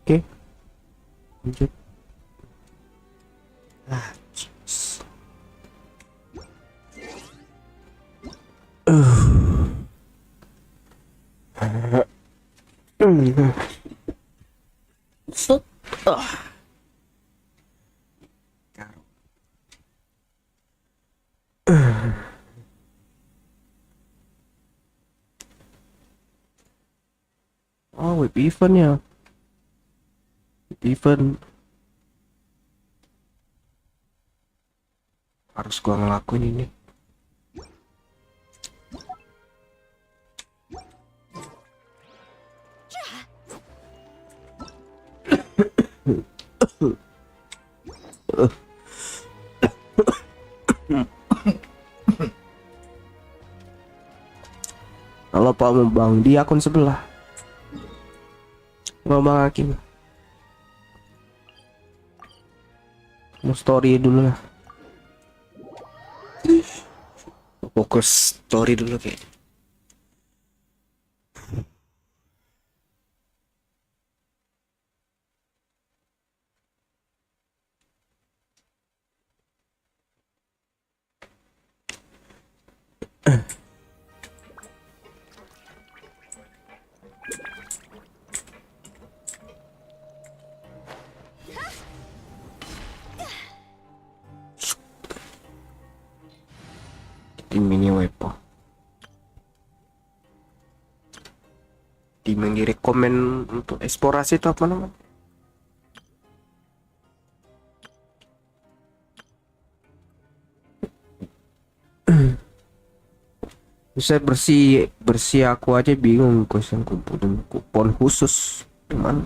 Oke. Lanjut. Ah, jeez. Set. Oh, web event ya. Web event. Harus gua ngelakuin ini. Kalau Pak Bang di akun sebelah. Bang Hakim. Mau story dulu lah. Fokus story dulu kayak. Mini waifu di rekomen untuk eksplorasi itu apa namanya? Bisa bersih aku aja bingung kosan kupon khusus cuman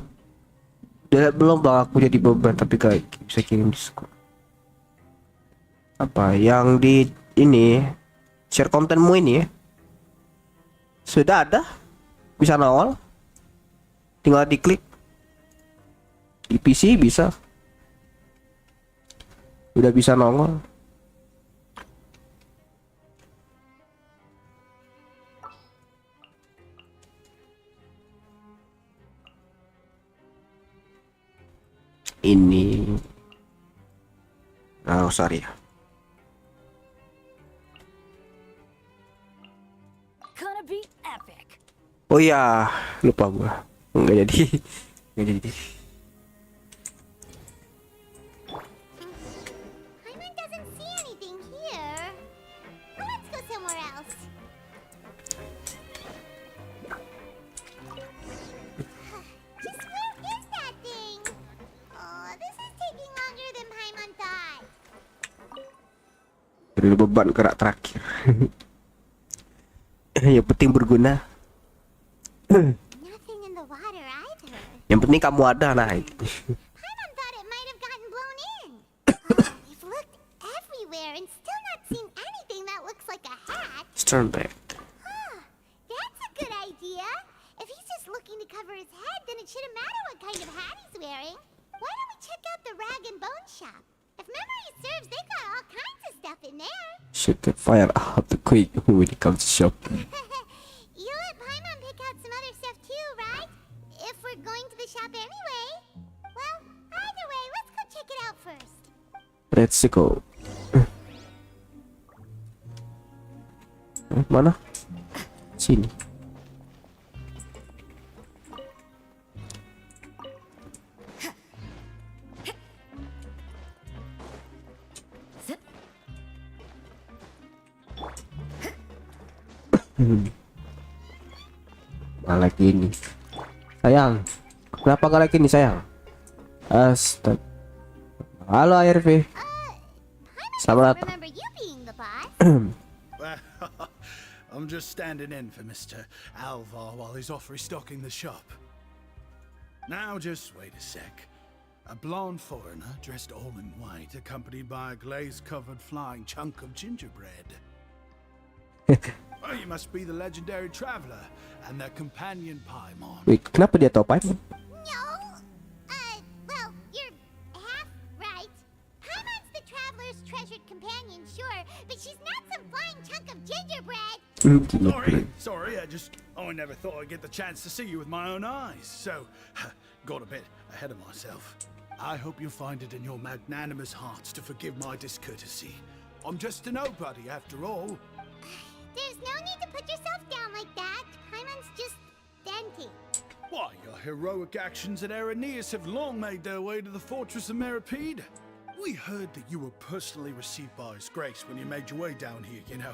udah belum bang aku jadi beban tapi kayak bisa kirim diskon apa yang di ini share kontenmu ini ya. Sudah ada bisa nongol tinggal diklik di PC bisa udah bisa nongol ini oh sorry ya. Oh iya, lupa gua. Enggak jadi. Enggak jadi. Beri beban gerak terakhir. Yang penting berguna. Yang penting kamu ada nah. Turn back. That's a good idea. If he's just looking to cover his head, then it shouldn't matter what kind of hat he's wearing. Why don't we check out the rag and bone shop? If memory serves, they got all kinds of stuff in there. Shoot the fire out the quick when it comes to shopping. You let Paimon pick out some other stuff too, right? If we're going to the shop anyway. Well, either way, let's go check it out first. Let's go. Mana? Sini. Malah gini. Sayang. Kenapa gak lagi nih sayang? Astaga. Halo ARV. Selamat datang. Remember you being the boss. I'm just standing in for Mr. Alvar while he's off restocking the shop. Now just wait a sec. A blonde foreigner dressed all in white, accompanied by a glaze-covered flying chunk of gingerbread. Oh, you must be the legendary traveler and their companion Paimon. Wait, kenapa dia tahu Paimon? No. Well, you're half right. Paimon's the traveler's treasured companion, sure, but she's not some flying chunk of gingerbread. Sorry, I never thought I'd get the chance to see you with my own eyes. So, got a bit ahead of myself. I hope you find it in your magnanimous hearts to forgive my discourtesy. I'm just a nobody, after all. There's no need to put yourself down like that. Paimon's just denty. Why, your heroic actions at Aeneas have long made their way to the fortress of Meripede. We heard that you were personally received by His Grace when you made your way down here, you know.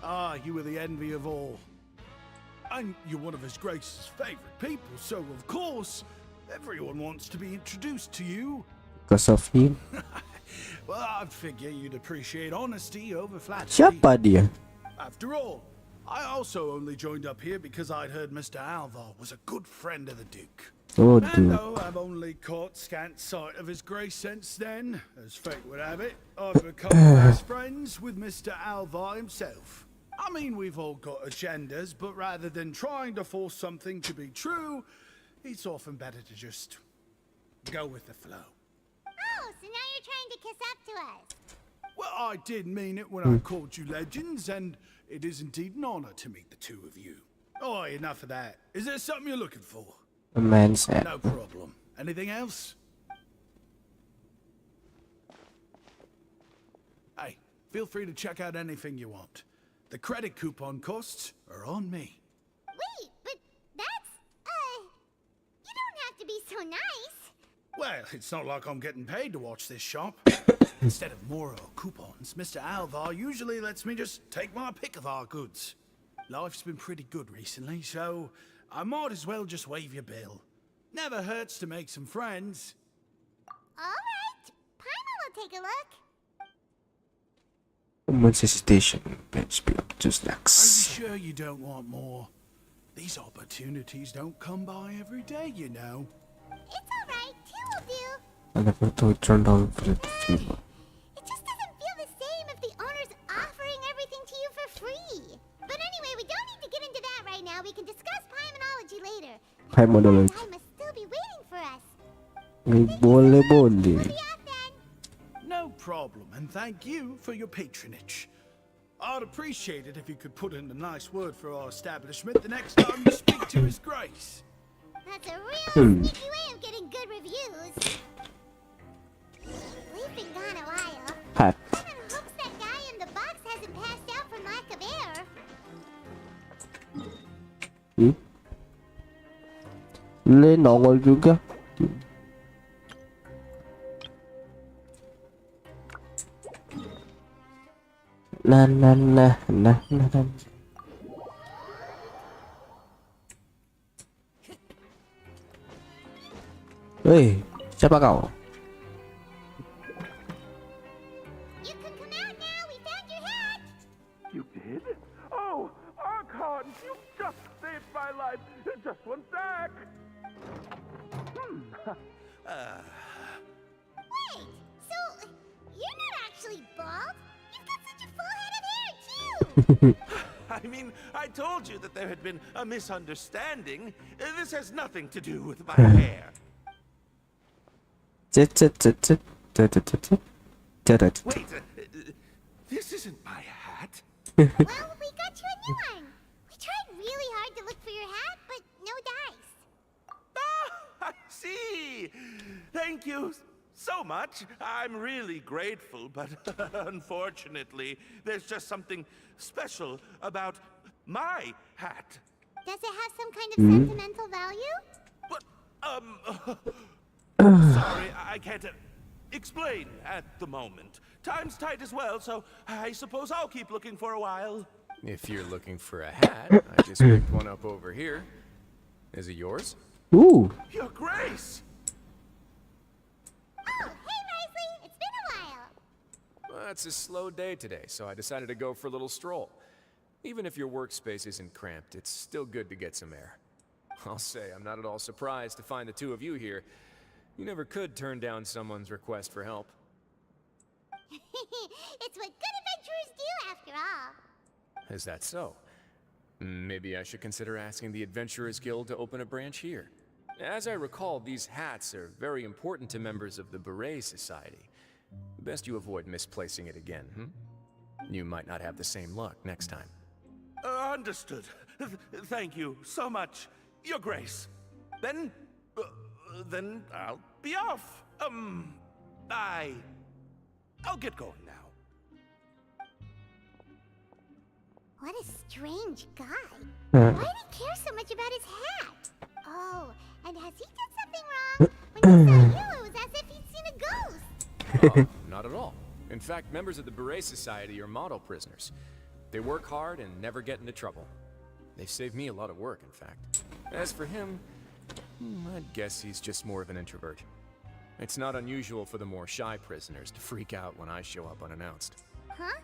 Ah, you were the envy of all. And you're one of His Grace's favorite people, so of course, everyone wants to be introduced to you. Because of him. Well, I'd figure you'd appreciate honesty over flattery. Siapa dia? After all, I also only joined up here because I'd heard Mr. Alvar was a good friend of the Duke. Oh, And dude. though I've only caught scant sight of His Grace since then, as fate would have it, I've become fast friends with Mr. Alvar himself. I mean, we've all got agendas, but rather than trying to force something to be true, it's often better to just go with the flow. Oh, so now you're trying to kiss up to us. Well, I did mean it when I called you legends, and it is indeed an honor to meet the two of you. Oh, enough of that. Is there something you're looking for? A man's head. No problem. Anything else? Hey, feel free to check out anything you want. The credit coupon costs are on me. Wait, but that's, you don't have to be so nice. Well, it's not like I'm getting paid to watch this shop. Instead of more coupons, Mr. Alvar usually lets me just take my pick of our goods. Life's been pretty good recently, so I might as well just waive your bill. Never hurts to make some friends. All right, Paimon will take a look. Women's hesitation. Bench build. Just Are you next. sure you don't want more? These opportunities don't come by every day, you know. It's all right, two will do. I never thought turn down for the fever. It just doesn't feel the same if the owner's offering everything to you for free. But anyway, we don't need to get into that right now. We can discuss Paimonology later. Paimonology. I must still be waiting for us. Boleh. We'll be off then. No problem, and thank you for your patronage. I'd appreciate it if you could put in a nice word for our establishment the next time you speak to His Grace. That's a real sneaky way of getting good reviews. We've been gone a while. Hat. Paimon hopes that guy in the box hasn't passed out from lack of air. Le nongol juga. Nah. Hei, siapa kau? You can come out now. We found your hat. You did? Oh, Archon, you just saved my life. Just one sec. Wait, so you're not actually bald? You've got such a full head of hair, too! I mean, I told you that there had been a misunderstanding. This has nothing to do with my hair. Wait, this isn't my hat. Well, we got you a new one. We tried really hard to look for your hat, but no dice. Ah, I see. Thank you so much. I'm really grateful, but unfortunately, there's just something special about my hat. Does it have some kind of sentimental value? But, sorry, I can't explain at the moment. Time's tight as well, so I suppose I'll keep looking for a while. If you're looking for a hat, I just picked one up over here. Is it yours? Ooh. Your Grace! Oh, hey, Risley. It's been a while. Well, it's a slow day today, so I decided to go for a little stroll. Even if your workspace isn't cramped, it's still good to get some air. I'll say, I'm not at all surprised to find the two of you here. You never could turn down someone's request for help. It's what good adventurers do, after all. Is that so? Maybe I should consider asking the Adventurers Guild to open a branch here. As I recall, these hats are very important to members of the Beret Society. Best you avoid misplacing it again, You might not have the same luck next time. Understood. Thank you so much, Your Grace. Then, then I'll be off. I'll get going now. What a strange guy. Hmm. Why did he care so much about his hat? Oh, and has he done something wrong? When he saw you, it was as if he'd seen a ghost. Oh, not at all. In fact, members of the Beret Society are model prisoners. They work hard and never get into trouble. They've saved me a lot of work, in fact. As for him, I'd guess he's just more of an introvert. It's not unusual for the more shy prisoners to freak out when I show up unannounced. Huh?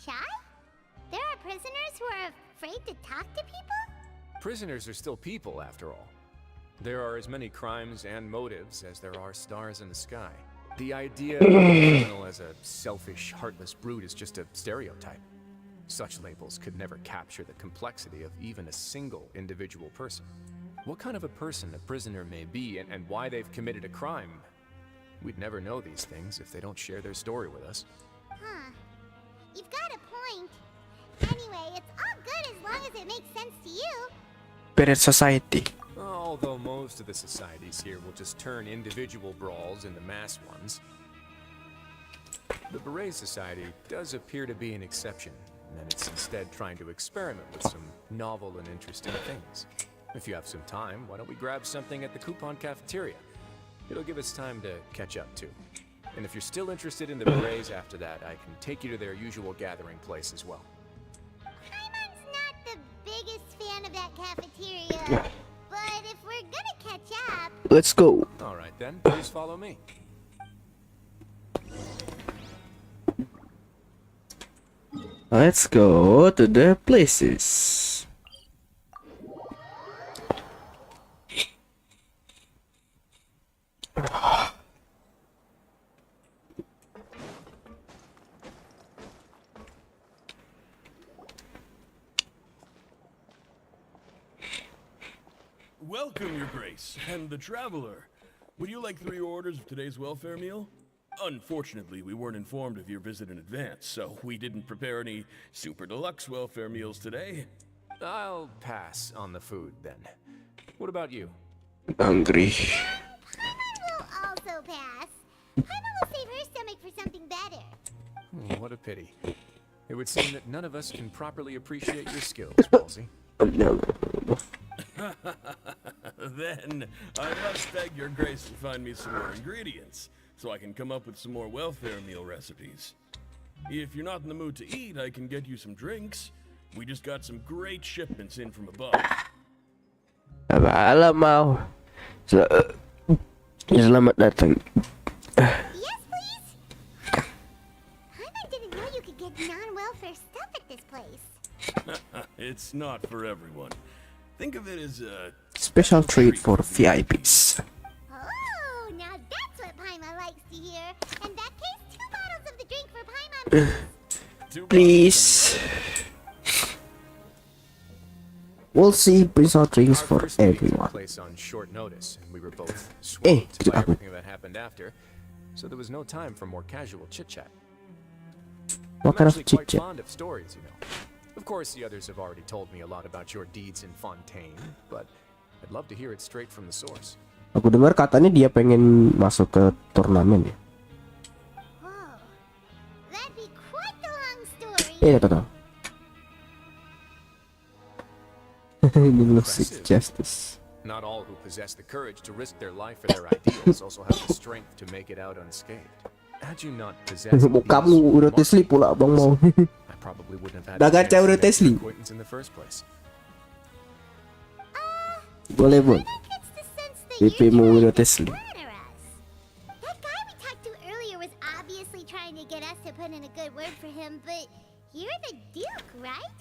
Shy? There are prisoners who are afraid to talk to people? Prisoners are still people, after all. There are as many crimes and motives as there are stars in the sky. The idea of a criminal as a selfish, heartless brute is just a stereotype. Such labels could never capture the complexity of even a single individual person. What kind of a person a prisoner may be and why they've committed a crime, we'd never know these things if they don't share their story with us. Huh. You've got a point. Anyway, it's all good as long as it makes sense to you. Beret society. Although most of the societies here will just turn individual brawls into mass ones. The Beret Society does appear to be an exception, and it's instead trying to experiment with some novel and interesting things. If you have some time, why don't we grab something at the Coupon Cafeteria? It'll give us time to catch up, too. And if you're still interested in the Berets after that, I can take you to their usual gathering place as well. Paimon's not the biggest fan of that cafeteria, but if we're gonna catch up... Let's go. All right, then. Please follow me. Let's go to the places. Welcome, Your Grace, and the Traveler. Would you like 3 orders of today's welfare meal? Unfortunately, we weren't informed of your visit in advance, so we didn't prepare any super deluxe welfare meals today. I'll pass on the food, then. What about you? Hungry. Paimon will also pass. Paimon will save her stomach for something better. What a pity. It would seem that none of us can properly appreciate your skills, Halsey. No. Then, I must beg Your Grace to find me some more ingredients, so I can come up with some more welfare meal recipes. If you're not in the mood to eat, I can get you some drinks. We just got some great shipments in from above. Alam mau. Selamat datang. Yes, please? Paimon didn't know you could get non-welfare stuff at this place. It's not for everyone. Think of it as a Special treat for VIPs. Oh, now that's what Paimon likes to hear. In that case, 2 bottles of the drink for Paimon, please. two Please. We'll see special drinks for Our first meeting took everyone. place on short notice, and we were both Eh, swamped kejap by aku. everything that happened after, so there was no time for more casual chit-chat. What I'm kind of actually quite chit-chat? fond of stories, you know. Of course, the others have already told me a lot about your deeds in Fontaine, but I'd love to hear it straight from the source. Aku dengar katanya dia pengen masuk ke turnamen ya. Whoa. That'd be quite the long story. Iya tahu. Ini Music Impressive. Justice. Not all who possess the courage to risk their life for their ideals also have the strength to make it out unscathed. Had you not possessed Kamu udah Tesla pula bang mau. I probably wouldn't have had Dah the gacha chance to udah make your Tesla. acquaintance in the first place. Boleh bon. Paimon gets the sense that BP you're mu trying udah to Tesla. flatter us. That guy we talked to earlier was obviously trying to get us to put in a good word for him, but you're the Duke, right?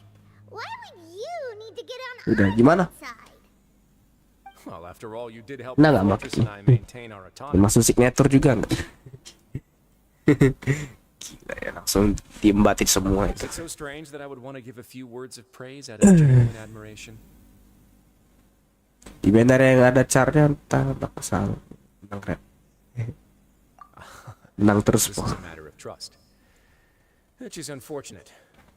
Why would you need to get on Udah our gimana? Well, side? after all, you did help Nah, the nggak fortress and I maintain our autonomy. Masuk signature juga enggak? Gila ya, langsung diembatin semua Is itu. it so strange that I would want to give a few words of praise out of genuine admiration? Di banner yang ada charnya entah apa salah. Menang keren. Menang terus This po. is a matter of trust. Which is unfortunate,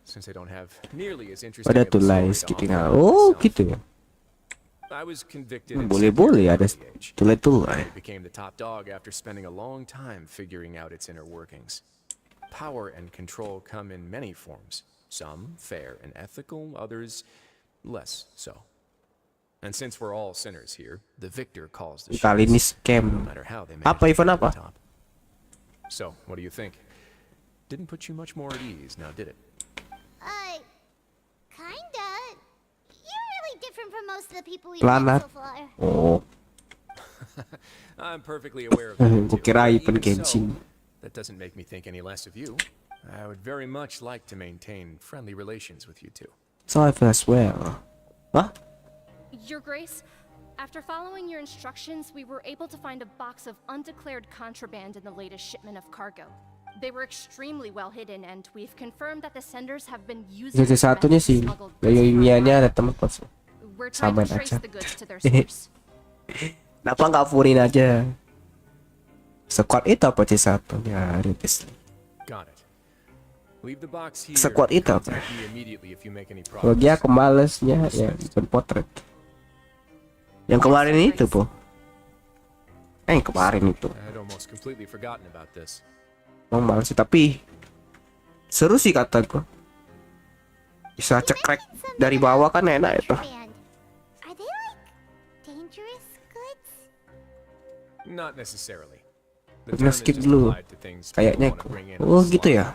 since I don't have nearly as interesting Pada of a tulai story to skiting. offer Oh myself. gitu ya. I was convicted at Boleh-boleh ada secondary age. tulai-tulai. It became the top dog after spending a long time figuring out its inner workings. Power and control come in many forms. Some fair and ethical, others less so. And since we're all sinners here, the victor calls the Kali ini shots, no scam. matter how they manage Apa to event get to apa? the top. So, what do you think? Didn't put you much more at ease, now did it? Kinda. You're really different from most of the people we've Planet. met so far. Oh, I'm perfectly aware of that. gua too. kira But event even Genshin. so, that doesn't make me think any less of you. I would very much like to maintain friendly relations with you two. So I as well. Hah? Your Grace, after following your instructions, we were able to find a box of undeclared contraband in the latest shipment of cargo. They were extremely well hidden, and we've confirmed that the senders have been using Jadi satunya sih, gaya imiannya ada teman kos. We're trying to Samain trace aja. the goods to their source. Kenapa nggak furin aja? Squad itu apa C1-nya Ritis? Got it. Leave the box here. Sekuat itu apa? Contact me immediately if you make any Kalau progress. dia kemalesnya ya bukan potret. Yang kemarin itu po. Yang kemarin itu. I had almost completely forgotten about this. Emang males sih tapi seru sih kata gua. Bisa cekrek dari bawah kan enak itu. Contraband. Are they like dangerous goods? Not necessarily. The Udah term is skip just dulu. applied to things Kayaknya people wanna bring in oh and gitu slaughter. ya.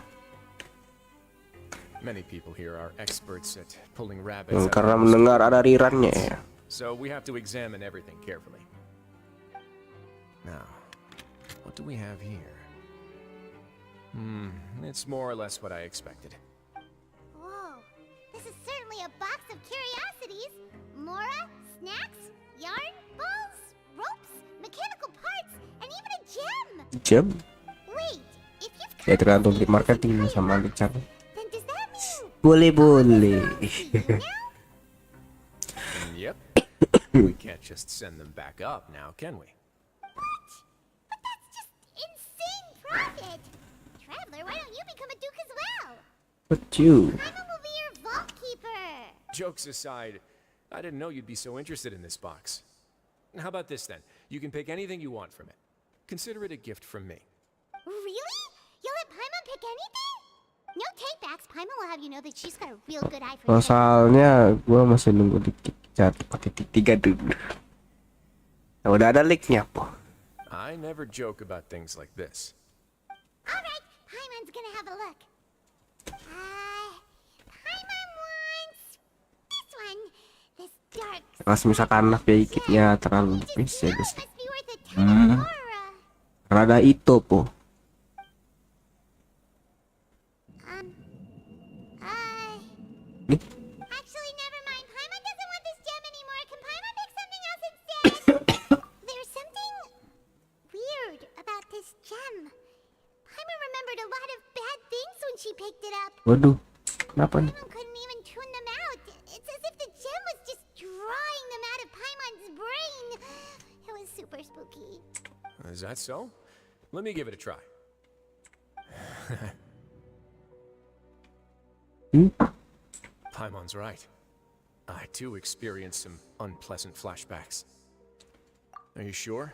Many people here are experts at pulling rabbits out of Karena the mendengar ada rirannya ya. So we have to examine everything carefully. Now, what do we have here? It's more or less what I expected. Whoa, this is certainly a box of curiosities. Mora, snacks, yarn, balls, ropes, mechanical parts, and even a gem. Jam Wait, if you've ya come tergantung to di see marketing this sama entire di cara. box, then does that mean Boleh. Yep. We can't just send them back up now, can we? what? But that's just insane profit. Traveler, why don't you become a duke as well? But you. Paimon will be your vault keeper. Jokes aside, I didn't know you'd be so interested in this box. How about this then? You can pick anything you want from it. Consider it a gift from me. Really? You'll let Paimon pick anything? No takebacks. Paimon will have you know that she's got a real good eye for Oh, taste. soalnya gua masih nunggu dikit cat pakai tiga dulu. Nah, udah ada leaknya po. I never joke about things like this. Alright, Paimon's gonna have a look. Paimon wants this one. This dark Kalau misalkan VI-kitnya terlalu tipis ya guys. must be worth a ton of aura. Rada itu po. Nih, Actually, never mind. Paimon doesn't want this gem anymore. Can Paimon pick something else instead? There's something weird about this gem. Paimon remembered a lot of bad things when she picked it up. waduh. Kenapa nih? Paimon couldn't even tune them out. It's as if the gem was just drawing them out of Paimon's brain. It was super spooky. Is that so? Let me give it a try. Paimon's right. I too experienced some unpleasant flashbacks. Are you sure?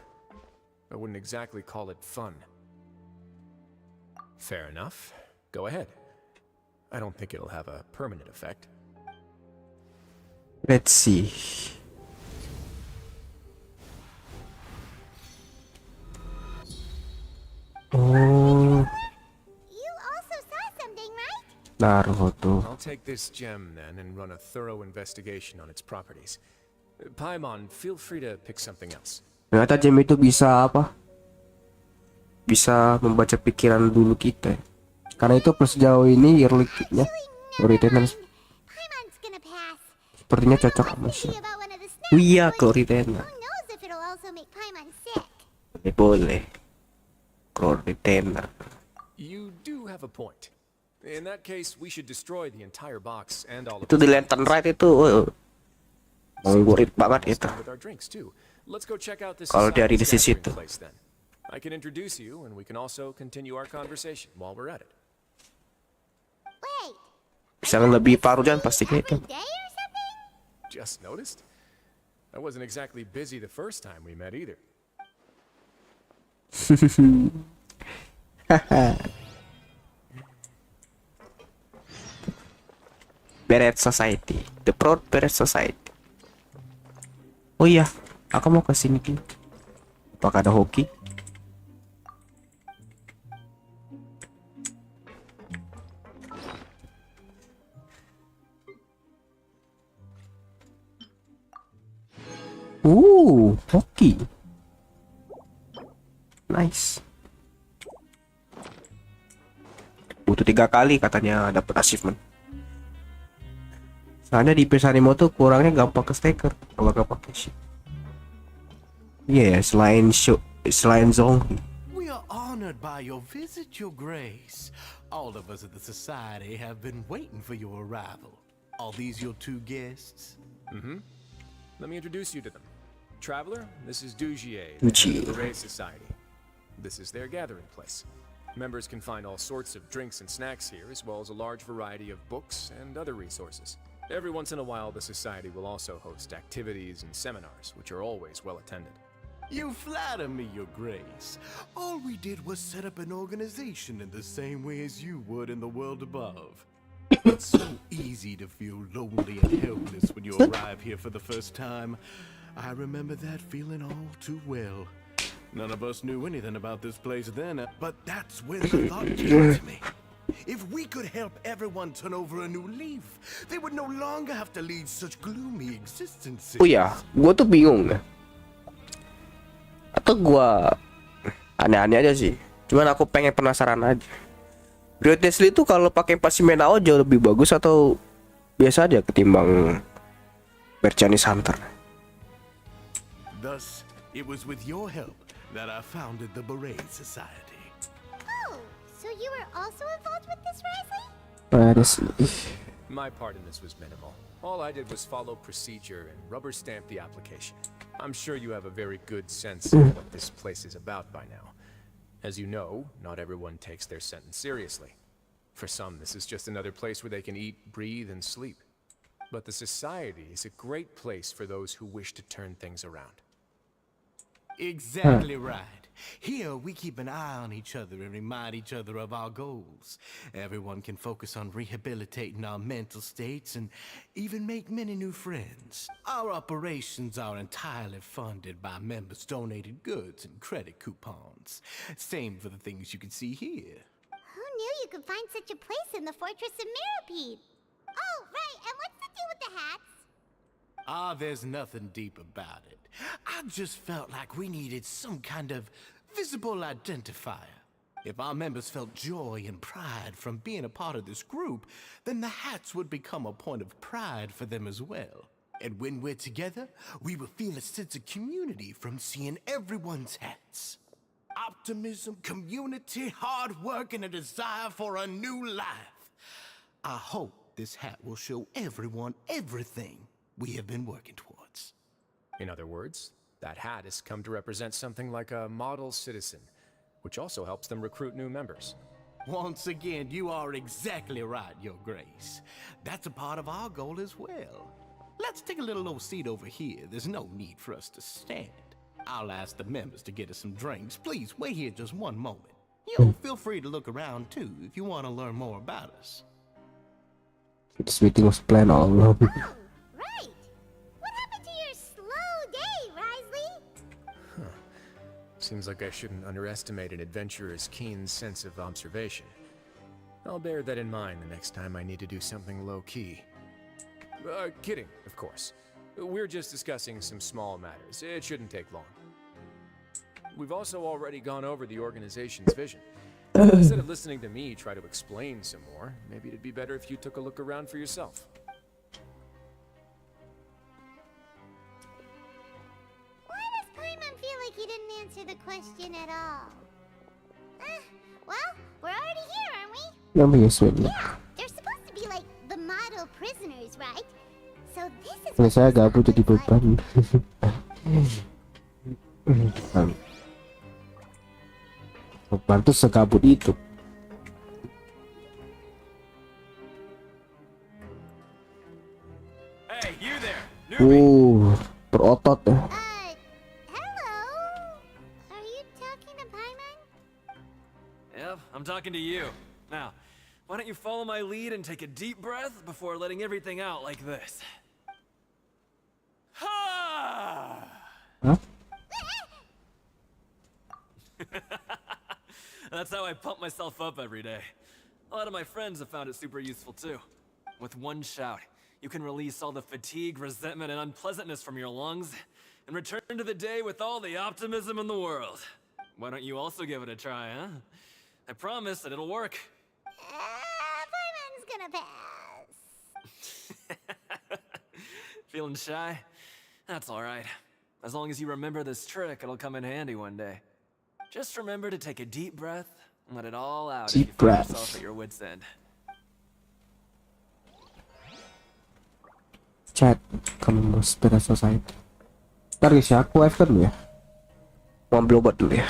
I wouldn't exactly call it fun. Fair enough. Go ahead. I don't think it'll have a permanent effect. Let's see. Oh, You also saw something, right? Naruto. I'll take this gem then and run a thorough investigation on its properties. Paimon, feel free to pick something else. Ternyata gem itu bisa apa? Bisa membaca pikiran dulu kita. Karena itu plus sejauh ini yearly kitnya maintenance Paimon's gonna pass. sepertinya cocok sama Thinking sih. about one of the snacks. Oh iya, but kalau retainer. who knows if it'll also make Paimon sick? Boleh. Kalau retainer. You do have a point. In that case, we should destroy the entire box and all of Itu di lantern right itu. Menggurit banget itu. with our drinks too. Let's go check out this Kalau dari society's di sisi gathering itu. place then. I can introduce you and we can also continue our conversation while we're at it. Wait, Misalnya lebih paruh jangan pasti every gitu. day or something? Just noticed? I wasn't exactly busy the first time we met either. Beret Society, the Proud Beret Society. Oh iya, aku mau ke sini. Apakah ada hoki? Hoki. Nice. Butuh 3 kali katanya dapat achievement. Soalnya di PS Animo tuh kurangnya gampang ke staker kalau gak pakai shit. Iya, selain Zong. We are honored by your visit, Your Grace. All of us at the Society have been waiting for your arrival. Are these your 2 guests? Let me introduce you to them. Traveler, this is Dujier, Dujier. the Beret Society. This is their gathering place. Members can find all sorts of drinks and snacks here, as well as a large variety of books and other resources. Every once in a while, the Society will also host activities and seminars, which are always well attended. You flatter me, Your Grace. All we did was set up an organization in the same way as you would in the world above. It's so easy to feel lonely and helpless when you arrive here for the first time. I remember that feeling all too well. None of us knew anything about this place then, but that's when the thought came to me. If we could help everyone turn over a new leaf, they would no longer have to lead such gloomy existences. Oh ya, gue tuh bingung. Atau gue aneh-aneh aja sih. Cuman aku pengen penasaran aja. Brio Tesla itu kalau pakai Pasimena jauh lebih bagus atau biasa aja ketimbang Berchanis Hunter? Thus, it was with your help that I founded the Beret Society. Oh, so you were also involved with this, Risley? My part in this was minimal. All I did was follow procedure and rubber stamp the application. I'm sure you have a very good sense of what this place is about by now. As you know, not everyone takes their sentence seriously. For some, this is just another place where they can eat, breathe, and sleep. But the Society is a great place for those who wish to turn things around. Exactly right. Here we keep an eye on each other and remind each other of our goals. Everyone can focus on rehabilitating our mental states and even make many new friends. Our operations are entirely funded by members' donated goods and credit coupons. Same for the things you can see here. Who knew you could find such a place in the Fortress of Mirapede? Oh, right, and what's the deal with the hats? There's nothing deep about it. I just felt like we needed some kind of visible identifier. If our members felt joy and pride from being a part of this group, then the hats would become a point of pride for them as well. And when we're together, we will feel a sense of community from seeing everyone's hats. Optimism, community, hard work, and a desire for a new life. I hope this hat will show everyone everything we have been working towards. In other words, that hat has come to represent something like a model citizen, which also helps them recruit new members. Once again, you are exactly right, Your Grace. That's a part of our goal as well. Let's take a little old seat over here. There's no need for us to stand. I'll ask the members to get us some drinks. Please wait here just one moment. Feel free to look around too if you want to learn more about us. This meeting was planned all along. Oh, right. What happened to your slow day, Risley? Seems like I shouldn't underestimate an adventurer's keen sense of observation. I'll bear that in mind the next time I need to do something low-key. Kidding, of course. We're just discussing some small matters. It shouldn't take long. We've also already gone over the organization's vision. Instead of listening to me try to explain some more, maybe it'd be better if you took a look around for yourself. Why does Paimon feel like he didn't answer the question at all? Well, we're already here, aren't we? Yeah, they're supposed to be like the model prisoners, right? So this is Kalau saya gabut jadi beban. Beban tuh segabut itu. Hey, you there. berotot ya. Hello? Are you talking to Paimon? Yep, I'm talking to you. Now, why don't you follow my lead and take a deep breath before letting everything out like this? Ha! Hah? That's how I pump myself up every day. A lot of my friends have found it super useful too. With one shout, you can release all the fatigue, resentment, and unpleasantness from your lungs and return to the day with all the optimism in the world. Why don't you also give it a try, huh? I promise that it'll work. Paimon's gonna pass. Feeling shy? That's alright. As long as you remember this trick, it'll come in handy one day. Just remember to take a deep breath and let it all out if you Deep find breaths. yourself at your wit's end. Chat kamu sudah selesai. Ntar guys ya, aku AFK dulu ya. Mau ambil obat dulu ya.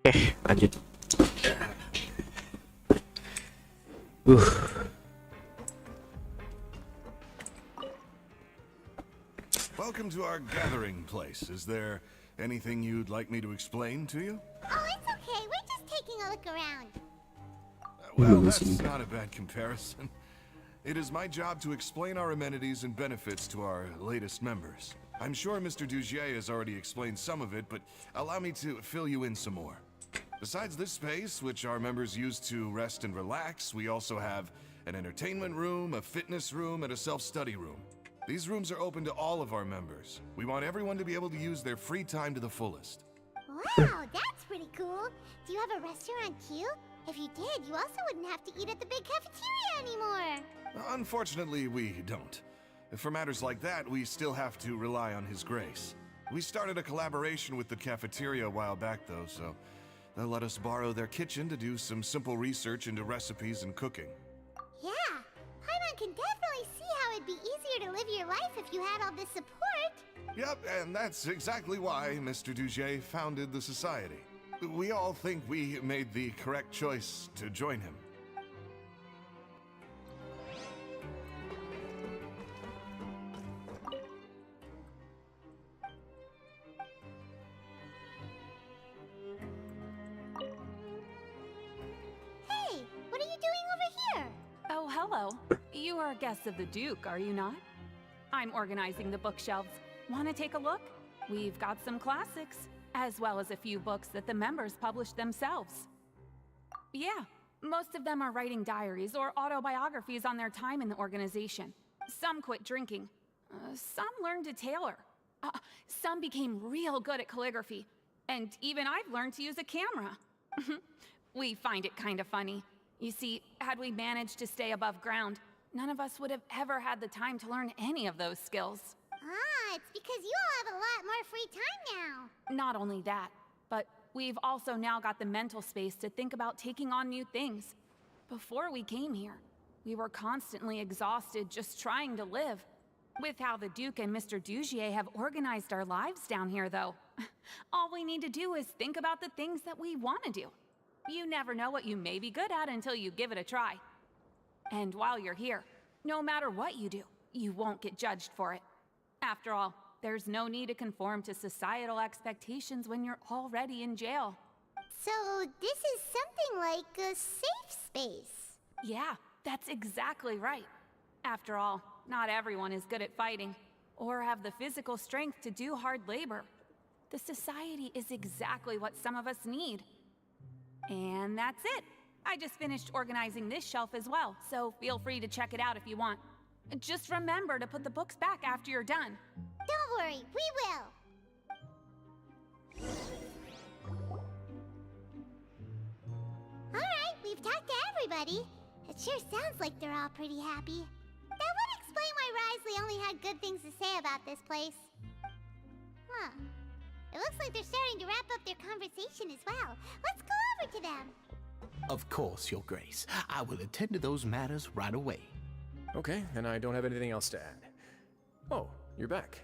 Oke, lanjut. Welcome to our gathering place. Is there anything you'd like me to explain to you? Oh, it's okay. We're just taking a look around. Well, that's not a bad comparison. It is my job to explain our amenities and benefits to our latest members. I'm sure Mr. Dugier has already explained some of it, but allow me to fill you in some more. Besides this space, which our members use to rest and relax, we also have an entertainment room, a fitness room, and a self-study room. These rooms are open to all of our members. We want everyone to be able to use their free time to the fullest. Wow, that's pretty cool. Do you have a restaurant too? If you did, you also wouldn't have to eat at the big cafeteria anymore. Unfortunately, we don't. For matters like that, we still have to rely on His grace. We started a collaboration with the cafeteria a while back, though, so they'll let us borrow their kitchen to do some simple research into recipes and cooking. Yeah, Paimon can definitely see how it'd be easier to live your life if you had all this support. Yep, and that's exactly why Mr. Dugier founded the society. We all think we made the correct choice to join him. Hey, what are you doing over here? Oh, hello. You are guests of the Duke, are you not? I'm organizing the bookshelves. Want to take a look? We've got some classics, as well as a few books that the members published themselves. Yeah, most of them are writing diaries or autobiographies on their time in the organization. Some quit drinking. Some learned to tailor. Some became real good at calligraphy. And even I've learned to use a camera. We find it kind of funny. You see, had we managed to stay above ground, none of us would have ever had the time to learn any of those skills. Ah, it's because you all have a lot more free time now. Not only that, but we've also now got the mental space to think about taking on new things. Before we came here, we were constantly exhausted just trying to live. With how the Duke and Mr. Dugier have organized our lives down here, though, all we need to do is think about the things that we want to do. You never know what you may be good at until you give it a try. And while you're here, no matter what you do, you won't get judged for it. After all, there's no need to conform to societal expectations when you're already in jail. So this is something like a safe space. Yeah, that's exactly right. After all, not everyone is good at fighting, or have the physical strength to do hard labor. The society is exactly what some of us need. And that's it. I just finished organizing this shelf as well, so feel free to check it out if you want. Just remember to put the books back after you're done. Don't worry, we will. Alright, we've talked to everybody. It sure sounds like they're all pretty happy. That would explain why Risley only had good things to say about this place. Huh. It looks like they're starting to wrap up their conversation as well. Let's go over to them. Of course, Your Grace. I will attend to those matters right away. Okay, then I don't have anything else to add. Oh, you're back.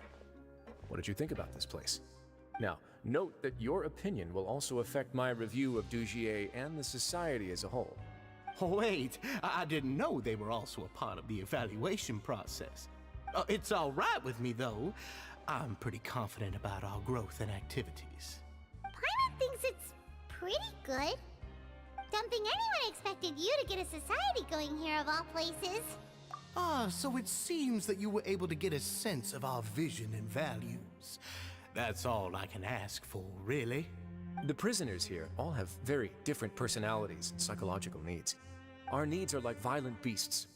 What did you think about this place? Now, note that your opinion will also affect my review of Dugier and the society as a whole. Wait, I didn't know they were also a part of the evaluation process. It's all right with me, though. I'm pretty confident about our growth and activities. Paimon thinks it's pretty good. Don't think anyone expected you to get a society going here of all places. So it seems that you were able to get a sense of our vision and values. That's all I can ask for, really. The prisoners here all have very different personalities and psychological needs. Our needs are like violent beasts.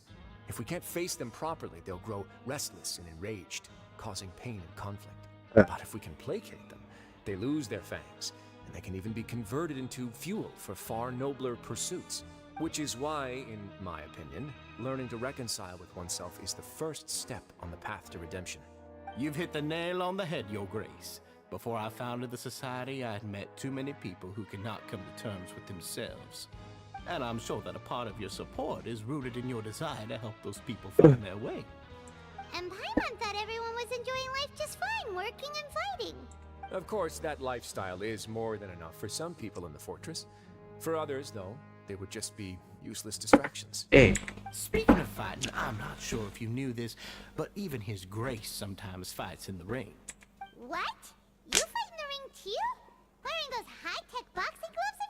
If we can't face them properly, they'll grow restless and enraged, causing pain and conflict. But if we can placate them, they lose their fangs, and they can even be converted into fuel for far nobler pursuits. Which is why, in my opinion, learning to reconcile with oneself is the first step on the path to redemption. You've hit the nail on the head, Your Grace. Before I founded the Society, I had met too many people who could not come to terms with themselves. And I'm sure that a part of your support is rooted in your desire to help those people find their way. And Paimon thought everyone was enjoying life just fine, working and fighting. Of course, that lifestyle is more than enough for some people in the fortress. For others, though, they would just be useless distractions. Eh, Speaking of fighting, I'm not sure if you knew this, but even His Grace sometimes fights in the ring. What? You fight in the ring too? Wearing those high-tech boxing gloves of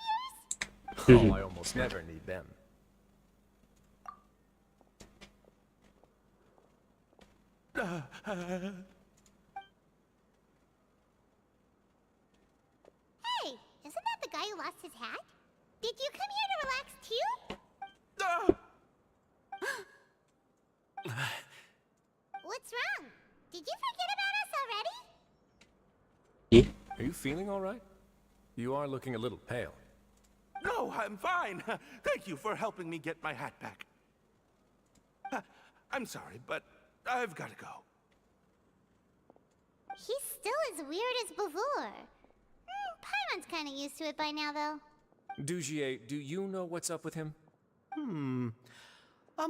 yours? Oh, I almost never need them. Hey, isn't that the guy who lost his hat? Did you come here to relax too? What's wrong? Did you forget about us already? eh? Are you feeling all right? You are looking a little pale. No, I'm fine. Thank you for helping me get my hat back. I'm sorry, but I've got to go. He's still as weird as before. Paimon's kind of used to it by now, though. Dujier, do you know what's up with him? I'm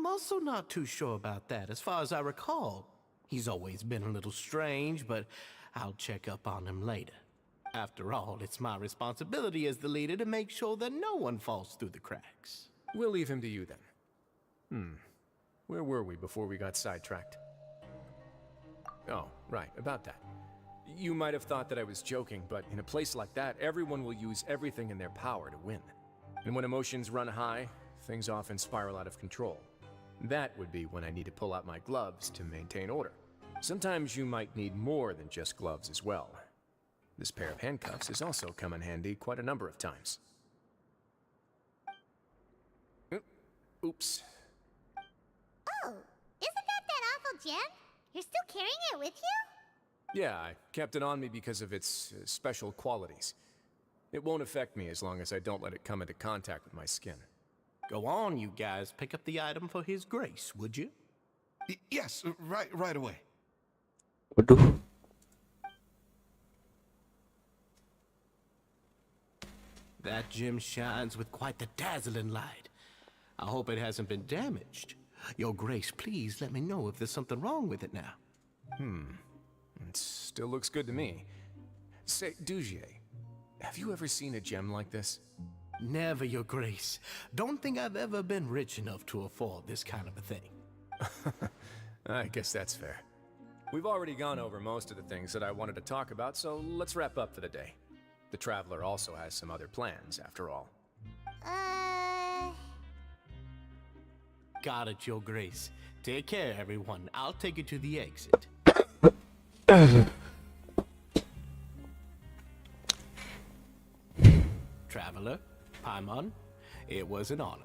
also not too sure about that. As far as I recall, he's always been a little strange, but I'll check up on him later. After all, it's my responsibility as the leader to make sure that no one falls through the cracks. We'll leave him to you then. Where were we before we got sidetracked? Oh, right, about that. You might have thought that I was joking, but in a place like that, everyone will use everything in their power to win. And when emotions run high, things often spiral out of control. That would be when I need to pull out my gloves to maintain order. Sometimes you might need more than just gloves as well. This pair of handcuffs has also come in handy quite a number of times. Oops. Oh, isn't that awful gem? You're still carrying it with you? Yeah, I kept it on me because of its special qualities. It won't affect me as long as I don't let it come into contact with my skin. Go on, you guys. Pick up the item for His Grace, would you? Yes, right away. Waduh. That gem shines with quite the dazzling light. I hope it hasn't been damaged. Your Grace, please let me know if there's something wrong with it now. It still looks good to me. Say, Dujier, have you ever seen a gem like this? Never, Your Grace. Don't think I've ever been rich enough to afford this kind of a thing. I guess that's fair. We've already gone over most of the things that I wanted to talk about, so let's wrap up for the day. The Traveler also has some other plans, after all. Got it, Your Grace. Take care, everyone. I'll take you to the exit. Traveler, Paimon, it was an honor.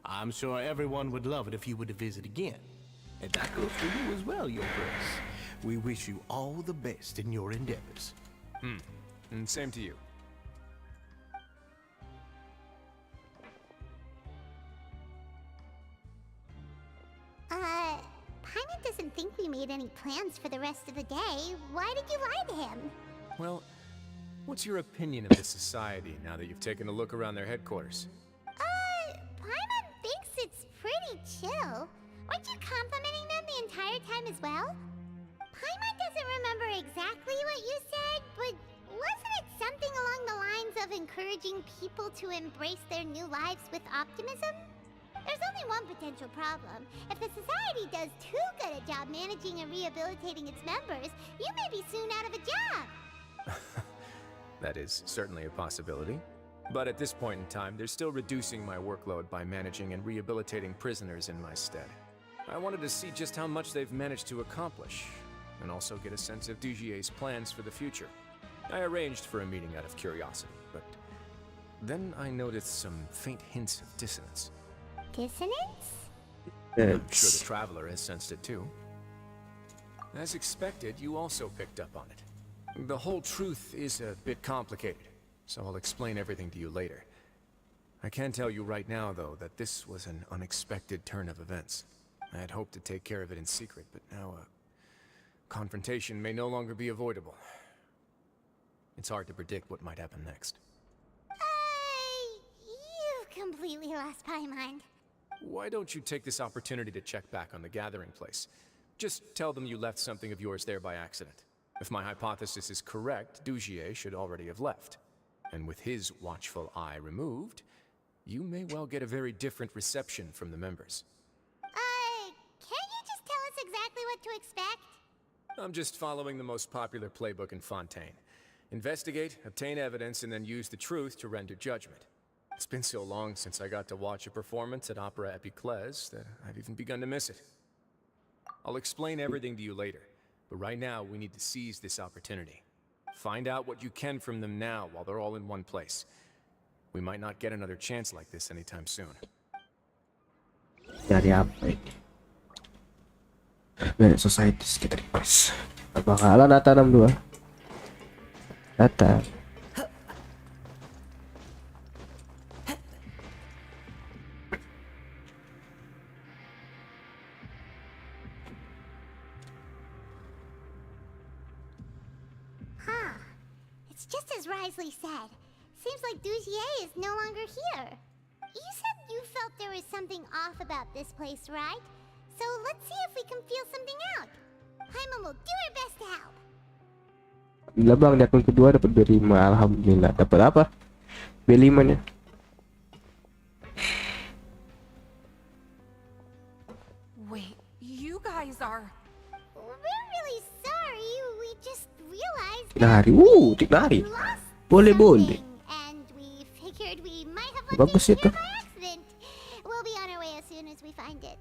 I'm sure everyone would love it if you were to visit again. And that goes for you as well, Your Grace. We wish you all the best in your endeavors. And same to you. Paimon doesn't think we made any plans for the rest of the day. Why did you lie to him? Well, what's your opinion of the society now that you've taken a look around their headquarters? Paimon thinks it's pretty chill. Weren't you complimenting them the entire time as well? Paimon doesn't remember exactly what you said, but wasn't it something along the lines of encouraging people to embrace their new lives with optimism? There's only one potential problem. If the society does too good a job managing and rehabilitating its members, you may be soon out of a job. That is certainly a possibility. But at this point in time, they're still reducing my workload by managing and rehabilitating prisoners in my stead. I wanted to see just how much they've managed to accomplish, and also get a sense of Dujier's plans for the future. I arranged for a meeting out of curiosity, but then I noticed some faint hints of dissonance. Dissonance? I'm sure the Traveler has sensed it too. As expected, you also picked up on it. The whole truth is a bit complicated, so I'll explain everything to you later. I can tell you right now, though, that this was an unexpected turn of events. I had hoped to take care of it in secret, but now a confrontation may no longer be avoidable. It's hard to predict what might happen next. You've completely lost my mind. Why don't you take this opportunity to check back on the gathering place? Just tell them you left something of yours there by accident. If my hypothesis is correct, Dujier should already have left. And with his watchful eye removed, you may well get a very different reception from the members. Can't you just tell us exactly what to expect? I'm just following the most popular playbook in Fontaine. Investigate, obtain evidence, and then use the truth to render judgment. It's been so long since I got to watch a performance at Opera Epiclese that I've even begun to miss it. I'll explain everything to you later, but right now we need to seize this opportunity. Find out what you can from them now while they're all in one place. We might not get another chance like this anytime soon. Dari apa ini? Dari societies kita request. Bakalan data 62. Data. It's just as Risley said. Seems like Dujier is no longer here. You said you felt there was something off about this place, right? So let's see if we can feel something out. Paimon will do her best to help. Gila bang, di akun kedua dapat B5. Alhamdulillah. Dapat apa? B5 nya. Wait, you guys are... We're really sorry. We just realized Tignari. Tignari. we lost Boleh. something, and we figured we might have left Bagus it itu. here by accident. We'll be on our way as soon as we find it.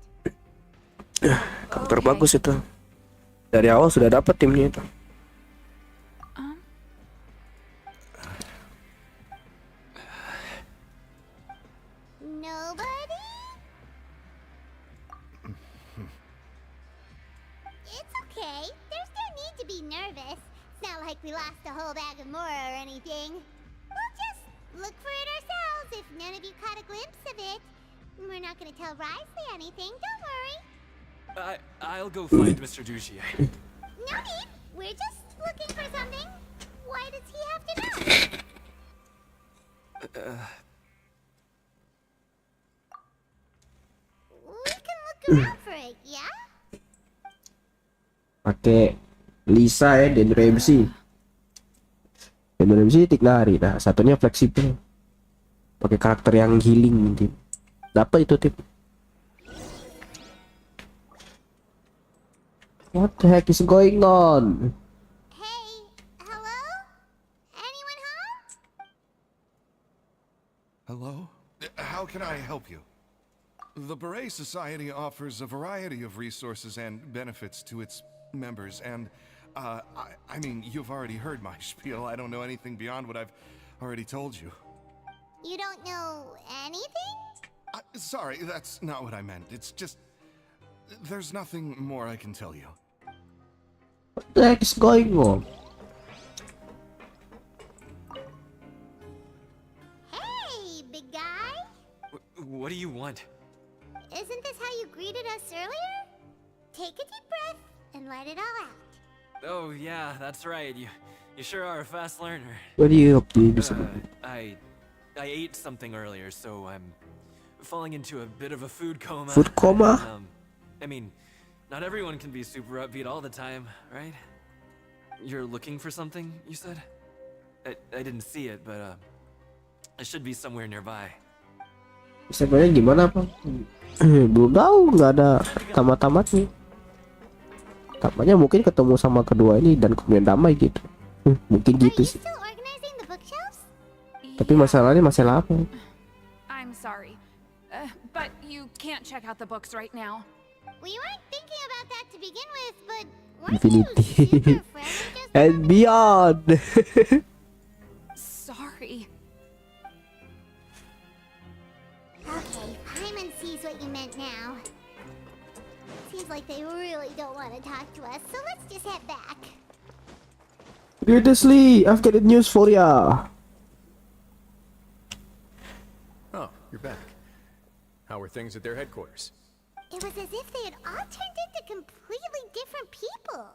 Karakter bagus itu. Dari awal sudah dapat timnya itu. Nobody? It's okay. There's no need to be nervous. It's not like we lost a whole bag of more or anything. We'll just look for it ourselves if none of you caught a glimpse of it. We're not gonna tell Risley anything, don't worry. I'll go find Mr. Dujier. No need. We're just looking for something. Why does he have to know? We can look around for it, yeah? Pakai Lisa ya, dan Ramsey. Dan Ramsey Tignari. Nah, satunya fleksibel. Pakai karakter yang healing mungkin. Dapat itu tip. What the heck is going on? Hey, hello? Anyone home? Hello? How can I help you? The Beret Society offers a variety of resources and benefits to its members, and, I mean, you've already heard my spiel. I don't know anything beyond what I've already told you. You don't know anything? Sorry, that's not what I meant. It's just... there's nothing more I can tell you. What the heck is going on? Hey, big guy. What do you want? Isn't this how you greeted us earlier? Take a deep breath and let it all out. Oh yeah, that's right. You sure are a fast learner. What do you hope to I ate something earlier, so I'm falling into a bit of a food coma. Food coma? I mean, not everyone can be super upbeat all the time, right? You're looking for something, you said? I didn't see it, but it should be somewhere nearby. Sebenarnya gimana Bang? Belum tahu, nggak ada tamat-tamatnya. Tamatnya mungkin ketemu sama kedua ini dan kemudian damai gitu. Mungkin gitu sih. Still organizing the bookshelves? Tapi masalahnya masalah apa? I'm sorry, but you can't check out the books right now. We weren't thinking about that to begin with, but weren't Infinity. you super friendly just And beyond. Sorry. Okay, Paimon sees what you meant now. Seems like they really don't want to talk to us, so let's just head back. Seriously, I've got news for ya. Oh, you're back. How were things at their headquarters? It was as if they had all turned into completely different people.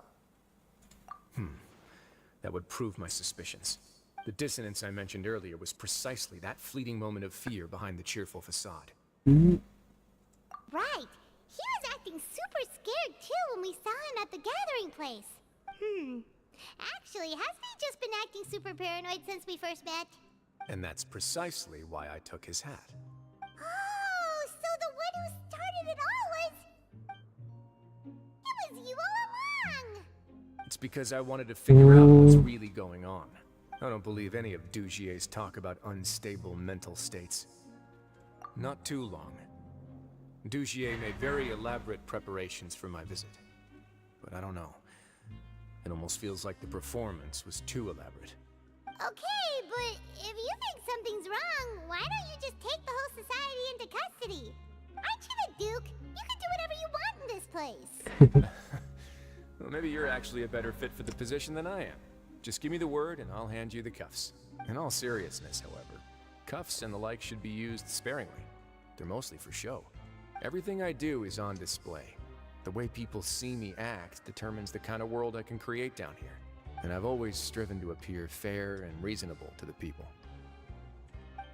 That would prove my suspicions. The dissonance I mentioned earlier was precisely that fleeting moment of fear behind the cheerful facade. Right. He was acting super scared too when we saw him at the gathering place. Actually, hasn't he just been acting super paranoid since we first met? And that's precisely why I took his hat. Oh, so the one who started it all was... It was you all along! It's because I wanted to figure out what's really going on. I don't believe any of Dugier's talk about unstable mental states. Not too long. Dugier made very elaborate preparations for my visit. But I don't know. It almost feels like the performance was too elaborate. Okay, but if you think something's wrong, why don't you just take the whole society into custody? Aren't you the Duke? You can do whatever you want in this place. Well, maybe you're actually a better fit for the position than I am. Just give me the word and I'll hand you the cuffs. In all seriousness, however, cuffs and the like should be used sparingly. They're mostly for show. Everything I do is on display. The way people see me act determines the kind of world I can create down here. And I've always striven to appear fair and reasonable to the people.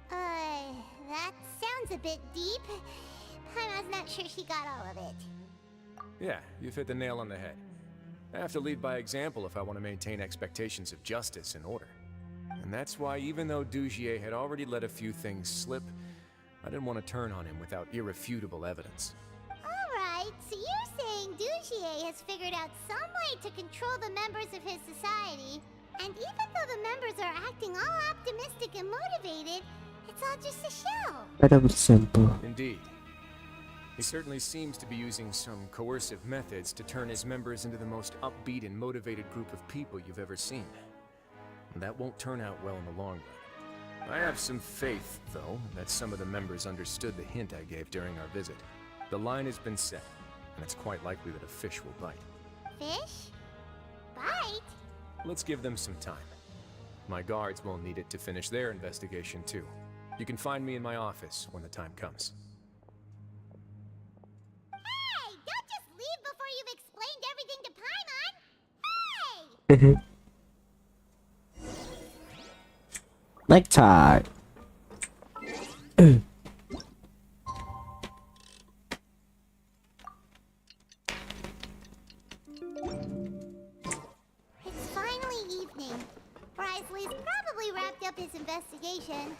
That sounds a bit deep. Paimon's not sure she got all of it. Yeah, you've hit the nail on the head. I have to lead by example if I want to maintain expectations of justice and order. And that's why even though Dugier had already let a few things slip, I didn't want to turn on him without irrefutable evidence. Alright, so you're saying Dugier has figured out some way to control the members of his society, and even though the members are acting all optimistic and motivated, it's all just a shell. Very simple. Indeed. He certainly seems to be using some coercive methods to turn his members into the most upbeat and motivated group of people you've ever seen. And that won't turn out well in the long run. I have some faith, though, that some of the members understood the hint I gave during our visit. The line has been set, and it's quite likely that a fish will bite. Fish? Bite? Let's give them some time. My guards will need it to finish their investigation, too. You can find me in my office when the time comes. Hey! Don't just leave before you've explained everything to Paimon! Hey! Nighttime. It's finally evening. Risley's probably wrapped up his investigation.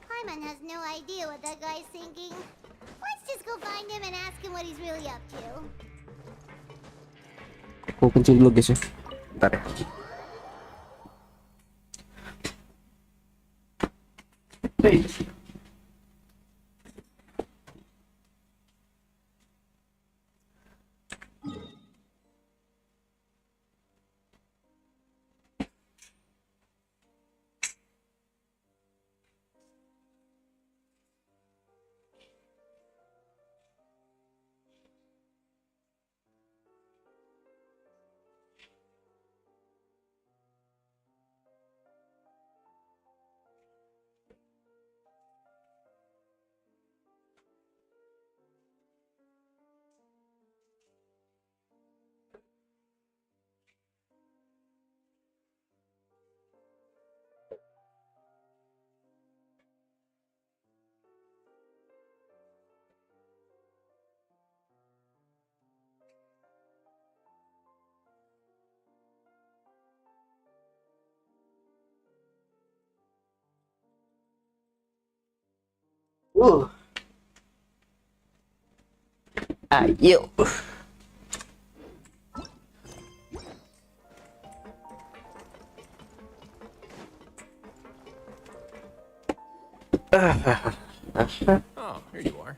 Paimon has no idea what that guy's thinking. Let's just go find him and ask him what he's really up to. Aku kencing dulu guys ya. Bentar ya. Ayo. Oh, here you are.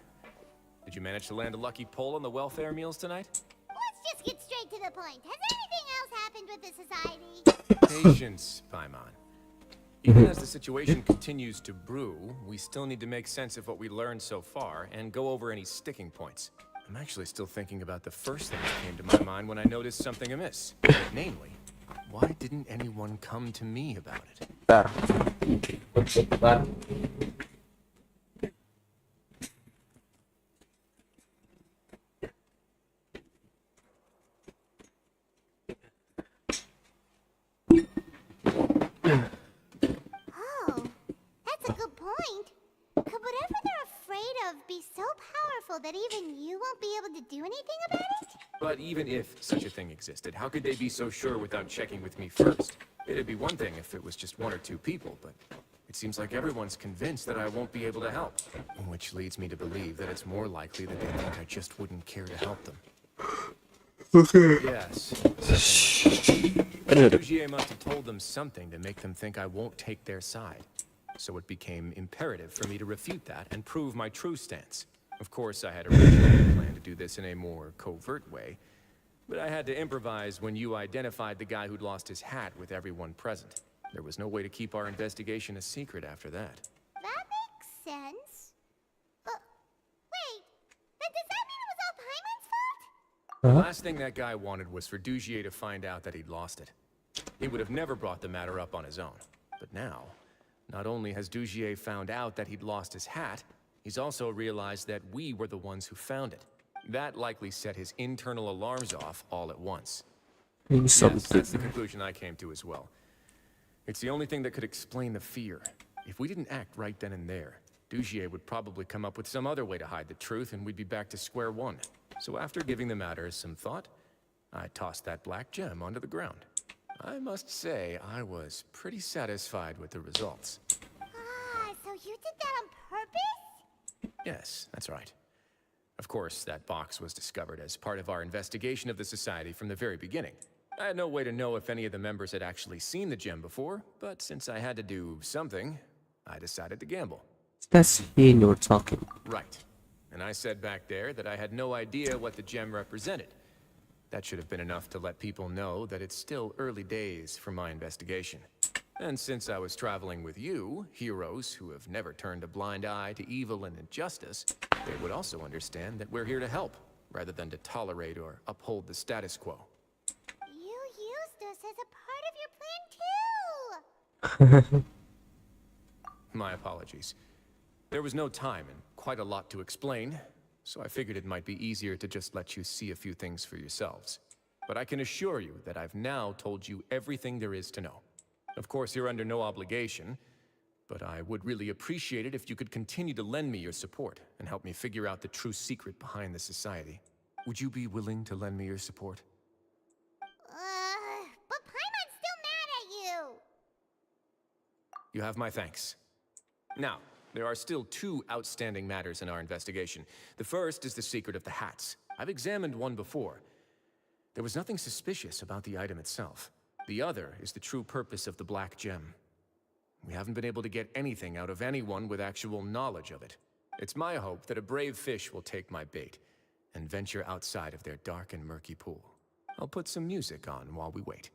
Did you manage to land a lucky pull on the welfare meals tonight? Let's just get straight to the point. Has anything else happened with the society? Patience, Paimon. Even as the situation continues to brew, we still need to make sense of what we learned so far and go over any sticking points. I'm actually still thinking about the first thing that came to my mind when I noticed something amiss. Namely, why didn't anyone come to me about it? Bentar. Oh, that's a good point. Could whatever they're afraid of be so powerful that even you won't be able to do anything about it? But even if such a thing existed, how could they be so sure without checking with me first? It'd be one thing if it was just 1 or 2 people, but it seems like everyone's convinced that I won't be able to help. Which leads me to believe that it's more likely that they think I just wouldn't care to help them. Okay. Yes. Dujier must have told them something to make them think I won't take their side. So it became imperative for me to refute that and prove my true stance. Of course, I had originally planned to do this in a more covert way, but I had to improvise when you identified the guy who'd lost his hat with everyone present. There was no way to keep our investigation a secret after that. That makes sense. Wait, then does that mean it was all Paimon's fault? The last thing that guy wanted was for Dujier to find out that he'd lost it. He would have never brought the matter up on his own. But now, not only has Dujier found out that he'd lost his hat, he's also realized that we were the ones who found it. That likely set his internal alarms off all at once. Yes, that's the conclusion I came to as well. It's the only thing that could explain the fear. If we didn't act right then and there, Dujier would probably come up with some other way to hide the truth and we'd be back to square one. So after giving the matter some thought, I tossed that black gem onto the ground. I must say, I was pretty satisfied with the results. Ah, so you did that on purpose? Yes, that's right. Of course, that box was discovered as part of our investigation of the Society from the very beginning. I had no way to know if any of the members had actually seen the gem before, but since I had to do something, I decided to gamble. That's him you're talking. Right. And I said back there that I had no idea what the gem represented. That should have been enough to let people know that it's still early days for my investigation. And since I was traveling with you, heroes who have never turned a blind eye to evil and injustice, they would also understand that we're here to help, rather than to tolerate or uphold the status quo. You used us as a part of your plan too! My apologies. There was no time and quite a lot to explain, so I figured it might be easier to just let you see a few things for yourselves. But I can assure you that I've now told you everything there is to know. Of course, you're under no obligation, but I would really appreciate it if you could continue to lend me your support and help me figure out the true secret behind the Society. Would you be willing to lend me your support? But Paimon's still mad at you! You have my thanks. Now, there are still 2 outstanding matters in our investigation. The first is the secret of the hats. I've examined one before. There was nothing suspicious about the item itself. The other is the true purpose of the black gem. We haven't been able to get anything out of anyone with actual knowledge of it. It's my hope that a brave fish will take my bait and venture outside of their dark and murky pool. I'll put some music on while we wait.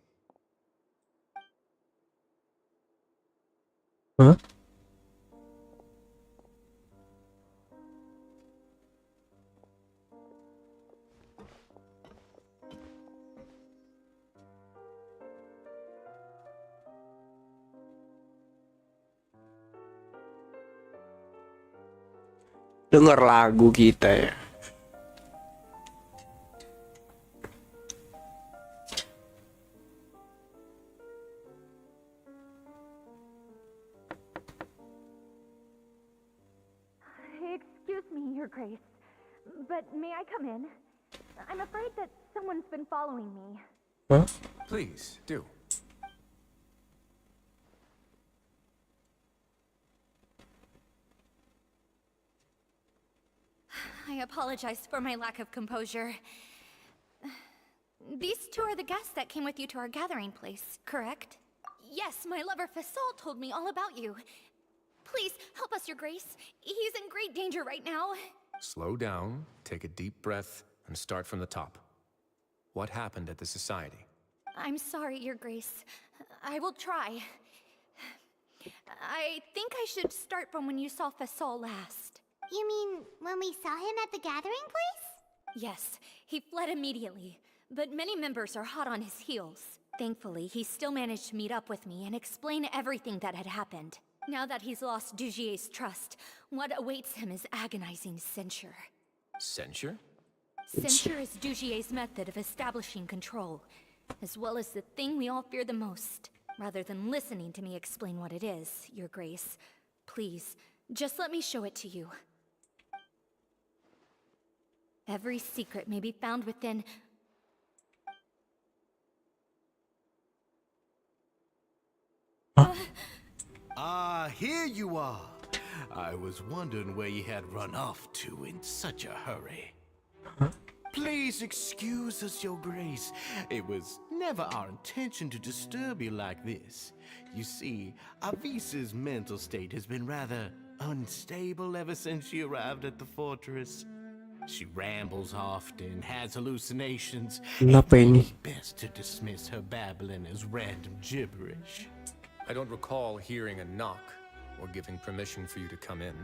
Huh? Dengar lagu kita ya. Excuse me, Your Grace, but may I come in? I'm afraid that someone's been following me. Huh? Please, do. I apologize for my lack of composure. These 2 are the guests that came with you to our gathering place, correct? Yes, my lover Fasol told me all about you. Please, help us, Your Grace. He's in great danger right now. Slow down, take a deep breath, and start from the top. What happened at the Society? I'm sorry, Your Grace. I will try. I think I should start from when you saw Fasol last. You mean when we saw him at the gathering place? Yes, he fled immediately, but many members are hot on his heels. Thankfully, he still managed to meet up with me and explain everything that had happened. Now that he's lost Dujier's trust, what awaits him is agonizing censure. Censure? Censure is Dujier's method of establishing control, as well as the thing we all fear the most. Rather than listening to me explain what it is, Your Grace, please, just let me show it to you. Every secret may be found within, Here you are. I was wondering where you had run off to in such a hurry. Please excuse us, Your Grace. It was never our intention to disturb you like this. You see, Avisa's mental state has been rather unstable ever since she arrived at the fortress. She rambles often, has hallucinations, and it's best to dismiss her babbling as random gibberish. I don't recall hearing a knock or giving permission for you to come in.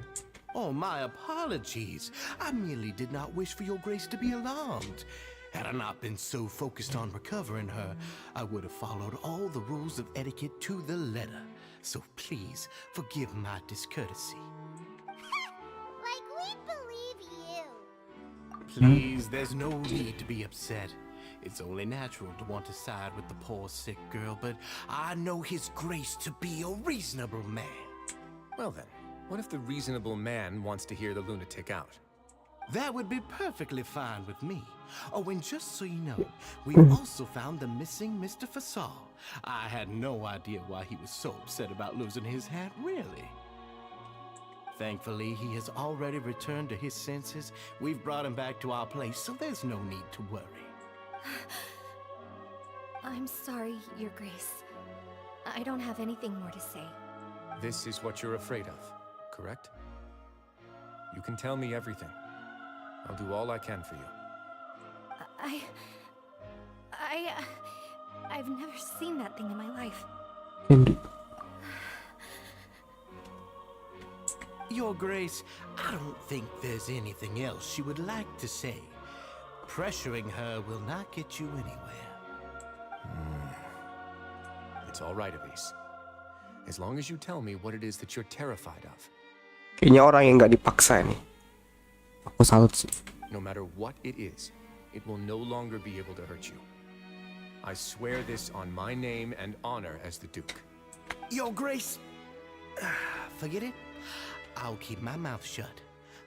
Oh, my apologies. I merely did not wish for Your Grace to be alarmed. Had I not been so focused on recovering her, I would have followed all the rules of etiquette to the letter. So please, forgive my discourtesy. Like we believe you. Please, there's no need to be upset. It's only natural to want to side with the poor sick girl, but I know His Grace to be a reasonable man. Well then, what if the reasonable man wants to hear the lunatic out? That would be perfectly fine with me. Oh, and just so you know, we've also found the missing Mr. Fasal. I had no idea why he was so upset about losing his hat, really. Thankfully, he has already returned to his senses. We've brought him back to our place, so there's no need to worry. I'm sorry, Your Grace. I don't have anything more to say. This is what you're afraid of, correct? You can tell me everything. I'll do all I can for you. I've never seen that thing in my life. Your Grace, I don't think there's anything else she would like to say. Pressuring her will not get you anywhere. It's all right, Avis. As long as you tell me what it is that you're terrified of. Kayaknya orang yang nggak dipaksa nih. Aku salut sih. No matter what it is, it will no longer be able to hurt you. I swear this on my name and honor as the Duke. Your Grace, forget it. I'll keep my mouth shut.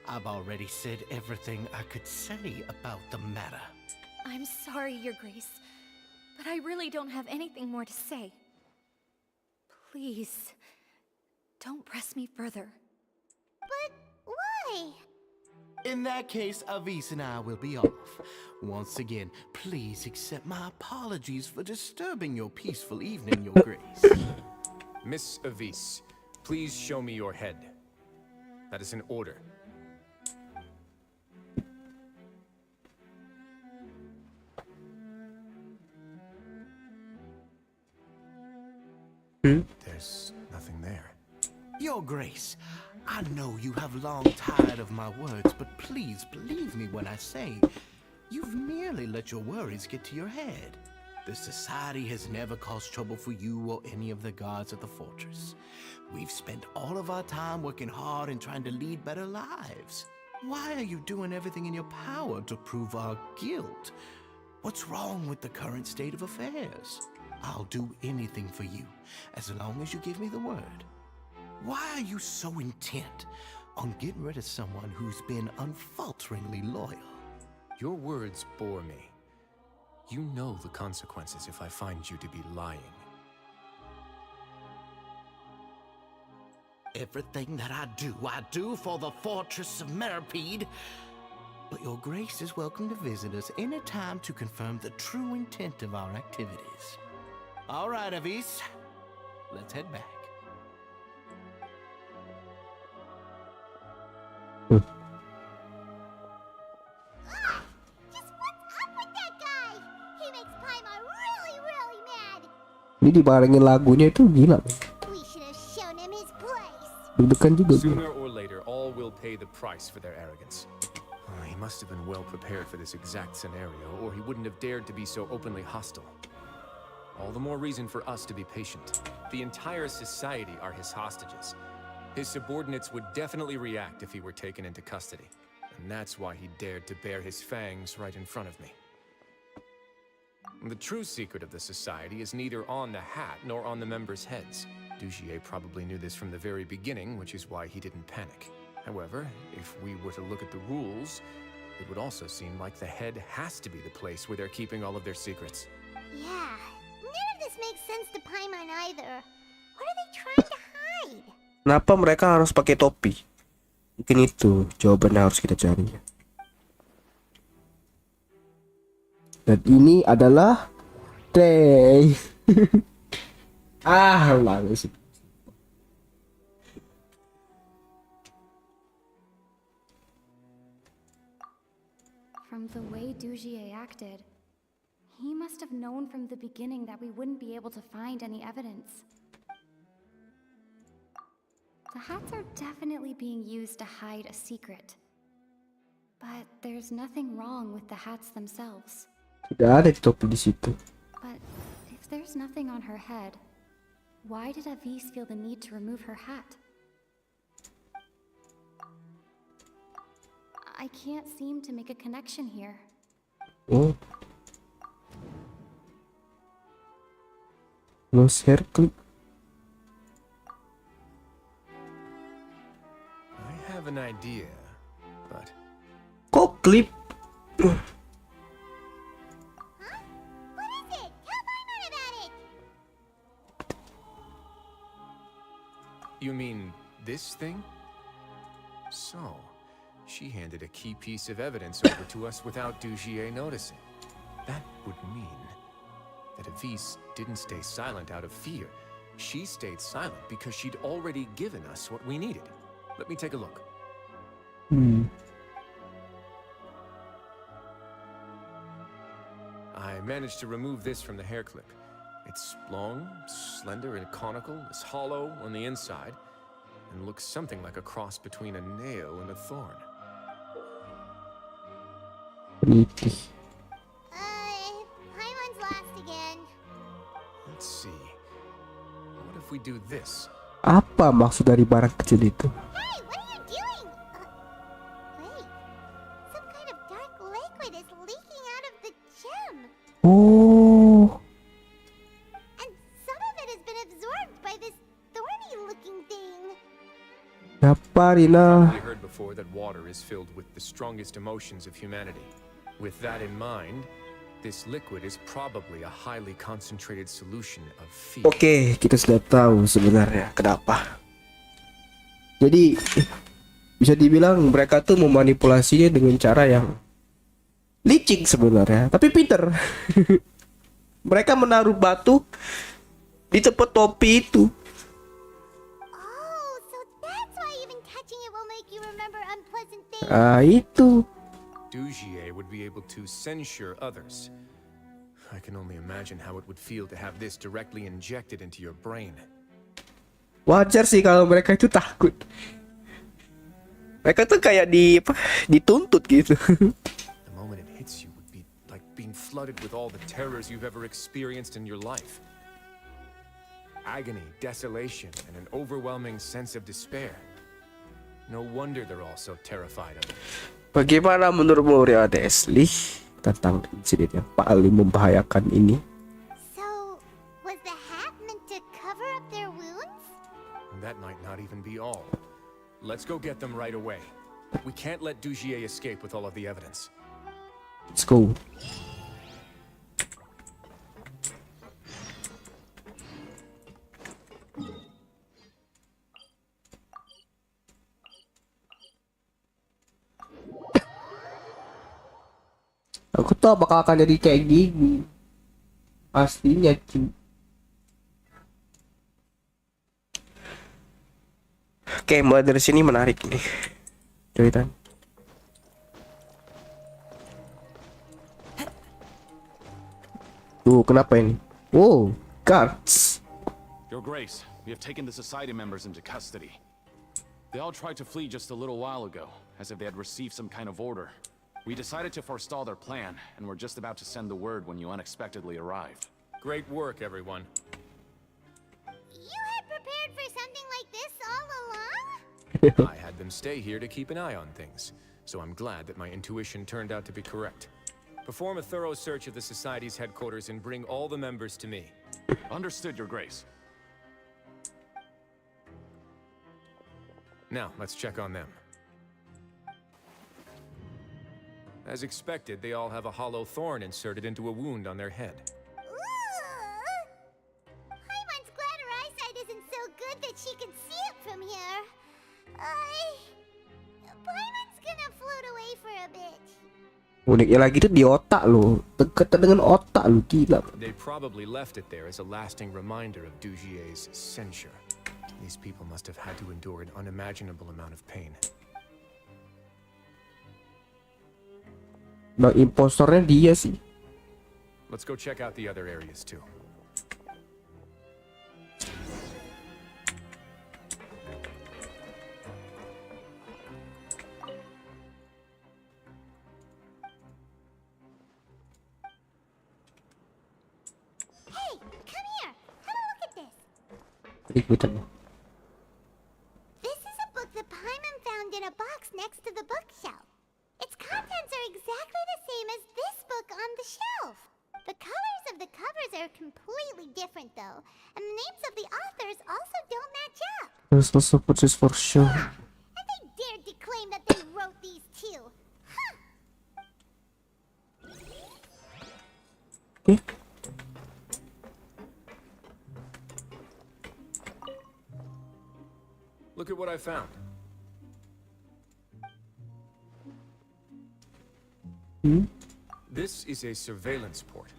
I've already said everything I could say about the matter. I'm sorry, Your Grace, but I really don't have anything more to say. Please, don't press me further. But why? In that case, Avis and I will be off. Once again, please accept my apologies for disturbing your peaceful evening, Your Grace. Miss Avis, please show me your head. That is an order. There's nothing there. Your Grace, I know you have long tired of my words, but please believe me when I say you've merely let your worries get to your head. The Society has never caused trouble for you or any of the guards at the fortress. We've spent all of our time working hard and trying to lead better lives. Why are you doing everything in your power to prove our guilt? What's wrong with the current state of affairs? I'll do anything for you, as long as you give me the word. Why are you so intent on getting rid of someone who's been unfalteringly loyal? Your words bore me. You know the consequences if I find you to be lying. Everything that I do for the Fortress of Meripede. But Your Grace is welcome to visit us any time to confirm the true intent of our activities. All right, Avis. Let's head back. Just what's up with that guy? He makes Paimon really, really mad. Ini dibarengin lagunya itu gila. We should have shown him his place. Deg-degan juga. Sooner or later, all will pay the price for their arrogance. He must have been well prepared for this exact scenario, or he wouldn't have dared to be so openly hostile. All the more reason for us to be patient. The entire society are his hostages. His subordinates would definitely react if he were taken into custody. And that's why he dared to bare his fangs right in front of me. The true secret of the society is neither on the hat nor on the members' heads. Dugier probably knew this from the very beginning, which is why he didn't panic. However, if we were to look at the rules, it would also seem like the head has to be the place where they're keeping all of their secrets. Yeah, none of this makes sense to Paimon either. What are they trying to hide? Kenapa mereka harus pakai topi? Mungkin itu jawaban yang harus kita cari. Dan ini adalah Deng. Lalu sih. From the way Dujier acted, he must have known from the beginning that we wouldn't be able to find any evidence. The hats are definitely being used to hide a secret. But there's nothing wrong with the hats themselves. Tidak ada topi di situ. But if there's nothing on her head, why did Avis feel the need to remove her hat? I can't seem to make a connection here. Oh. Close hair clip. I have an idea, but... Kok klip? Huh? What is it? Tell Paimon about it! You mean this thing? So, she handed a key piece of evidence over to us without Dujier noticing. That would mean that Avis didn't stay silent out of fear. She stayed silent because she'd already given us what we needed. Let me take a look. I managed to remove this from the hair clip. It's long, slender, and conical. It's hollow on the inside, and looks something like a cross between a nail and a thorn. Paimon's lost again. Let's see. What if we do this? Apa maksud dari barang kecil itu? Hey, what are you doing? Wait. Some kind of dark liquid is leaking out of the gem. Oh. And some of it has been absorbed by this thorny-looking thing. Apa, Rina? We heard before that water is filled with the strongest emotions of humanity. With that in mind, this liquid is probably a highly concentrated solution of fear. Oke, kita sudah tahu sebenarnya kenapa. Jadi bisa dibilang mereka tuh memanipulasinya dengan cara yang licik sebenarnya, tapi pinter. Mereka menaruh batu di tempat topi itu. Oh, so that's why even touching it will make you remember unpleasant things. Itu. Dujier would be able to censure others. I can only imagine how it would feel to have this directly injected into your brain. Wajar sih kalau mereka itu takut. Mereka tuh kayak dituntut gitu. The moment it hits you would be like being flooded with all the terrors you've ever experienced in your life. Agony, desolation, and an overwhelming sense of despair. No wonder they're all so terrified of it. Bagaimana menurutmu Wrio Sabun tentang insiden yang paling membahayakan ini? So, was the hat meant to cover up their wounds? That might not even be all. Let's go get them right away. We can't let Dujier escape with all of the evidence. Let's go. Aku tahu bakal akan jadi kayak gini. Pastinya cuy. Oke, mulai dari sini menarik nih cerita. Tuh, kenapa ini? Wow, guards. Your Grace, we have taken the Society members into custody. They all tried to flee just a little while ago, as if they had received some kind of order. We decided to forestall their plan, and were just about to send the word when you unexpectedly arrived. Great work, everyone. You had prepared for something like this all along? I had them stay here to keep an eye on things, so I'm glad that my intuition turned out to be correct. Perform a thorough search of the Society's headquarters and bring all the members to me. Understood, Your Grace. Now, let's check on them. As expected, they all have a hollow thorn inserted into a wound on their head. Paimon's glad her eyesight isn't so Uniknya lagi tuh di otak lo, dekat dengan otak lo, gila. They probably left it there as a lasting reminder of Dujie's censure. These people must have had to endure an unimaginable amount of pain. Nah, impostornya dia sih. Let's go check out the other areas too. Hey, come here. Have a look at this. Ikutan. This is a book that Paimon found in a box next to the bookshelf. Its contents are exactly the same as this book on the shelf. The colors of the covers are completely different though, and the names of the authors also don't match up. Let's also put this for sure. And they dared to claim that they wrote these too. Huh. Okay. Look at what I found. This is a surveillance port.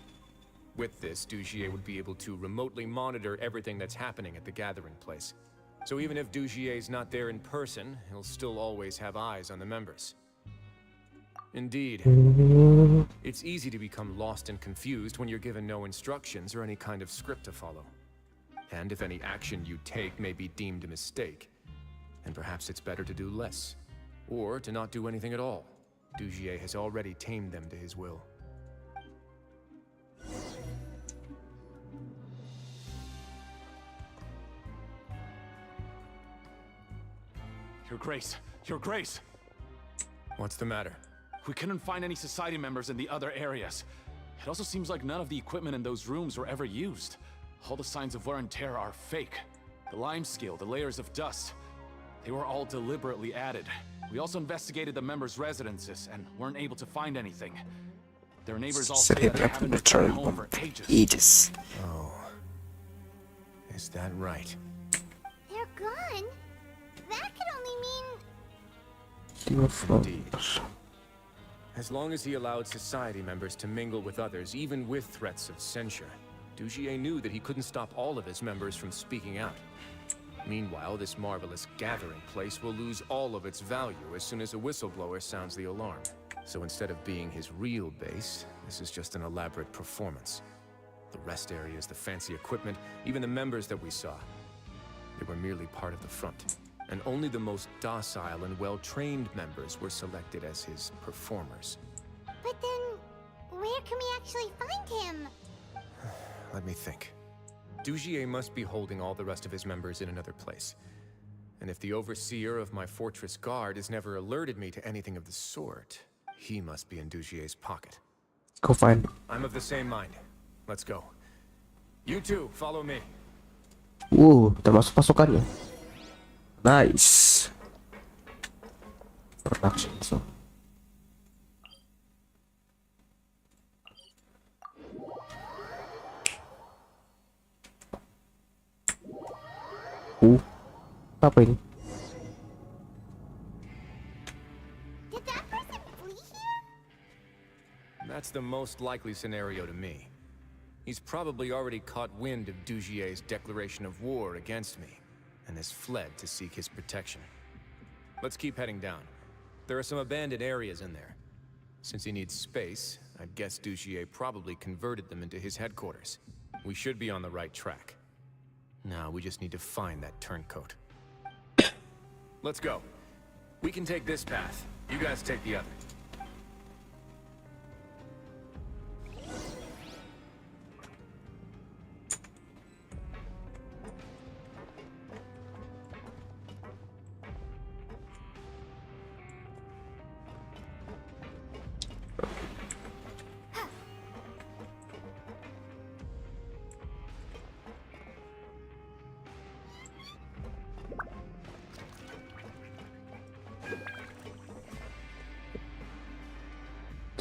With this, Dujier would be able to remotely monitor everything that's happening at the gathering place. So even if Dujier's not there in person, he'll still always have eyes on the members. Indeed. It's easy to become lost and confused when you're given no instructions or any kind of script to follow. And if any action you take may be deemed a mistake, then perhaps it's better to do less. Or to not do anything at all. Dujier has already tamed them to his will. Your Grace, Your Grace! What's the matter? We couldn't find any society members in the other areas. It also seems like none of the equipment in those rooms were ever used. All the signs of wear and tear are fake. The lime scale, the layers of dust, they were all deliberately added. We also investigated the members' residences and weren't able to find anything. Their neighbors all say that they haven't returned home for ages. Oh. Is that right? They're gone? That could only Indeed. As long as he allowed society members to mingle with others, even with threats of censure, Dujier knew that he couldn't stop all of his members from speaking out. Meanwhile, this marvelous gathering place will lose all of its value as soon as a whistleblower sounds the alarm. So instead of being his real base, this is just an elaborate performance. The rest areas, the fancy equipment, even the members that we saw, they were merely part of the front. And only the most docile and well-trained members were selected as his performers. But then, where can we actually find him? Let me think. Dujier must be holding all the rest of his members in another place. And if the overseer of my fortress guard has never alerted me to anything of the sort, he must be in Dujier's pocket. Go find. I'm of the same mind. Let's go. You two, follow me. Termasuk pasukannya. Nice. Production so. Apa ini? Did that person flee here? That's the most likely scenario to me. He's probably already caught wind of Dujier's declaration of war against me, and has fled to seek his protection. Let's keep heading down. There are some abandoned areas in there. Since he needs space, I'd guess Dujier probably converted them into his headquarters. We should be on the right track. Now we just need to find that turncoat. Let's go. We can take this path. You guys take the other.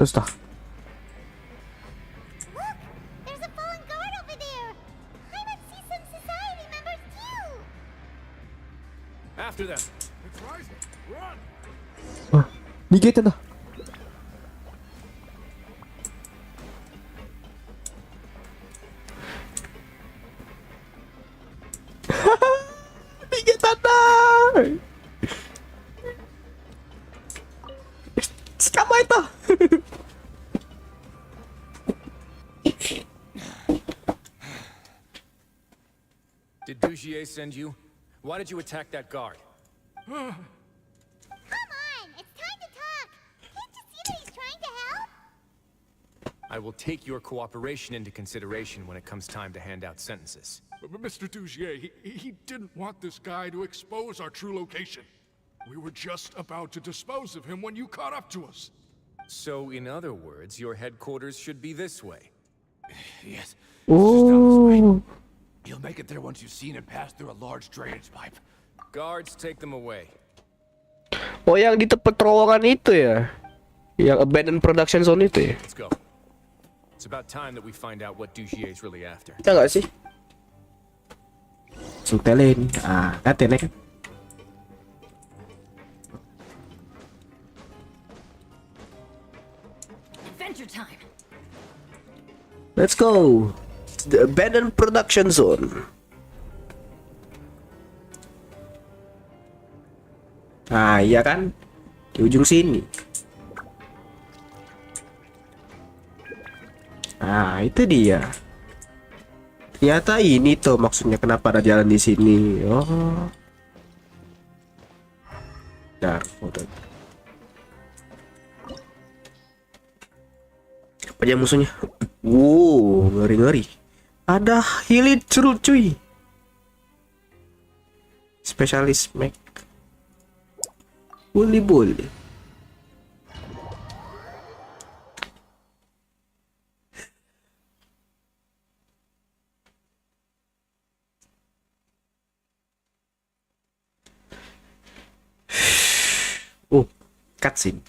Terus dah. Look! There's a fallen guard over there! I must see some society members too! After them. It's rising. Run! 逃げてんだ。Siapa itu? Did Dugier send you? Why did you attack that guard? Come on, it's time to talk. Can't you see that he's trying to help? I will take your cooperation into consideration when it comes time to hand out sentences. But Mr. Dugier, he didn't want this guy to expose our true location. We were just about to dispose of him when you caught up to us. So, in other words, your headquarters should be this way. Yes. Oh. You'll make it there once you've seen him pass through a large drainage pipe. Guards, take them away. Oh, yang di tempat terowongan itu ya? Yang abandoned production zone itu ya? Let's go. It's about time that we find out what Dugier is really after. Kita nggak sih? Sutelin. Ah, katen kan? Adventure time. Let's go. The abandoned production zone. Ah, iya kan? Di ujung sini. Ah, itu dia. Ternyata ini tuh maksudnya kenapa ada jalan di sini. Oh. Dar, udah. Apa aja musuhnya? Wow, ngeri-ngeri. Ada hilit curut cuy. Spesialis mech. Boleh. Oh, cutscene.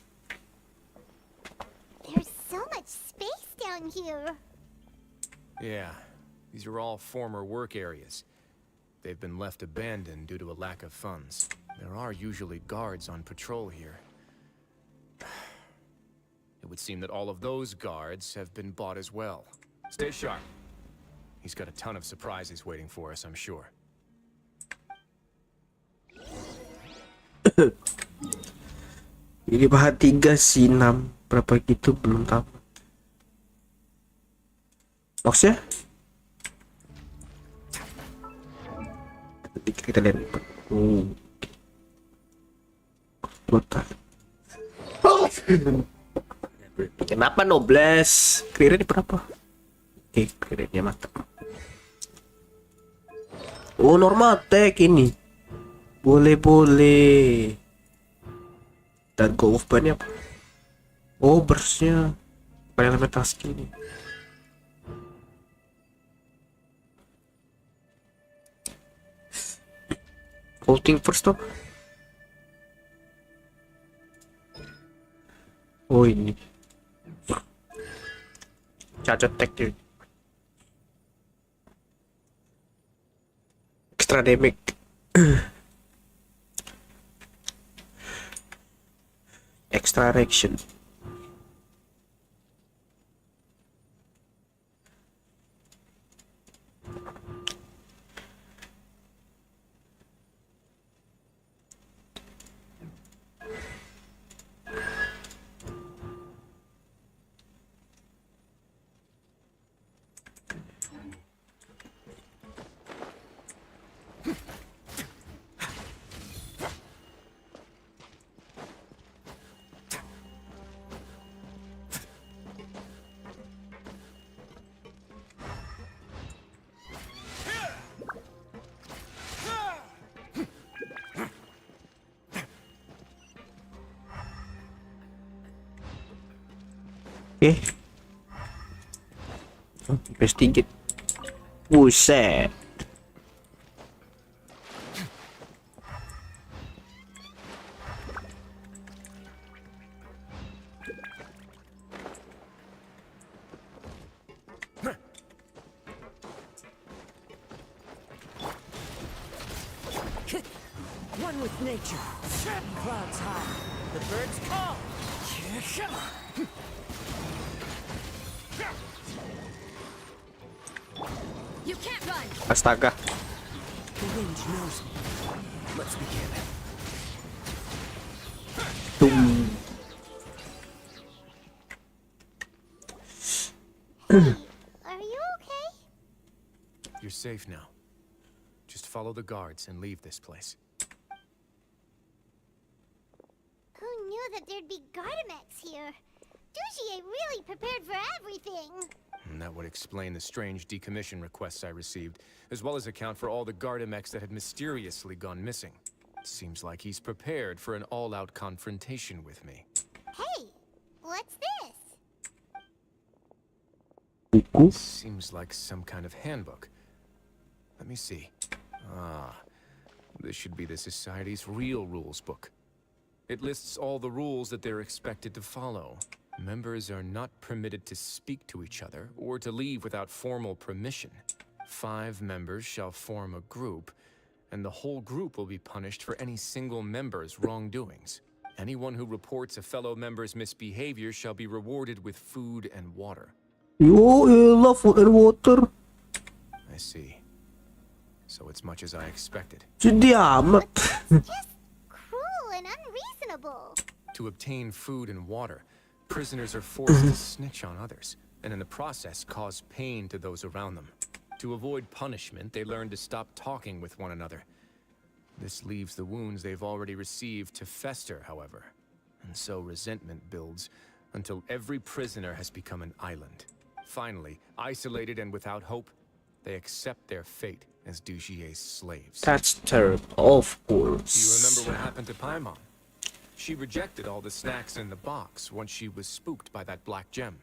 There's so much space down here. Yeah, these are all former work areas. They've been left abandoned due to a lack of funds. There are usually guards on patrol here. It would seem that all of those guards have been bought as well. Stay sharp. He's got a ton of surprises waiting for us, I'm sure. Ini bahan 3 sih 6 berapa gitu belum tahu. Boxnya? Kita lihat. Kota. Kenapa nobles? Clear ini berapa? Oke, clearnya mantap. Oh, normal tag ini. Boleh. Dan go off bannya apa? Oh, burstnya pada elemen task ini. Holding first stop. Oh, ini charge attack dia. Extra damage. Extra reaction. Oke. Investigate. Buset. One with nature. Clouds high. The birds call. You can't run. Astaga. The wind knows me. Let's begin. Are you okay? You're safe now. Just follow the guards and leave this place. Who knew that there'd be Gardamex here? Dujier really prepared for everything. And that would explain the strange decommission requests I received, as well as account for all the Gardamex that had mysteriously gone missing. Seems like he's prepared for an all-out confrontation with me. Hey, what's this? Seems like some kind of handbook. Let me see. Ah, this should be the Society's real rules book. It lists all the rules that they're expected to follow. Members are not permitted to speak to each other or to leave without formal permission. 5 members shall form a group, and the whole group will be punished for any single member's wrongdoings. Anyone who reports a fellow member's misbehavior shall be rewarded with food and water. Yo, elah, food and water. I see. So it's much as I expected. Jadi amat. cruel and unreasonable? To obtain food and water, prisoners are forced to snitch on others, and in the process cause pain to those around them. To avoid punishment, they learn to stop talking with one another. This leaves the wounds they've already received to fester, however. And so resentment builds until every prisoner has become an island. Finally, isolated and without hope, they accept their fate as Dujier's slaves. That's terrible, of course. Do you remember what happened to Paimon? She rejected all the snacks in the box once she was spooked by that black gem.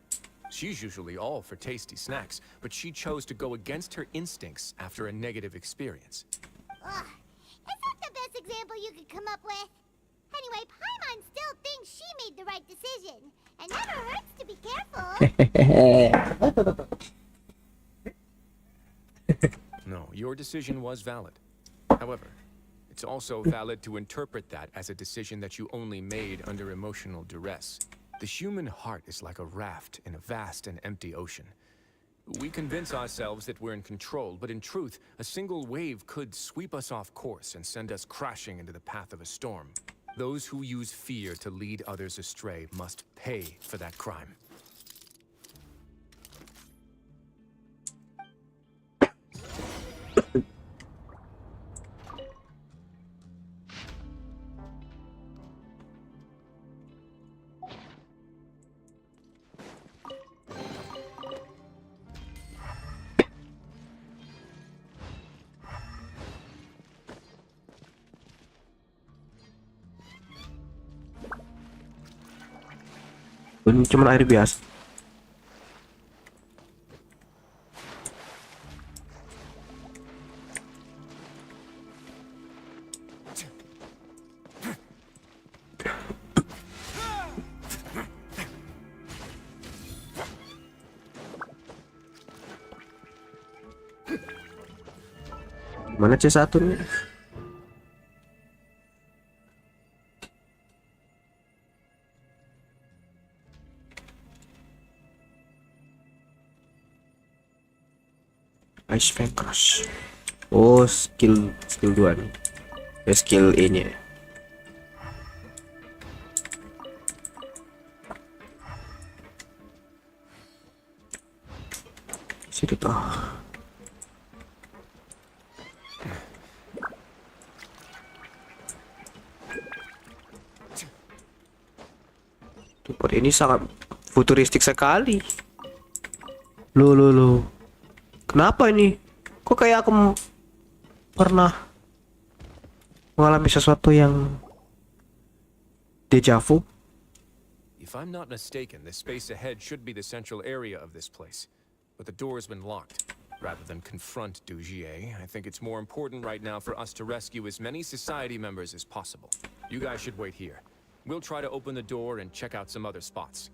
She's usually all for tasty snacks, but she chose to go against her instincts after a negative experience. Ugh, is that the best example you could come up with? Anyway, Paimon still thinks she made the right decision. It never hurts to be careful. No, your decision was valid. However, it's also valid to interpret that as a decision that you only made under emotional duress. The human heart is like a raft in a vast and empty ocean. We convince ourselves that we're in control, but in truth, a single wave could sweep us off course and send us crashing into the path of a storm. Those who use fear to lead others astray must pay for that crime. Ini cuma air biasa. Mana C1 nih? Ice Fan Crush. Oh, skill 2 nih. Ya, skill E nya. Situ tuh. Tempat ini sangat futuristik sekali. Loh. Kenapa ini? Kok kayak aku pernah mengalami sesuatu yang deja vu? If I'm not mistaken, the space ahead should be the central area of this place, but the door has been locked. Rather than confront Dujier, I think it's more important right now for us to rescue as many society members as possible. You guys should wait here. We'll try to open the door and check out some other spots.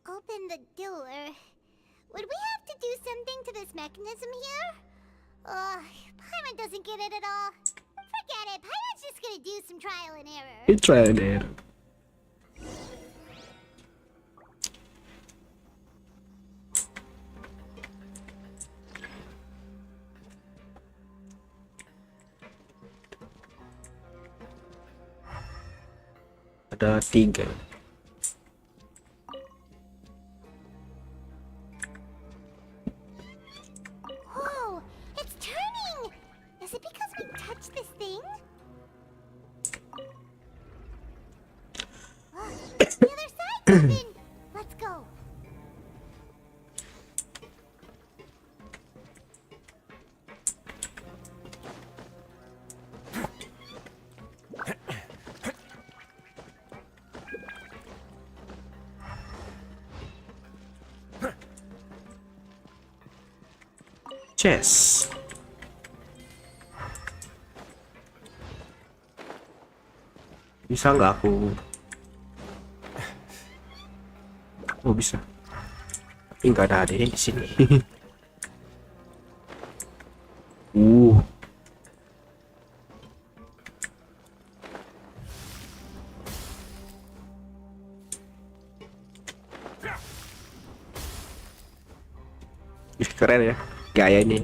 Open the door. Would we have to do something to this mechanism here? Paimon doesn't get it at all. Forget it. Paimon's just gonna do some trial and error. Trial and error. ada 3. Whoa, it's turning! Is it because we touched this thing? The other side, Gamen! Let's go. Chess. Bisa nggak aku? Oh bisa. Tapi nggak ada AD di sini. uh. Ih, keren ya gaya ini.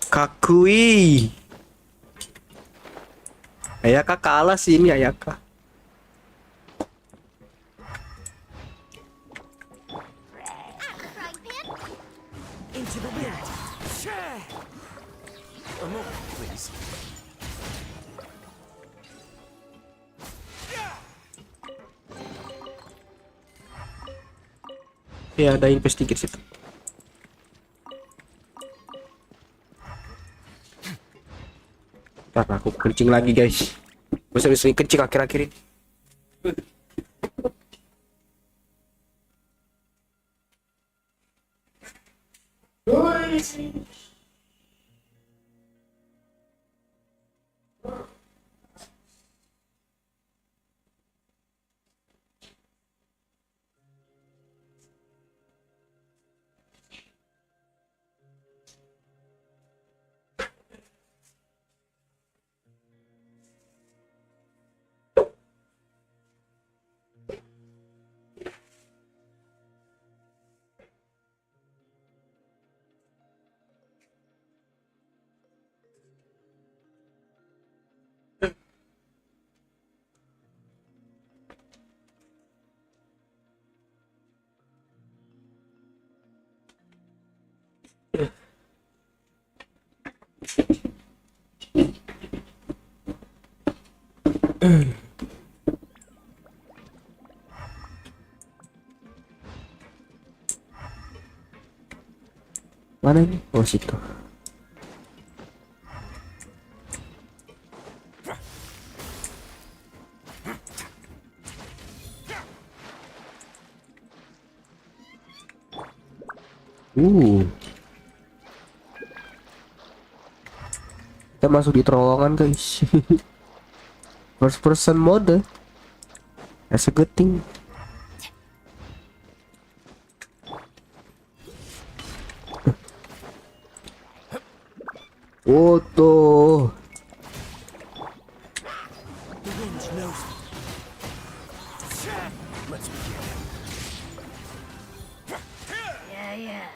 Kakui. Ayaka kalah sih ini Ayaka. Into the wind. A moment, please. Ya ada investigate situ. Ntar aku kencing lagi guys. Gue sering kencing akhir-akhir ini. Mana ini? Oh situ. Kita masuk di terowongan guys. First person mode. That's a good thing. Auto. The wind knows me. Let's begin. Yeah.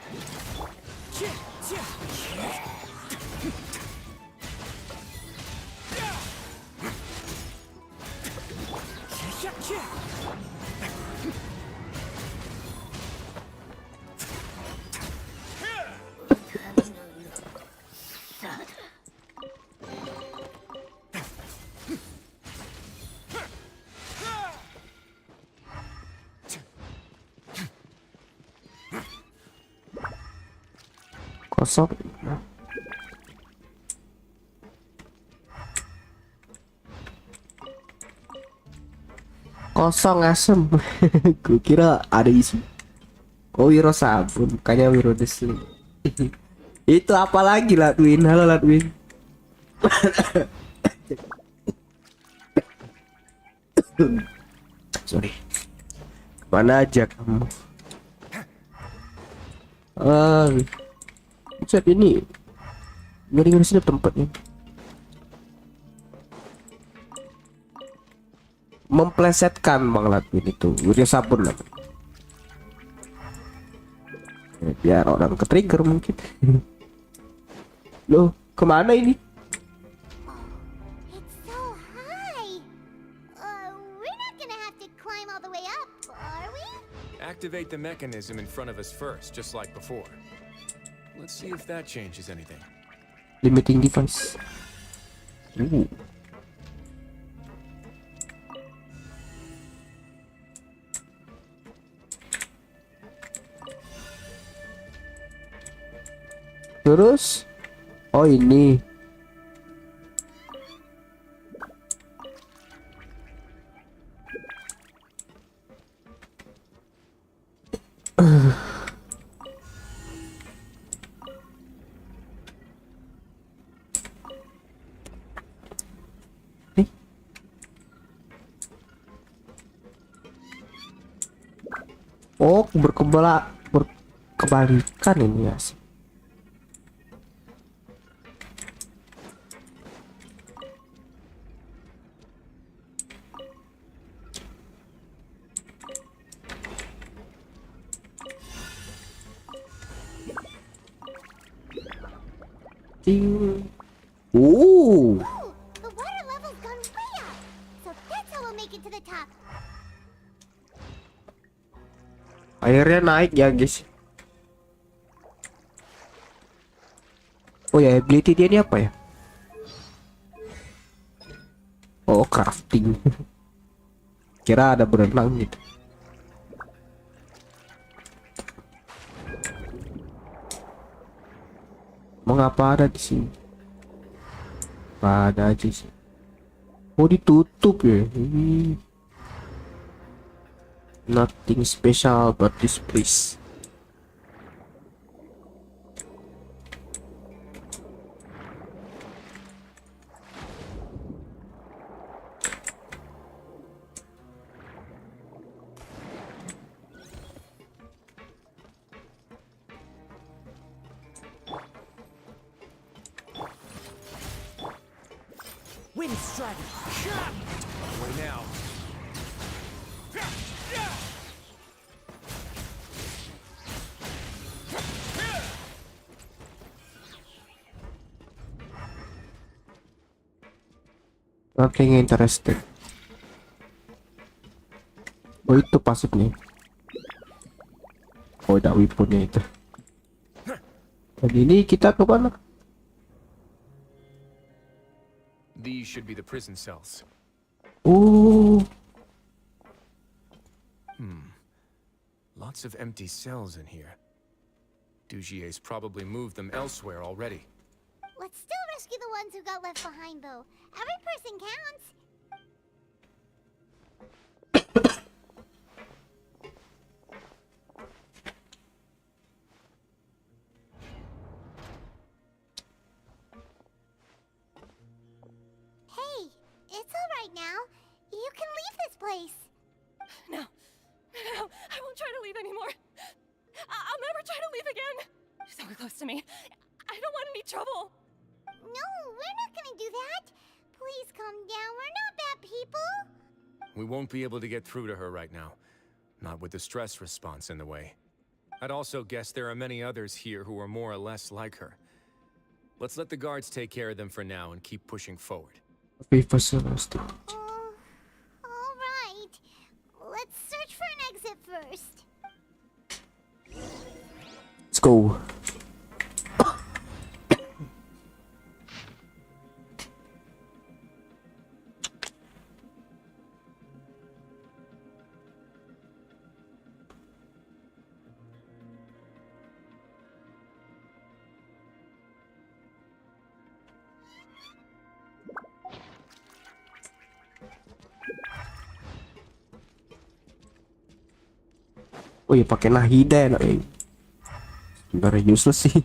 Kosong. Kosong asem. Gue kira ada isi. Oh Wiro Sabun, bukannya Wiro Desu. Itu apa lagi Latwin? Halo Latwin. Sorry. Mana aja kamu? Set ini ngeri sini tempatnya. Memplesetkan Bang Latwin itu. Wrio Sabun lah. Biar orang ke trigger mungkin. Loh, kemana ini? activate the mechanism in front of us first, just like before. Let's see if that changes anything. Limiting device. Terus, oh ini. Oh, berkebalikan ini ya. Ting. Ooh, the water level's gone way up. So that's how we'll make it to the top. Airnya naik ya guys. Oh ya, ability dia ini apa ya? Oh, crafting. Kira ada berenang gitu. Mau ngapa ada di sini? Ada aja sih. Oh, ditutup ya. Nothing special about this place. Wind strike. Away now. Nothing interesting. Oh, itu pasif nih. Oh, ada weaponnya itu. Dan ini kita ke mana? These should be the prison cells. Oh, Lots of empty cells in here. Dujier's probably moved them elsewhere already. Let's still rescue the ones who got left behind, though. Every person counts. Hey, it's all right now. You can leave this place. No, I won't try to leave anymore. I'll never try to leave again. Don't get close to me. I don't want any trouble. No, we're not gonna do that. Please calm down. We're not bad people. We won't be able to get through to her right now. Not with the stress response in the way. I'd also guess there are many others here who are more or less like her. Let's let the guards take care of them for now and keep pushing forward. All right. Let's search for an exit first. Let's go. Oh ya, pakai Nahida ya, sebenarnya useless sih.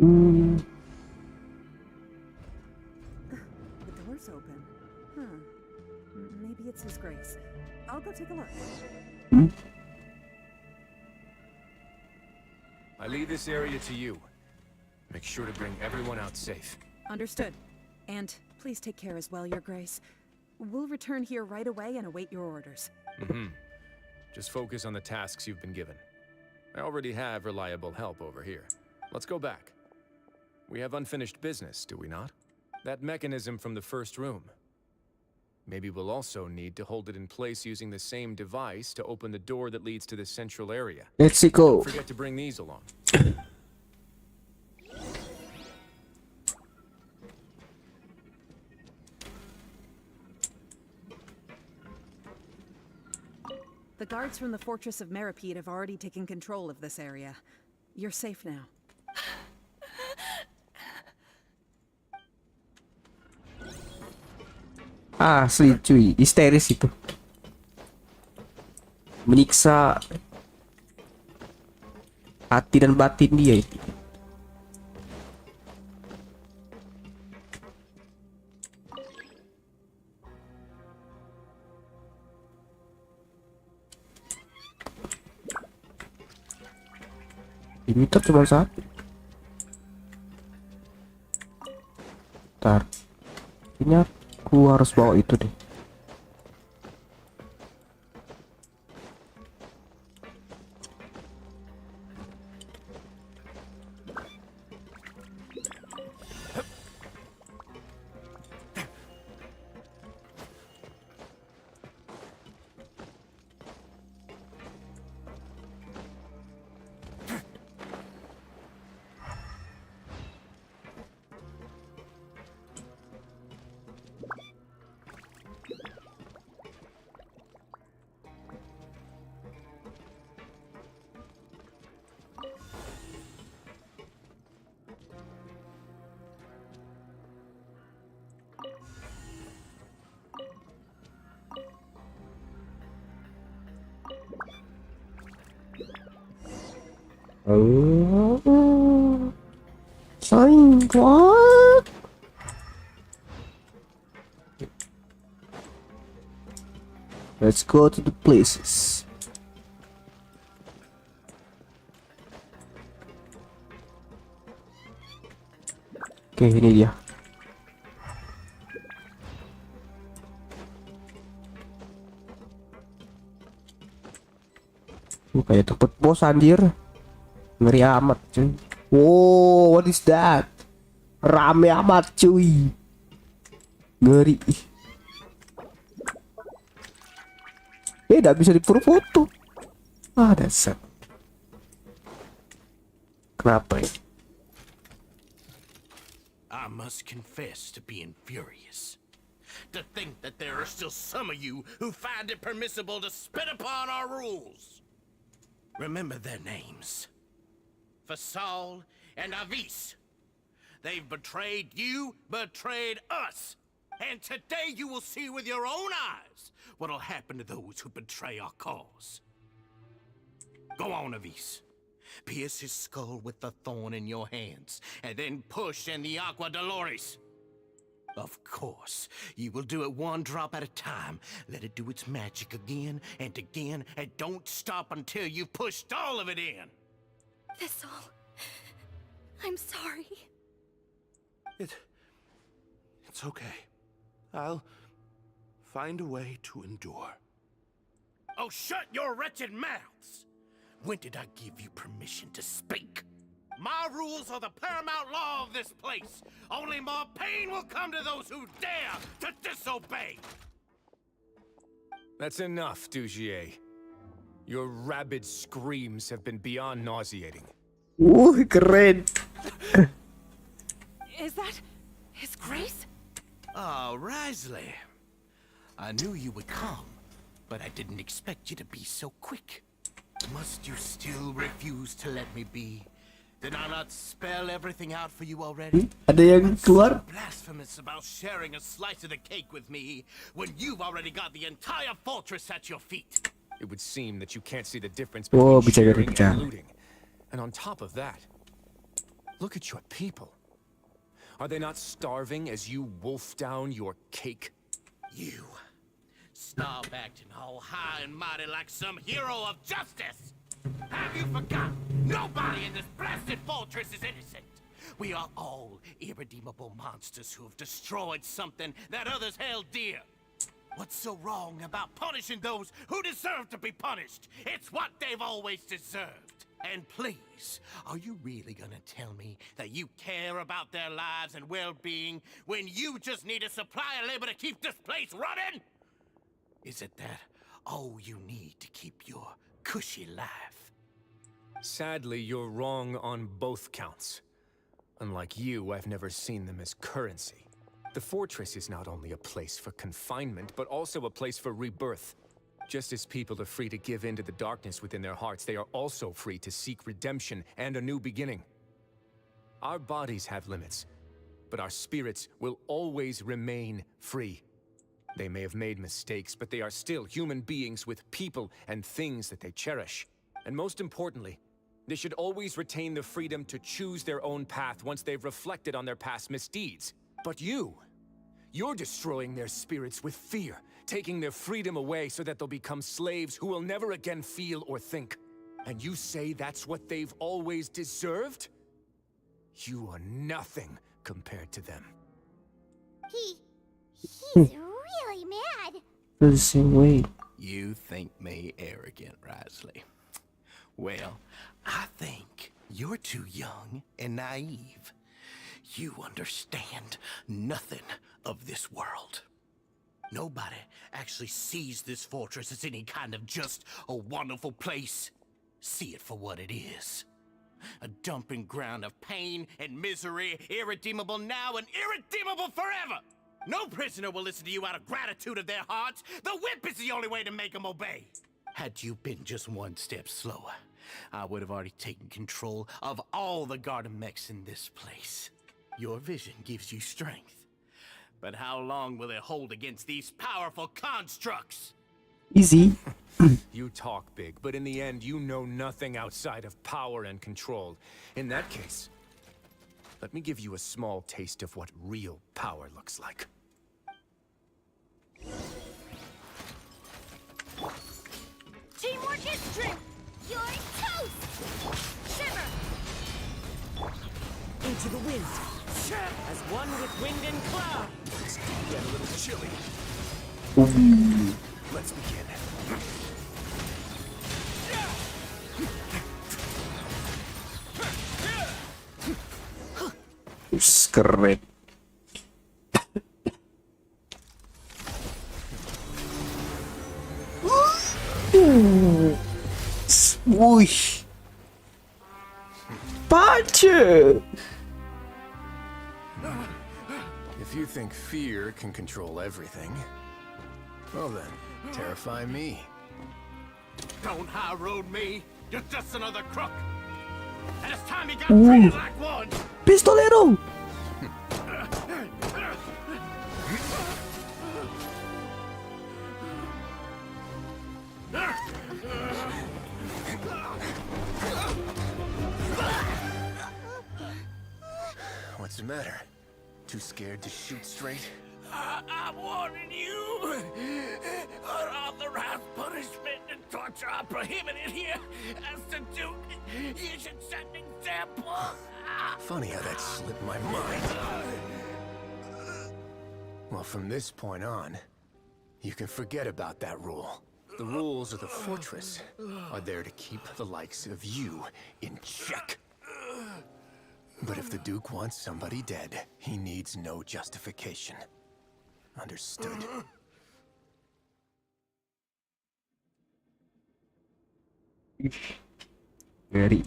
The door's open. Huh. Maybe it's His Grace. I'll go take a look. I leave this area to you. Make sure to bring everyone out safe. Understood. And please take care as well, Your Grace. We'll return here right away and await your orders. Just focus on the tasks you've been given. I already have reliable help over here. Let's go back. We have unfinished business, do we not? That mechanism from the first room. Maybe we'll also need to hold it in place using the same device to open the door that leads to the central area. Let's go. Don't forget to bring these along. The guards from the Fortress of Meripede have already taken control of this area. You're safe now. Asli cuy, histeris itu. Menyiksa hati dan batin dia itu. Limiter cuma satu. Ntar ini aku harus bawa itu deh. Oh, sayang what? Let's go to the places. Oke, ini dia. Kayak tempat bos anjir. Ngeri amat cuy. Wow, what is that? Rame amat cuy. Ngeri. Tidak bisa foto. Ah, dasar. Kenapa ya? I must confess to being furious. To think that there are still some of you who find it permissible to spit upon our rules. Remember their names. Fasal and Avis. They've betrayed you, betrayed us. And today you will see with your own eyes what'll happen to those who betray our cause. Go on, Avis. Pierce his skull with the thorn in your hands, and then push in the Aqua Dolores. Of course, you will do it one drop at a time. Let it do its magic again, and don't stop until you've pushed all of it in. That's all. I'm sorry. It's okay. I'll find a way to endure. Oh, shut your wretched mouths! When did I give you permission to speak? My rules are the paramount law of this place. Only more pain will come to those who dare to disobey. That's enough, Dugier. Your rabid screams have been beyond nauseating. Keren. Is that His Grace? Oh, Risley. I knew you would come, but I didn't expect you to be so quick. Must you still refuse to let me be? Did I not spell everything out for you already? Ada yang keluar? What's so blasphemous about sharing a slice of the cake with me when you've already got the entire fortress at your feet? It would seem that you can't see the difference Oh, between sharing bicara. and looting. And on top of that, Look at your people. Are they not starving as you wolf down your cake? You stop acting all high and mighty like some hero of justice. Have you forgotten? Nobody in this blasted fortress is innocent. We are all irredeemable monsters who have destroyed something that others held dear. What's so wrong about punishing those who deserve to be punished? It's what they've always deserved. And please, are you really gonna tell me that you care about their lives and well-being when you just need a supply of labor to keep this place running? Is it that all you need to keep your cushy life? Sadly, you're wrong on both counts. Unlike you, I've never seen them as currency. The fortress is not only a place for confinement, but also a place for rebirth. Just as people are free to give in to the darkness within their hearts, they are also free to seek redemption and a new beginning. Our bodies have limits, but our spirits will always remain free. They may have made mistakes, but they are still human beings with people and things that they cherish. And most importantly, they should always retain the freedom to choose their own path once they've reflected on their past misdeeds. But you're destroying their spirits with fear, taking their freedom away so that they'll become slaves who will never again feel or think. And you say that's what they've always deserved? You are nothing compared to them. He's really mad. The same way. You think me arrogant, Risley. Well, I think you're too young and naive. You understand nothing of this world. Nobody actually sees this fortress as any kind of just a wonderful place. See it for what it is. A dumping ground of pain and misery, irredeemable now and irredeemable forever. No prisoner will listen to you out of gratitude of their hearts. The whip is the only way to make them obey. Had you been just one step slower, I would have already taken control of all the garden mechs in this place. Your vision gives you strength. But how long will it hold against these powerful constructs? Easy. You talk big, but in the end, you know nothing outside of power and control. In that case, let me give you a small taste of what real power looks like. Teamwork is strength. You're toast. Shiver. Into the wind. As one with wind and cloud. It's gonna get a little chilly. Let's begin. Keren. Swoosh. Punch. If you think fear can control everything, well then, terrify me. Don't high road me. You're just another crook. And it's time you got treated like one. Pistolero. What's the matter? Too scared to shoot straight? I'm warning you. Unauthorized punishment and torture are prohibited here. As the Duke, you should set an example. Funny how that slipped my mind. Well, from this point on, you can forget about that rule. The rules of the fortress are there to keep the likes of you in check. But if the Duke wants somebody dead, he needs no justification. Understood? Very.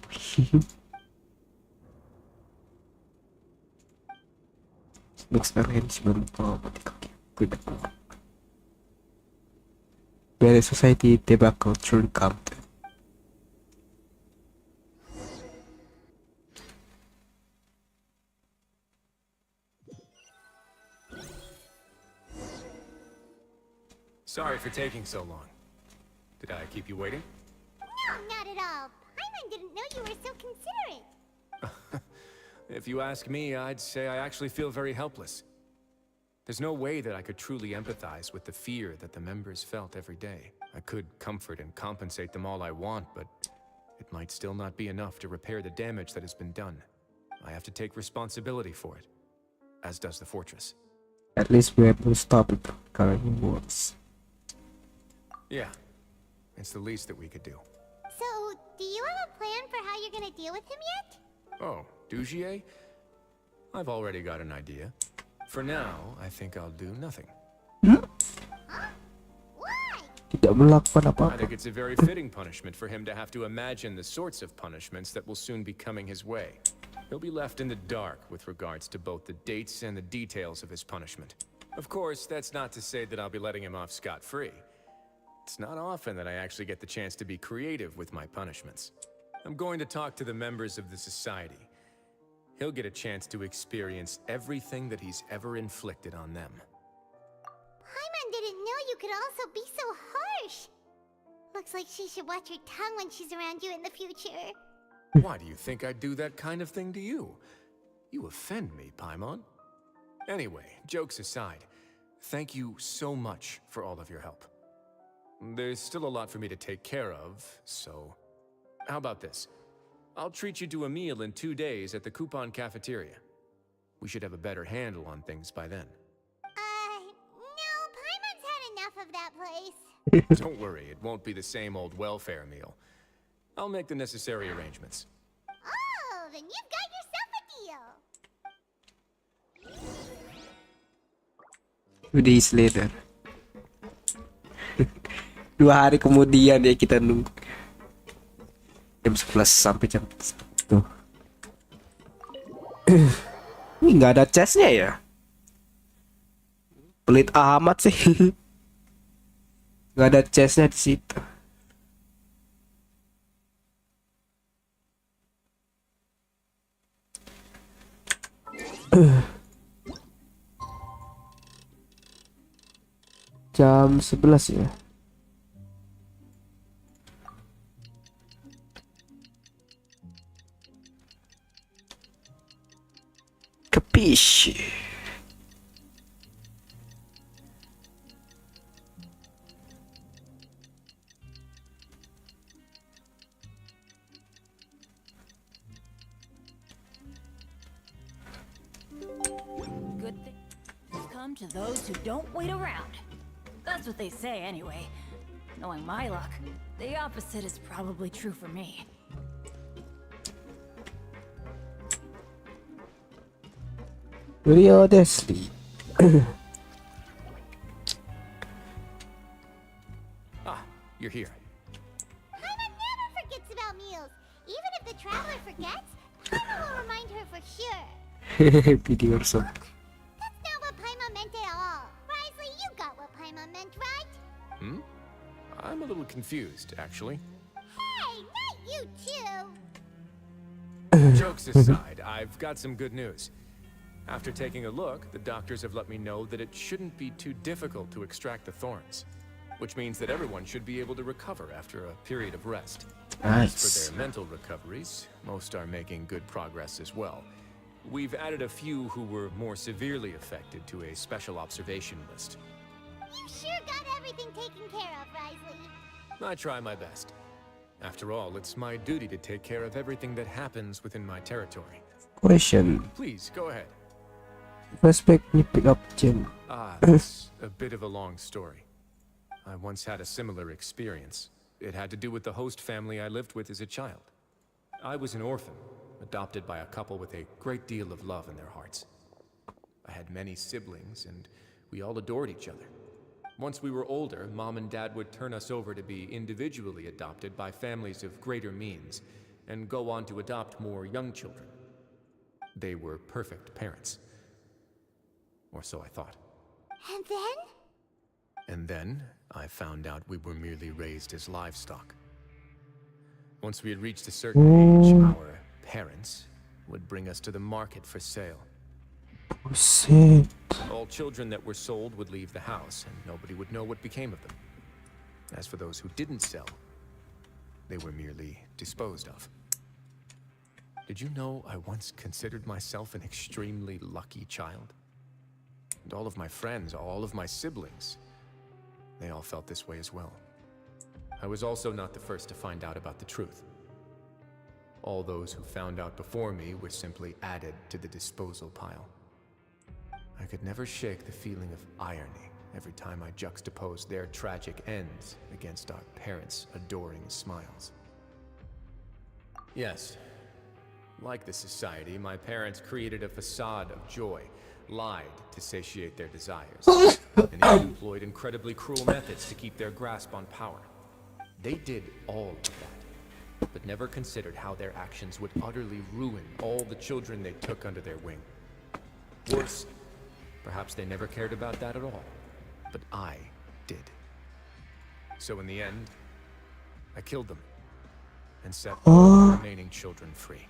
Experience Where society debacle turn counter. Sorry for taking so long. Did I keep you waiting? No, not at all. Paimon didn't know you were so considerate. If you ask me, I'd say I actually feel very helpless. There's no way that I could truly empathize with the fear that the members felt every day. I could comfort and compensate them all I want, but it might still not be enough to repair the damage that has been done. I have to take responsibility for it, as does the fortress. At least we're able to stop it current works. Yeah, it's the least that we could do. So, do you have a plan for how you're gonna deal with him yet? Oh, Dujier? I've already got an idea. For now, I think I'll do nothing. Tidak melakukan I apa-apa. think it's a very fitting punishment for him to have to imagine the sorts of punishments that will soon be coming his way. He'll be left in the dark with regards to both the dates and the details of his punishment. Of course, that's not to say that I'll be letting him off scot-free. It's not often that I actually get the chance to be creative with my punishments. I'm going to talk to the members of the society. He'll get a chance to experience everything that he's ever inflicted on them. Paimon didn't know you could also be so harsh. Looks like she should watch her tongue when she's around you in the future. Why do you think I'd do that kind of thing to you? You offend me, Paimon. Anyway, jokes aside, thank you so much for all of your help. There's still a lot for me to take care of, so... How about this? I'll treat you to a meal in 2 days at the Coupon Cafeteria. We should have a better handle on things by then. No, Paimon's had enough of that place. Don't worry, it won't be the same old welfare meal. I'll make the necessary arrangements. Oh, then you've got yourself a deal. 2 days later. 2 hari kemudian ya kita nunggu. Jam 11 sampai jam 1. Ini nggak ada chestnya ya? Pelit amat sih. Nggak ada chestnya di situ. Jam 11 ya. Capiche. Good things come to those who don't wait around. That's what they say anyway. Knowing my luck, the opposite is probably true for me. Wrio Sabun. Ah, you're here. Paimon never forgets about meals. Even if the traveler forgets, Paimon will remind her for sure. Video or something. That's not what Paimon meant at all. Risley, you got what Paimon meant, right? Hmm? I'm a little confused, actually. Hey, not you too. Jokes aside, I've got some good news. After taking a look, the doctors have let me know that it shouldn't be too difficult to extract the thorns, which means that everyone should be able to recover after a period of rest. Nice. As for their mental recoveries, most are making good progress as well. We've added a few who were more severely affected to a special observation list. You sure got everything taken care of, Risley. I try my best. After all, it's my duty to take care of everything that happens within my territory. Question. Please, go ahead. Respect you pick up Jen. It's a bit of a long story. I once had a similar experience. It had to do with the host family I lived with as a child. I was an orphan, adopted by a couple with a great deal of love in their hearts. I had many siblings, and we all adored each other. Once we were older, Mom and Dad would turn us over to be individually adopted by families of greater means, and go on to adopt more young children. They were perfect parents. Or so I thought. And then? And then, I found out we were merely raised as livestock. Once we had reached a certain age, our parents would bring us to the market for sale. Bullshit. All children that were sold would leave the house, and nobody would know what became of them. As for those who didn't sell, they were merely disposed of. Did you know I once considered myself an extremely lucky child? And all of my friends, all of my siblings, they all felt this way as well. I was also not the first to find out about the truth. All those who found out before me were simply added to the disposal pile. I could never shake the feeling of irony every time I juxtaposed their tragic ends against our parents' adoring smiles. Yes, like the society, my parents created a facade of joy, lied to satiate their desires, and even employed incredibly cruel methods to keep their grasp on power. They did all of that, but never considered how their actions would utterly ruin all the children they took under their wing. Worse, perhaps they never cared about that at all, but I did. So in the end, I killed them and set all the remaining children free.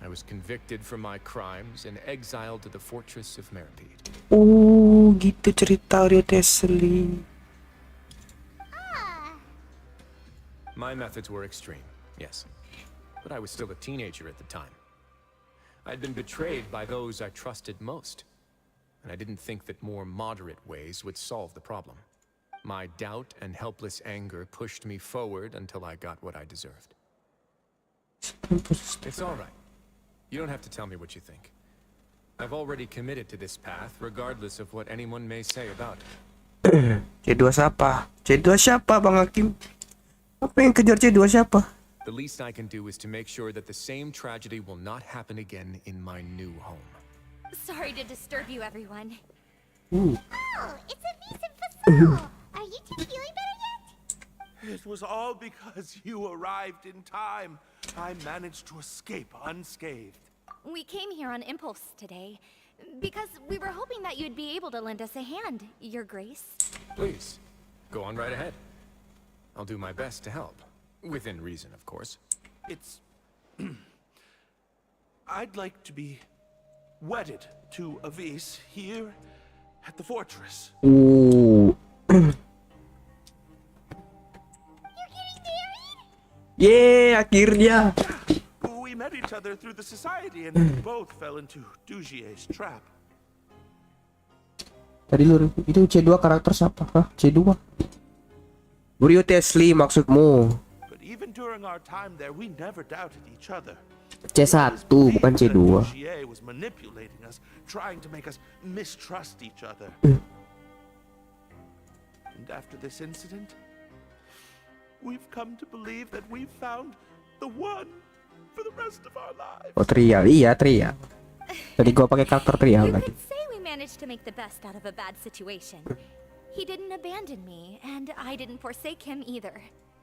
I was convicted for my crimes and exiled to the fortress of Meripede. Oh, gitu cerita Wrio Tesli. My methods were extreme, yes, but I was still a teenager at the time. I'd been betrayed by those I trusted most, and I didn't think that more moderate ways would solve the problem. My doubt and helpless anger pushed me forward until I got what I deserved. It's all right. You don't have to tell me what you think. I've already committed to this path, regardless of what anyone may say about it. C2 siapa? C2 siapa, Bang Hakim? Apa yang kejar C2 siapa? The least I can do is to make sure that the same tragedy will not happen again in my new home. Sorry to disturb you, everyone. Oh, it's a decent facade. Are you two feeling better yet? It was all because you arrived in time. I managed to escape unscathed. We came here on impulse today, because we were hoping that you'd be able to lend us a hand, Your Grace. Please, go on right ahead. I'll do my best to help. Within reason, of course. It's... I'd like to be wedded to Avis here at the fortress. Ooh. Yeah, akhirnya. We met each other through the society and both fell into Dujie's trap. Tadi lu itu C2 karakter siapa? Hah? C2. Wrio Tesli maksudmu. But even during our time there, we never doubted each other. C1 bukan C2. Dujie was manipulating us, trying to make us mistrust each other. And after this incident, we've come to believe that we've found the one for the rest of our lives. Oh, Trial. Iya, Trial. Tadi gua pakai karakter Trial You tadi. could say we managed to make the best out of a bad situation. He didn't abandon me, and I didn't forsake him either.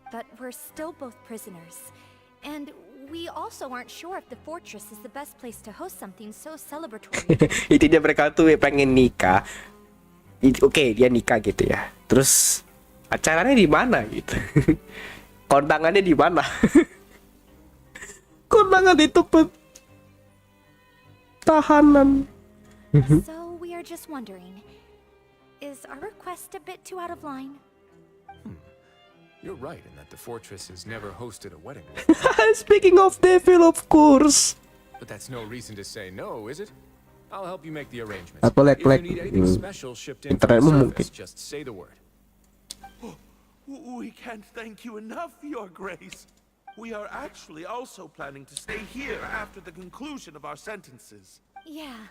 But we're still both prisoners. And we also aren't sure if the fortress is the best place to host something so celebratory. Intinya mereka tuh pengen nikah. Oke, dia nikah gitu ya. Terus acaranya di mana gitu? Kondangannya di mana? Kondangan itu tahanan. So we are just wondering, is our request a bit too out of line? You're right in that the fortress has never hosted a wedding. Speaking of devil, of course. But that's no reason to say no, is it? I'll help you make the arrangements. Aku If you lag. need anything special shipped in from Internetmu the mungkin. service, just say the word. We can't thank you enough, Your Grace. We are actually also planning to stay here after the conclusion of our sentences. Yeah,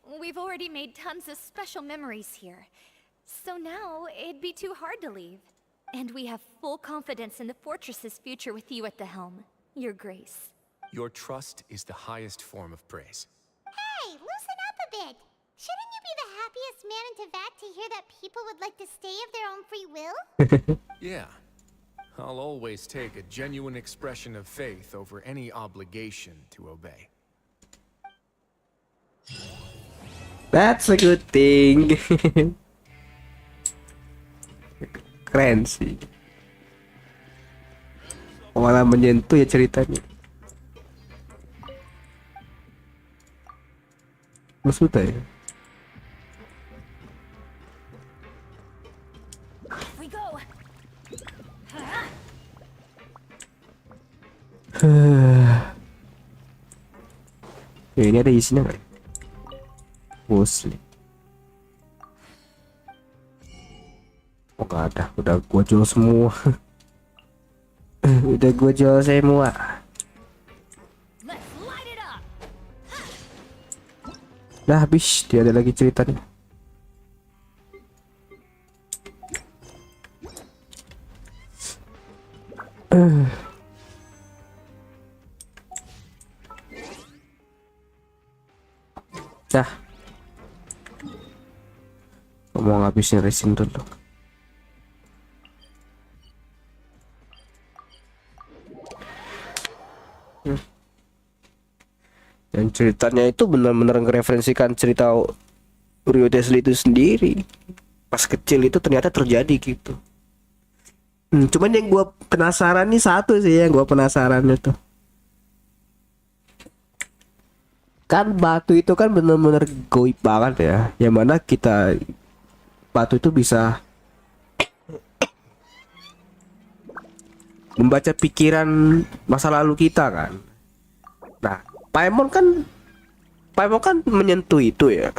we've already made tons of special memories here. So now, it'd be too hard to leave. And we have full confidence in the fortress's future with you at the helm, Your Grace. Your trust is the highest form of praise. Hey, loosen up a bit. Shouldn't you be the happiest man in Teyvat to hear that people would like to stay of their own free will? Yeah. I'll always take a genuine expression of faith over any obligation to obey. That's a good thing. Keren sih. Malah menyentuh ya ceritanya. Maksudnya ya? We go. ini ada isinya nggak? Muslim. Oh nggak ada, udah gua jual semua. Udah gua jual semua. Udah habis, dia ada lagi ceritanya. Dah. Mau ngabisin resin dulu. Dan ceritanya itu benar-benar ngereferensikan cerita Wrio itu sendiri. Pas kecil itu ternyata terjadi gitu. Cuman yang gua penasaran nih satu sih, yang gua penasaran itu. Kan batu itu kan benar-benar goib banget ya. Yang mana kita batu itu bisa membaca pikiran masa lalu kita kan. Nah, Paimon kan menyentuh itu ya.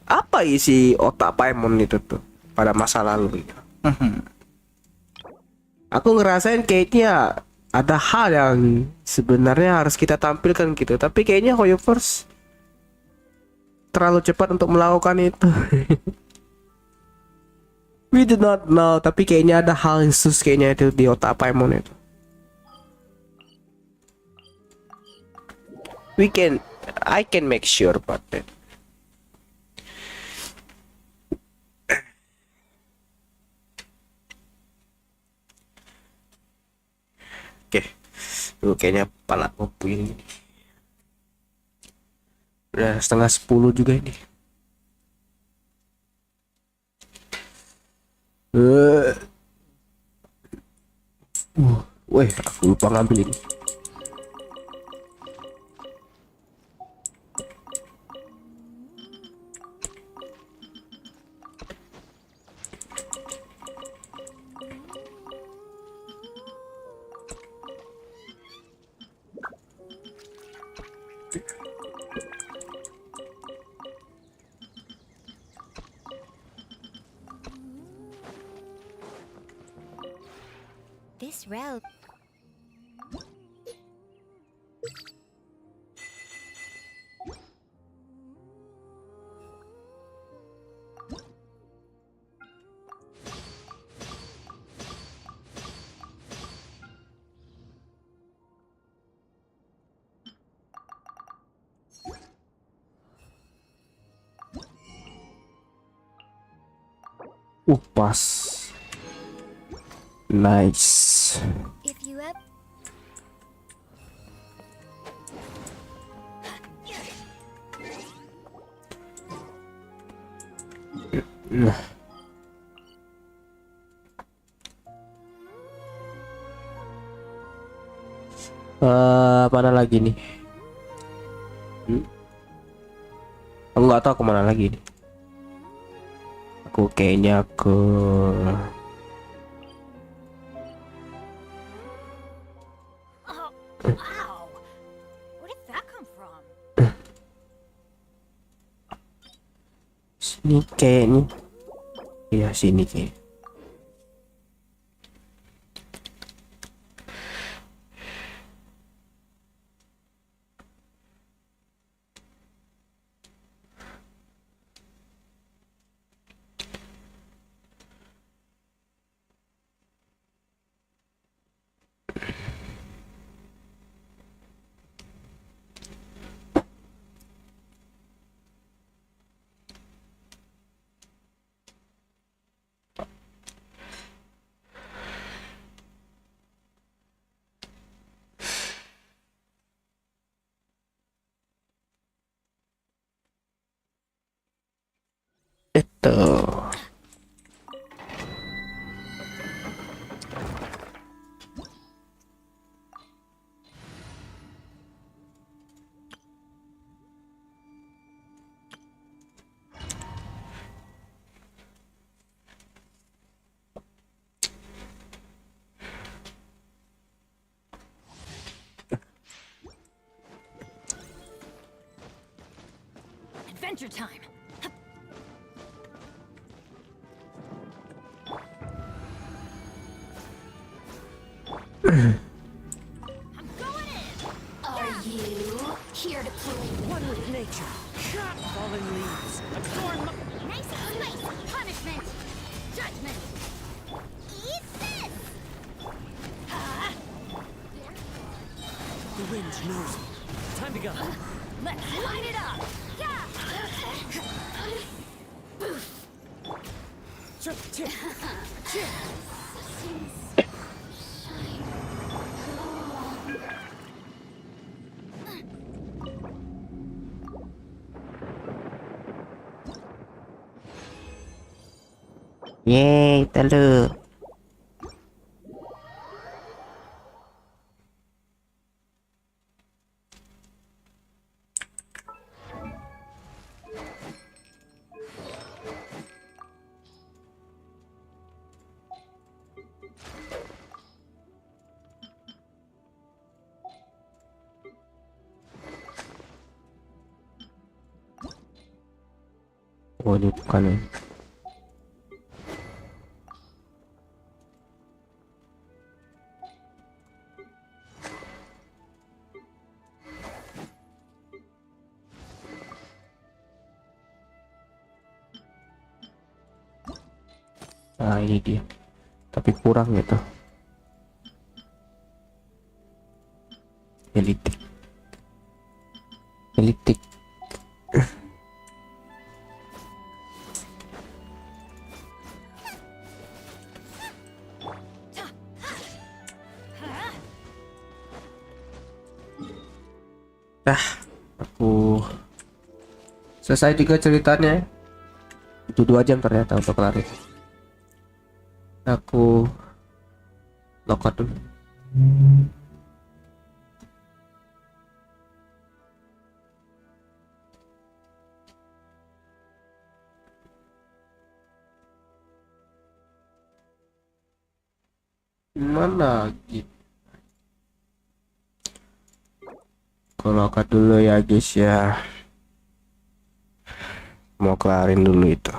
Apa isi otak Paimon itu tuh pada masa lalu itu? Aku ngerasain kayaknya ada hal yang sebenarnya harus kita tampilkan gitu, tapi kayaknya Hoyoverse terlalu cepat untuk melakukan itu. We do not know, tapi kayaknya ada hal khusus kayaknya itu di otak Paimon itu. I can make sure about that. Oke, tuh kayaknya pala kopi ini. Udah 9:30 juga ini. Weh, aku lupa ngambil ini. This rope. Pas. Nice. If you have mana lagi nih? Aku nggak tahu kemana lagi nih. Aku kayaknya ke Wow! Where did that come from? sini kayaknya. Iya sini kayaknya. Itu. Adventure time. Are you here to play? One with nature. Fallen leaves. Adorn Nice and spicy. Punishment. Judgment. Eat this. The wind knows me. Time to go. Let's light it up. Yeay, telu. Oh, ini bukan ya. Nah, ini dia. Tapi kurang gitu. Elitik. Elitik. Aku selesai juga ceritanya. Itu 2 jam ternyata untuk lari. Aku logout dulu. Mana gitu? Kalau logout dulu ya guys ya. Mau kelarin dulu itu.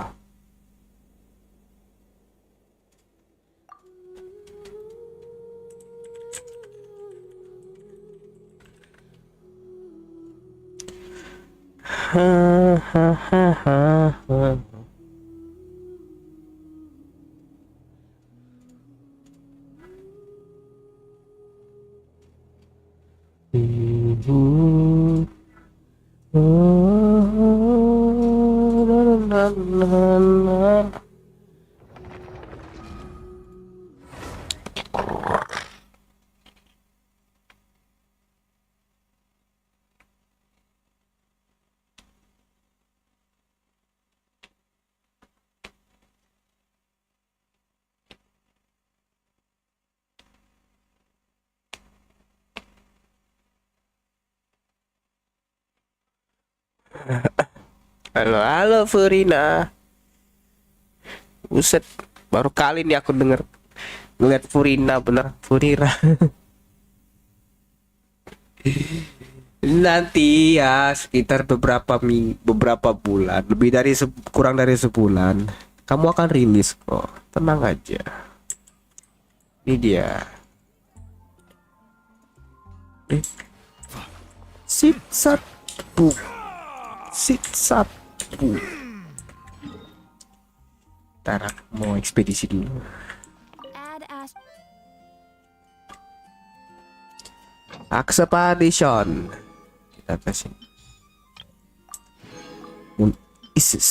Halo Furina. Buset, baru kali nih aku ngeliat Furina, bener Furina. Nanti ya sekitar beberapa bulan, lebih dari kurang dari sebulan, kamu akan rilis kok. Tenang aja. Ini dia. Sip sat bu. Sip sat bu. Ntar aku mau ekspedisi dulu. Expedition. Kita kasih. Isis.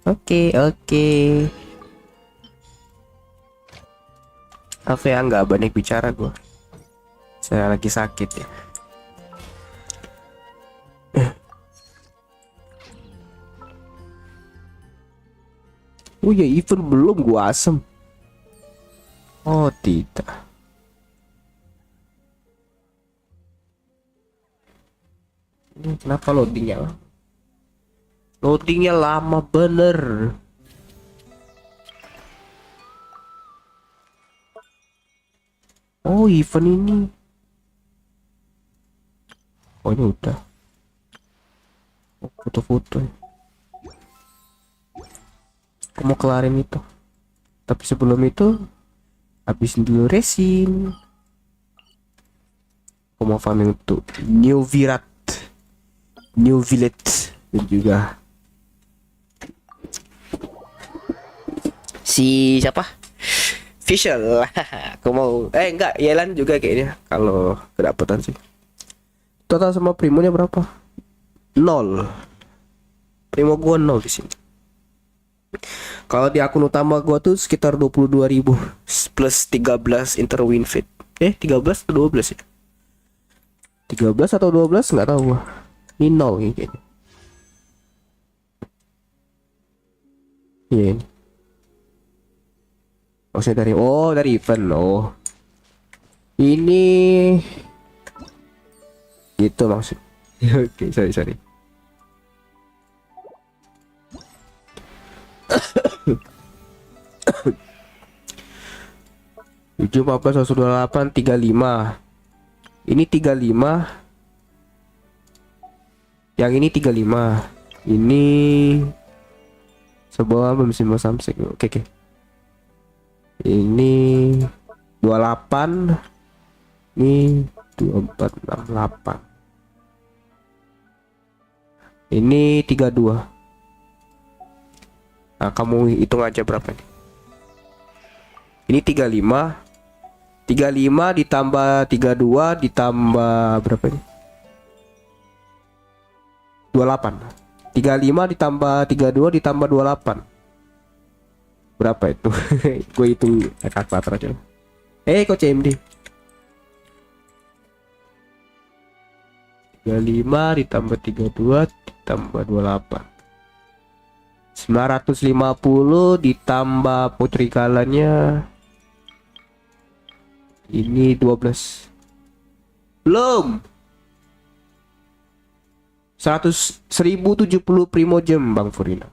Oke. Apa ya, nggak banyak bicara gue. Saya lagi sakit ya. Oh ya, event belum gua asem. Oh tidak. Ini kenapa loadingnya? Loadingnya lama bener. Oh event ini. Oh ini udah. Oh, foto-foto. Aku mau kelarin itu. Tapi sebelum itu habisin dulu resin. Aku mau farming untuk New Virat, New Village, dan juga si siapa? Visual. Aku mau enggak, Yelan juga kayaknya kalau kedapatan sih. Total semua primonya berapa? 0. Primo gua 0 di sini. Kalau di akun utama gua tuh sekitar 22.000 plus 13 interwin feed. 13 atau 12 ya? 13 atau 12 nggak tahu gua. Ini 0 ini kayaknya. Iya ini. Maksudnya dari event. Oh. Ini gitu maksud. Oke, sorry. Tujuh 14 128 35. Ini 35. Yang ini 35. Ini sebuah mesin Samsung. Oke. Ini 28. Ini 2468. Ini 32. Nah, kamu hitung aja berapa nih. Ini 35. 35 ditambah 32 ditambah berapa ini? 28. 35 ditambah 32 ditambah 28. Berapa itu? Gue hitung kalkulator aja. Kok CMD? 35 ditambah 32 ditambah 28. 950 ditambah putrikalannya ini 12. Belum. 1070 primo jam Bang Furina.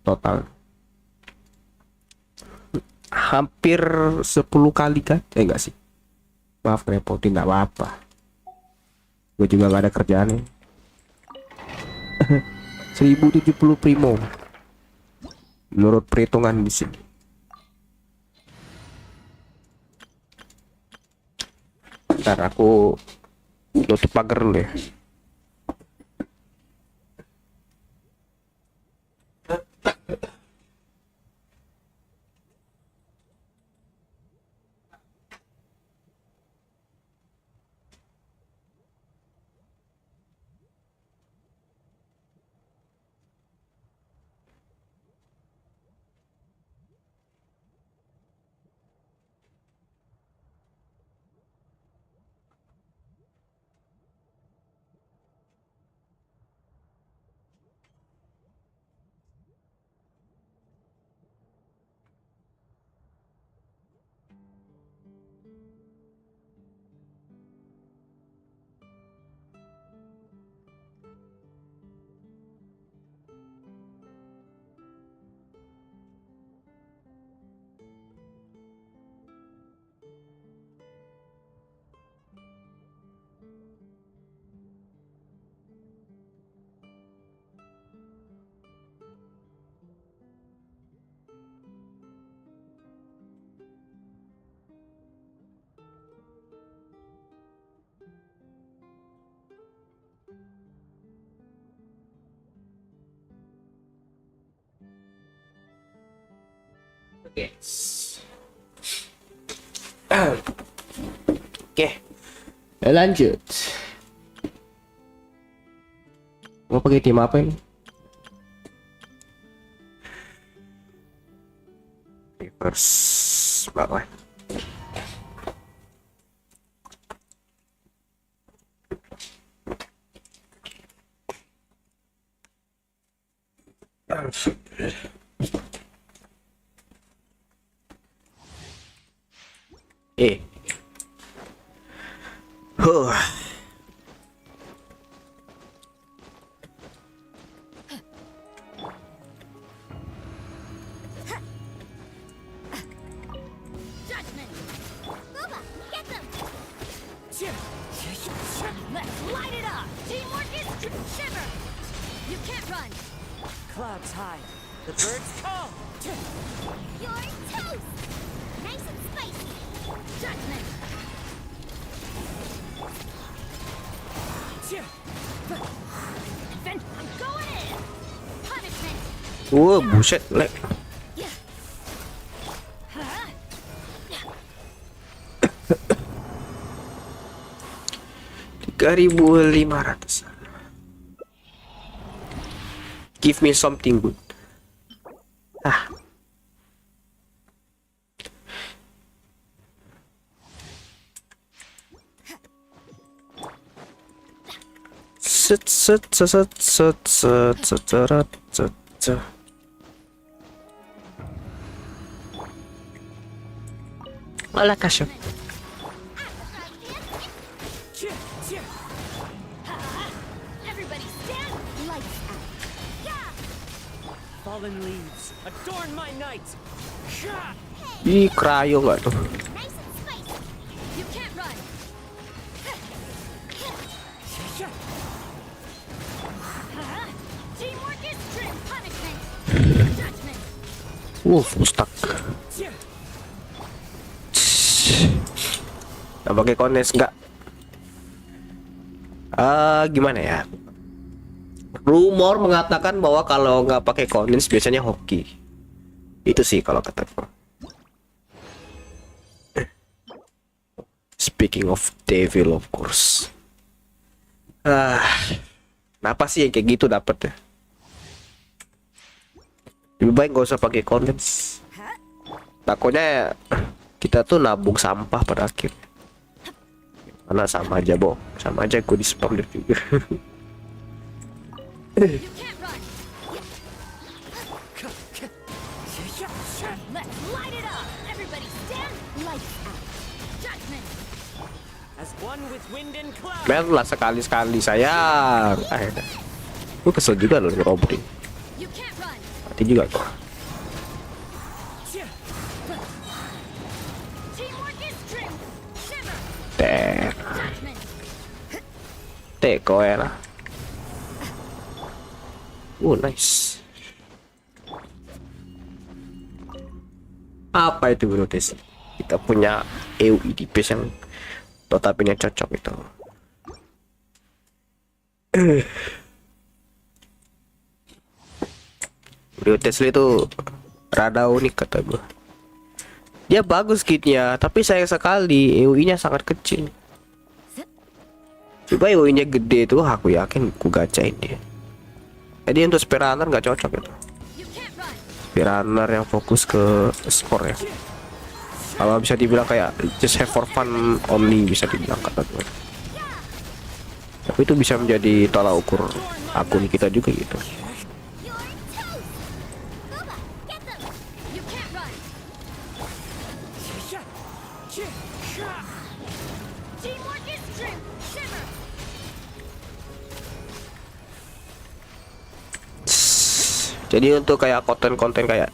Total. Hampir 10 kali kan? Enggak sih. Maaf repotin, enggak apa-apa. Gue juga gak ada kerjaannya. 1070 primo menurut perhitungan di sini. Ntar aku tutup pagar dulu ya. Yes. Oke, lanjut. Mau pakai tim apa ini? Reverse bawah. Let's light it up. Teamwork is shiver. You can't run. Clouds high. The birds come. You're toast! Nice and spicy. Judgment. Then I'm going in. Punishment. Buset, lag. 3.500. Give me something good. Set set set set set set set set set. Alah kasih. Everybody stand. Lights out. Yeah. Fallen leaves adorn my night. Ih, krayo nggak tuh? Nice and spicy. You can't run. Teamwork is trim. Punishment. Judgment. Stuck. Nggak pakai kones nggak? Gimana ya? Rumor mengatakan bahwa kalau nggak pakai kones biasanya hoki. Itu sih kalau kataku. Speaking of devil, of course. Kenapa sih yang kayak gitu dapet ya? Lebih baik nggak usah pakai kones. Takutnya kita tuh nabung sampah pada akhirnya. Karena sama aja, sama aja gue di spam juga. Men lah sekali-sekali sayang. Gue kesel juga loh ngerobring. Mati juga kok. Teko ya lah. Nice. Apa itu bro Des? Kita punya EUID base yang notabene cocok itu. Bro Tesla itu rada unik kata gue. Dia bagus kitnya, tapi sayang sekali EUI-nya sangat kecil. Coba EUI-nya gede tuh, aku yakin ku gacain dia. Jadi untuk speedrunner nggak cocok itu. Speedrunner yang fokus ke skor ya. Kalau bisa dibilang kayak just have for fun only bisa dibilang kata gue. Tapi itu bisa menjadi tolak ukur akun kita juga gitu. Jadi untuk kayak konten-konten kayak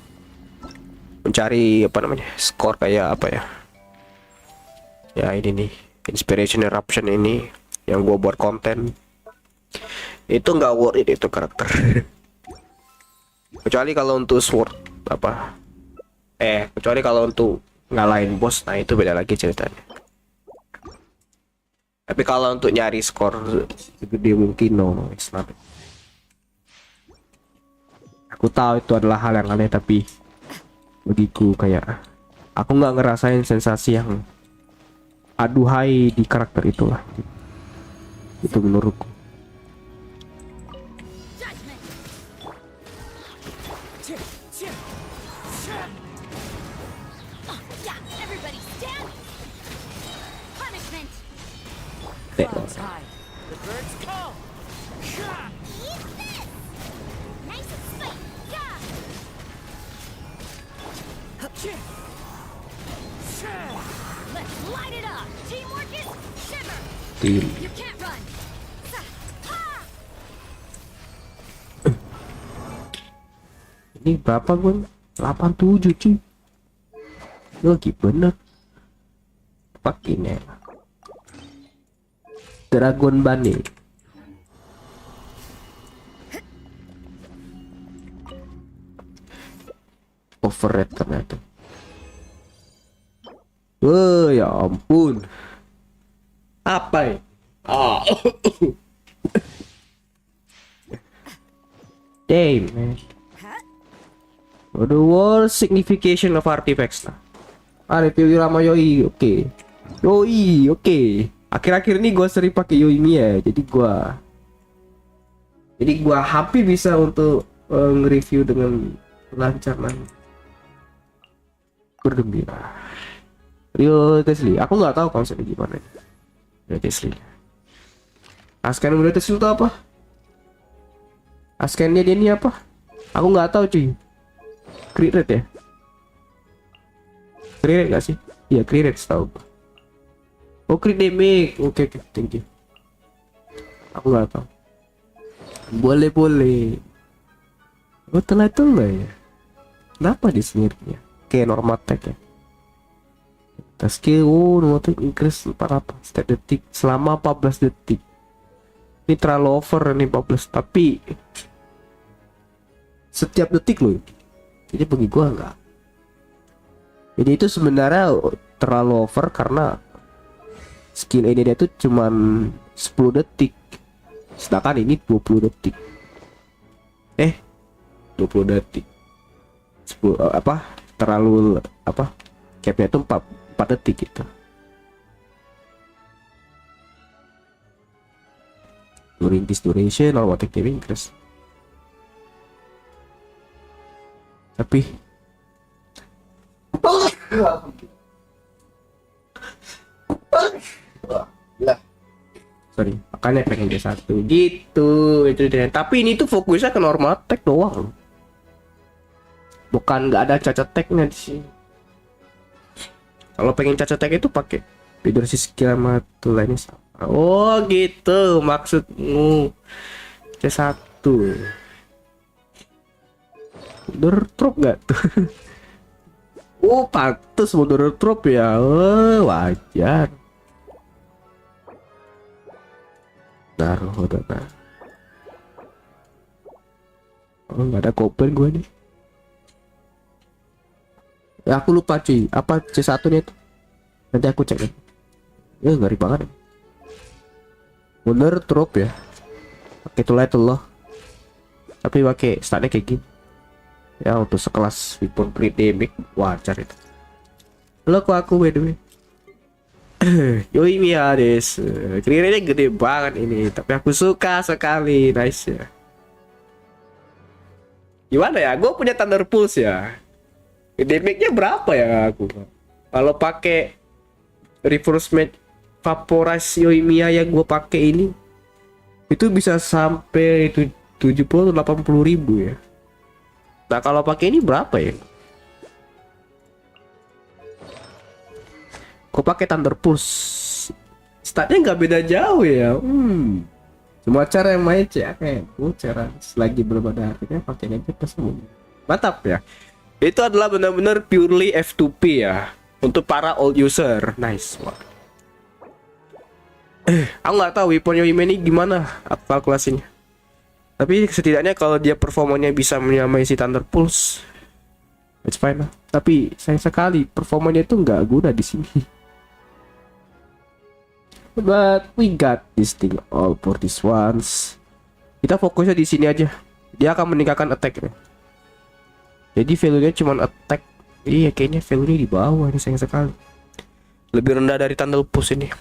mencari apa namanya skor kayak apa ya? Ya ini nih inspiration eruption ini yang gua buat konten itu nggak worth it itu karakter. Kecuali kalau untuk sword apa? Kecuali kalau untuk ngalahin bos, nah itu beda lagi ceritanya. Tapi kalau untuk nyari skor segede mungkin no, it's not. Aku tahu itu adalah hal yang aneh, tapi bagiku kayak aku nggak ngerasain sensasi yang aduhai di karakter itulah. Itu menurutku. Ini berapa gue? 87 cuy. Lagi bener. Pakai ini. Dragon Bunny. Overrated ternyata. Wah, ya ampun. Apa ya? Ah. Damn, man. The world signification of artifacts. Review lama yoi, oke. Yoi, oke. Akhir-akhir ini gue sering pakai yoi Mia, jadi gue hampir bisa untuk nge-review dengan lancar man. Bergembira. Wrio Tesli, aku nggak tahu konsepnya gimana. Wrio Tesli. Asken Wrio Tesli itu apa? Askennya dia ini apa? Aku nggak tahu cuy. Crit rate ya? Crit rate nggak sih? Iya crit rate tahu. Oh crit damage, oke, thank you. Aku nggak tahu. Boleh. Oh telah ya. Kenapa di sini-nya? Kayak normal tag ya. Skill, normal tag increase 4 setiap detik selama 14 detik. Ini terlalu over nih 14, tapi setiap detik loh. Jadi bagi gua enggak. Jadi itu sebenarnya terlalu over karena skill ini dia tuh cuman 10 detik. Sedangkan ini 20 detik. 20 detik. 10 terlalu capnya itu 4 detik gitu. During this duration automatic timing increase. Tapi sorry, makanya pengen D1 gitu itu deh. Tapi ini tuh fokusnya ke normal tag doang, bukan nggak ada cacat tagnya di sini. Kalau pengen cacat tag itu pakai durasi skill sama tool ini sama. Oh gitu maksudmu. C1 drop gak tuh? Oh pantes mau drop ya. Oh, wajar. Naruh. Oh nggak ada kopen gue nih. Ya aku lupa cuy, apa C1 nya itu? Nanti aku cek ya. Ngeri banget. Bener drop ya. Pakai itu loh. Tapi pakai statnya kayak gini. Ya untuk sekelas weapon crit damage wajar itu. Lo kok aku by the way. Yoi Mia des. Kira-kira gede banget ini, tapi aku suka sekali. Nice ya. Gimana ya? Gue punya Thunder Pulse ya. Damage-nya berapa ya aku? Kalau pakai reinforcement Vaporize Yoi Mia yang gue pakai ini, itu bisa sampai 70-80 ribu ya. Nah kalau pakai ini berapa ya? Gue pakai Thunder Pulse, statnya nggak beda jauh ya. Semua cara yang main cek kayak cara selagi belum ada artinya pakai aja semua. Mantap ya. Itu adalah benar-benar purely F2P ya untuk para old user. Nice. Wah. Aku nggak tahu weapon Yoi Mia ini gimana kalkulasinya. Tapi setidaknya kalau dia performanya bisa menyamai si Thunder Pulse, it's fine lah. Tapi sayang sekali performanya itu nggak guna di sini. But we got this thing all for this once. Kita fokusnya di sini aja. Dia akan meningkatkan attack-nya. Jadi value-nya cuma attack. Iya kayaknya value-nya di bawah ini, sayang sekali. Lebih rendah dari Thunder Pulse ini.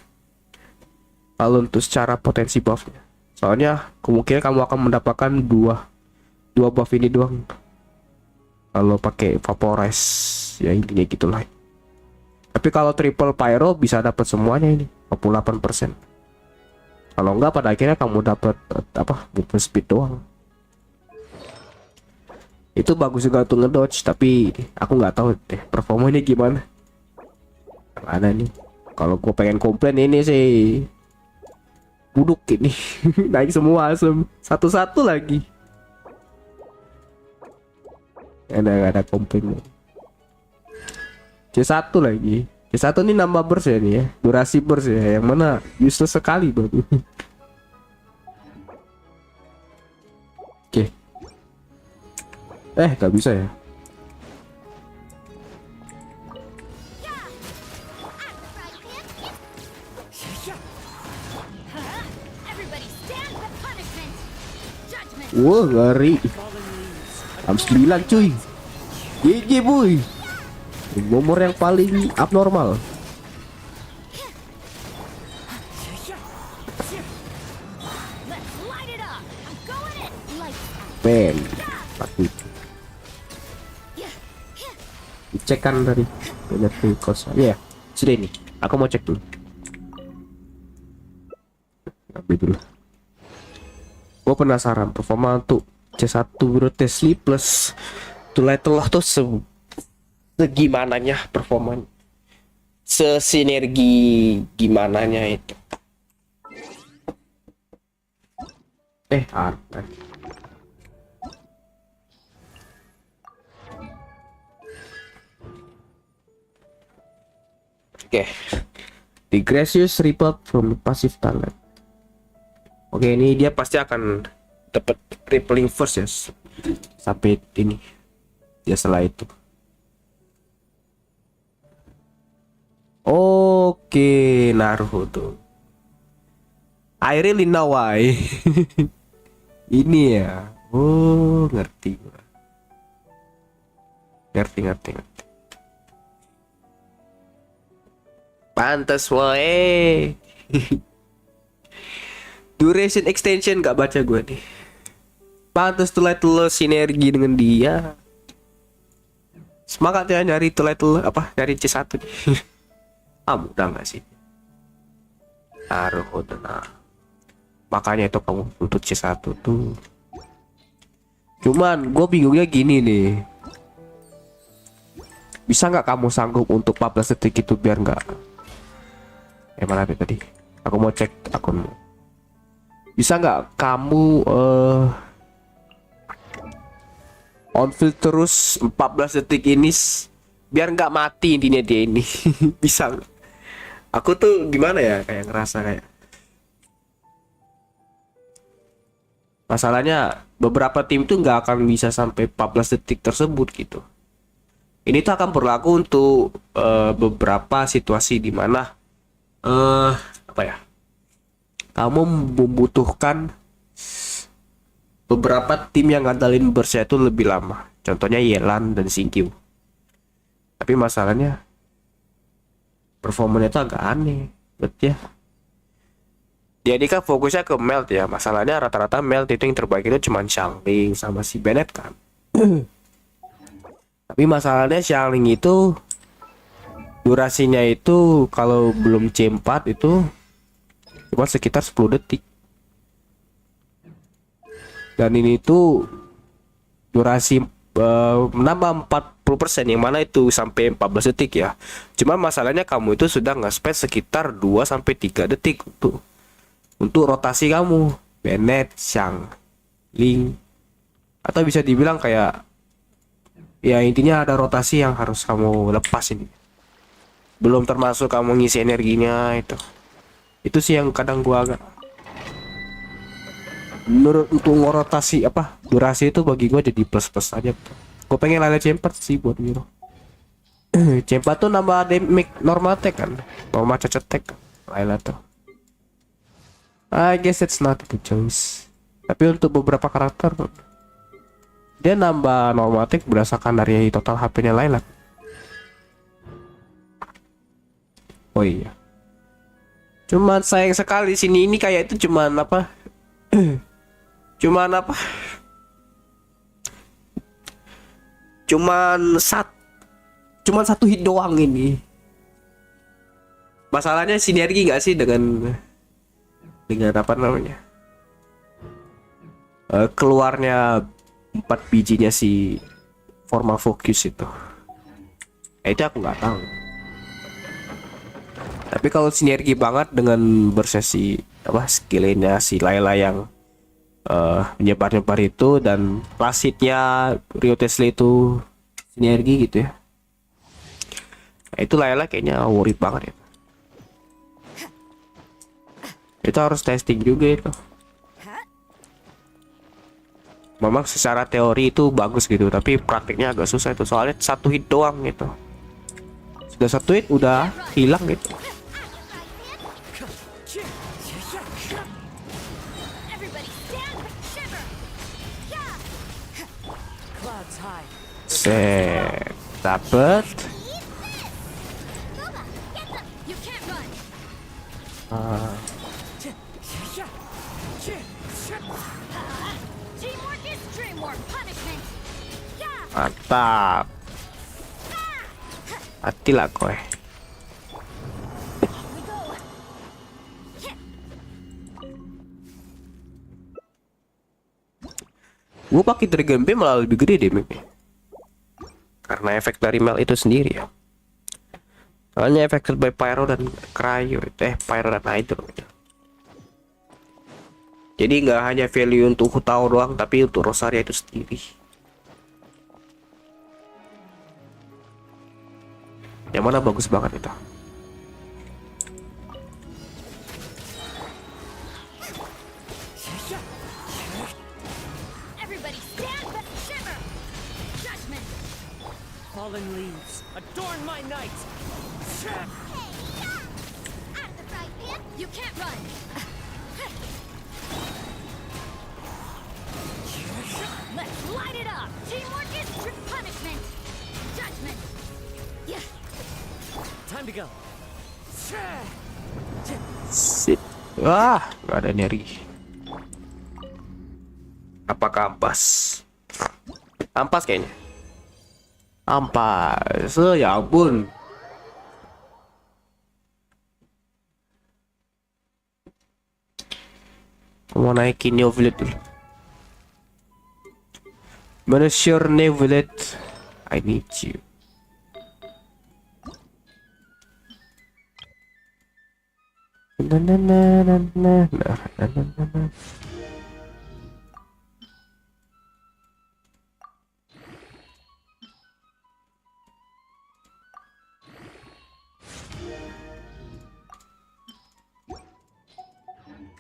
Kalau untuk secara potensi buff-nya. Soalnya kemungkinan kamu akan mendapatkan dua buff ini doang. Kalau pakai Vaporize ya intinya gitulah. Tapi kalau triple pyro bisa dapat semuanya ini 48%. Kalau enggak pada akhirnya kamu dapat movement speed doang. Itu bagus juga untuk ngedodge, tapi aku nggak tahu deh performanya gimana. Mana nih? Kalau gue pengen komplain ini sih buduk ini. Naik semua asem satu-satu lagi. Ada komplain C1 lagi. C1 ini nambah burst ya nih ya, durasi burst ya, yang mana useless sekali bro. Oke. Gak bisa ya. Wah, ngeri. Jam 9 cuy. GG boy. Nomor yang paling abnormal. Ben, takut. Cek kan dari penyetir kos. Ya, sudah ini. Aku mau cek dulu. Ambil dulu. Gue penasaran performa untuk C1 Bro Tesla plus Tulai-Telah tuh segimananya performanya, sesinergi gimananya itu. Apa? Oke, the gracious report from the passive talent. Oke, ini dia pasti akan dapat rippling first ya sampai ini ya. Setelah itu oke, Naruto. I really know why. Ini ya. Oh, ngerti gua. Ngerti. Pantes woe. Duration extension gak baca gue nih. Pantes Tulai-Telah sinergi dengan dia. Semangat ya nyari Tulai-Telah apa nyari C1 nih. Mudah gak sih? Naruto. Nah, makanya itu kamu untuk C1 tuh. Cuman gue bingungnya gini nih. Bisa nggak kamu sanggup untuk 14 detik itu biar nggak mana tadi? Aku mau cek akunmu. Bisa nggak kamu on field terus 14 detik ini biar nggak mati intinya dia ini. Bisa nggak? Aku tuh gimana ya, kayak ngerasa kayak masalahnya beberapa tim tuh nggak akan bisa sampai 14 detik tersebut gitu. Ini tuh akan berlaku untuk beberapa situasi di mana apa ya, kamu membutuhkan beberapa tim yang ngandelin burst itu lebih lama. Contohnya Yelan dan Sinkyu. Tapi masalahnya performanya itu agak aneh, betul ya. Jadi kan fokusnya ke melt ya. Masalahnya rata-rata melt itu yang terbaik itu cuma Xiangling sama si Bennett kan. Tapi masalahnya Xiangling itu durasinya itu kalau belum C4 itu cuma sekitar 10 detik. Dan ini tuh durasi menambah 40%, yang mana itu sampai 14 detik ya. Cuma masalahnya kamu itu sudah nge-spend sekitar 2-3 detik untuk rotasi kamu. Bennett, Xiangling, atau bisa dibilang kayak ya intinya ada rotasi yang harus kamu lepas ini. Belum termasuk kamu ngisi energinya itu. Itu sih yang kadang gua agak menurut untuk ngorotasi apa durasi itu bagi gua jadi plus aja. Gua pengen lele C4 sih buat Wiro. C4 tuh nambah damage normal tech kan, normal cacat tech Layla tuh. I guess it's not a good choice. Tapi untuk beberapa karakter dia nambah normal tech berdasarkan dari total HP-nya Layla. Oh iya. Cuman sayang sekali sini ini kayak itu cuman apa? Cuman satu hit doang ini. Masalahnya sinergi nggak sih dengan apa namanya? Keluarnya 4 bijinya si formal focus itu. Itu aku nggak tahu. Tapi kalau sinergi banget dengan bersesi apa skillnya si Layla yang menyebar-nyebar itu dan klasitnya Wrio Tesla itu sinergi gitu ya. Itu Layla kayaknya worried banget ya. Itu harus testing juga itu. Memang secara teori itu bagus gitu, tapi praktiknya agak susah itu, soalnya satu hit doang gitu. Sudah satu hit udah hilang gitu. Dapet. Mantap. Matilah kowe. Gue pakai Dragon Beam malah lebih gede deh mapnya. Karena efek dari mel itu sendiri ya. Soalnya affected by pyro dan cryo pyro dan hydro gitu. Jadi nggak hanya value untuk Hutao doang, tapi untuk Rosaria itu sendiri. Yang mana bagus banget itu. Fallen leaves, adorn my night! You can't run. Let's light it up! Teamwork is punishment! Judgment! Yeah. Time to go. Sip. Wah, gak ada nyeri. Apakah ampas? Ampas kayaknya. Ampas. Ya ampun. Mau naikin Neovilet dulu. Mana sure Neovilet? I need you. Na na na na na na na na na.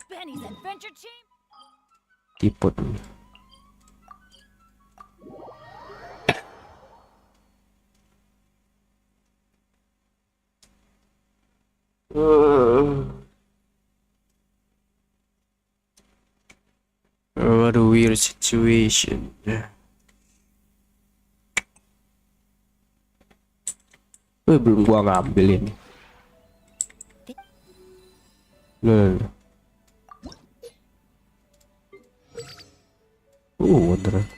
Benny's adventure team. Tiput. What a weird situation. Belum gua ngambil ini. Loh. Beneran.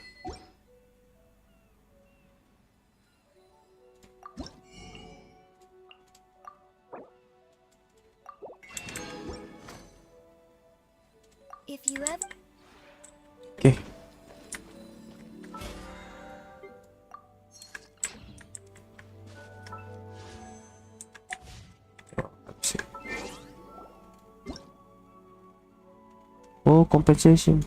If you ever Oke. Oh, compensation.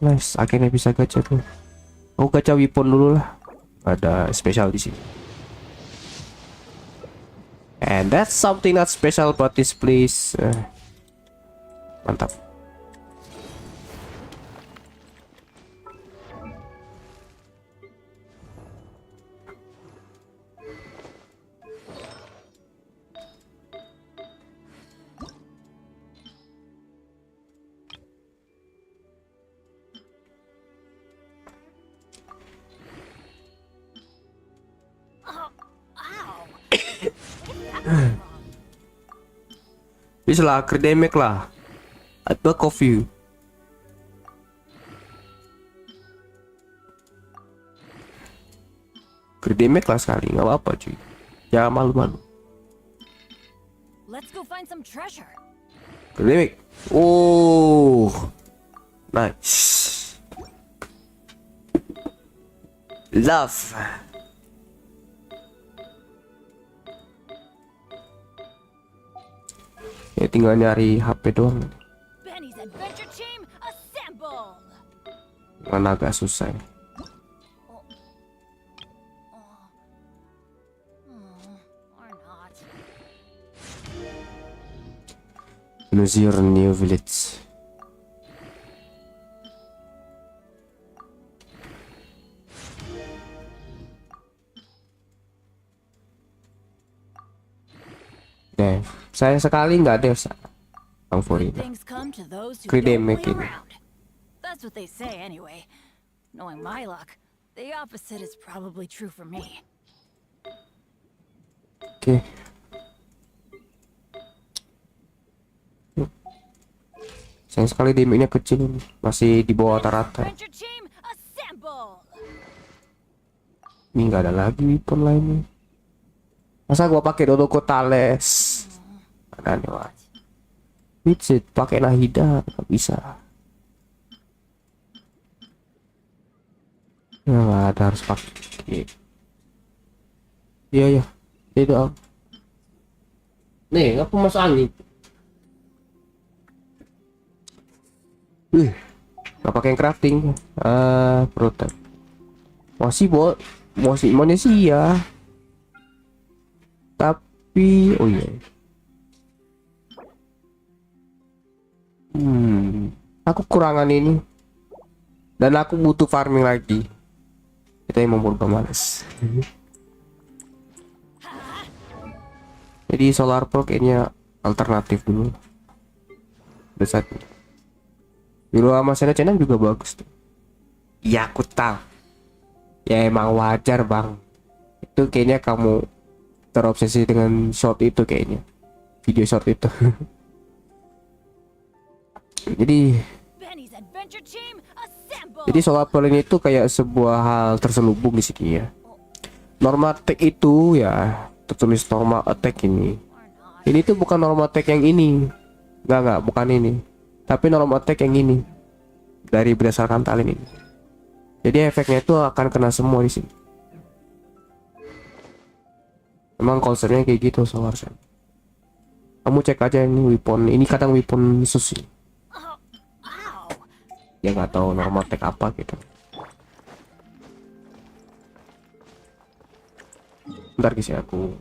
Nice, akhirnya bisa gacha tuh. Aku gacha weapon dulu lah. Ada spesial di sini. And that's something not special about this place. Mantap. Bisa lah, academic lah. At back of you. Academic lah sekali, nggak apa-apa cuy. Jangan malu-malu. Let's go find some treasure. Academic. Oh, nice. Love. Ya tinggal nyari HP doang. Benny's adventure team assemble. Mana agak susah. Choose your new village. Sayang sekali nggak ada favorit. Things come to those who Credit don't wait making. around. That's what they say anyway. Knowing my luck, the opposite is probably true for me. Oke. Sayang sekali damage-nya kecil, masih di bawah rata-rata. Adventure team, assemble! Ini nggak ada lagi weapon lainnya. Masa gua pakai Dodoko Tales? Aneh banget. Widget pakai Nahida nggak bisa. Ya nggak ada, harus pakai. Iya ya, itu om. Nih, apa masuk angin? Nggak pakai yang crafting. Protek. Masih Indonesia. Tapi oh iya. Aku kurangan ini. Dan aku butuh farming lagi. Itu yang membuat gue males. Jadi solar pro kayaknya alternatif dulu. Besar. Dulu sama channel juga bagus tuh. Ya aku tahu. Ya emang wajar bang. Itu kayaknya kamu terobsesi dengan short itu kayaknya. Video short itu. Jadi solar pro ini itu kayak sebuah hal terselubung di sini ya. Normal attack itu ya tertulis normal attack ini. Ini tuh bukan normal attack yang ini. Enggak, bukan ini. Tapi normal attack yang ini. Dari berdasarkan talent ini. Jadi efeknya itu akan kena semua di sini. Emang konsepnya kayak gitu seharusnya. Kamu cek aja ini weapon. Ini kadang weapon susi. Ya nggak tahu normal attack apa gitu. Bentar guys ya, aku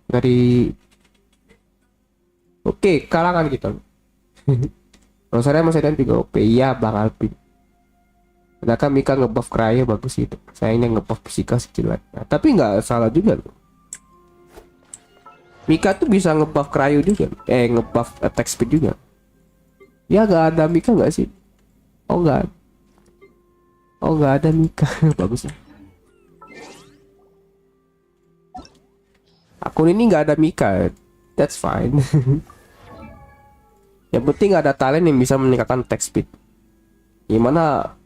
dari oke kalangan kita. Kalau saya masih ada juga OP. Iya Bang Alpin. Sedangkan Mika ngebuff Cryo bagus itu. Sayangnya ngebuff Psika jelek. Nah, tapi nggak salah juga loh. Mika tuh bisa ngebuff Cryo juga. Ngebuff attack speed juga. Ya nggak ada Mika nggak sih? Oh nggak. Oh nggak ada Mika. Bagus ya. Akun ini nggak ada Mika, that's fine. Yang penting ada talent yang bisa meningkatkan attack speed. Gimana?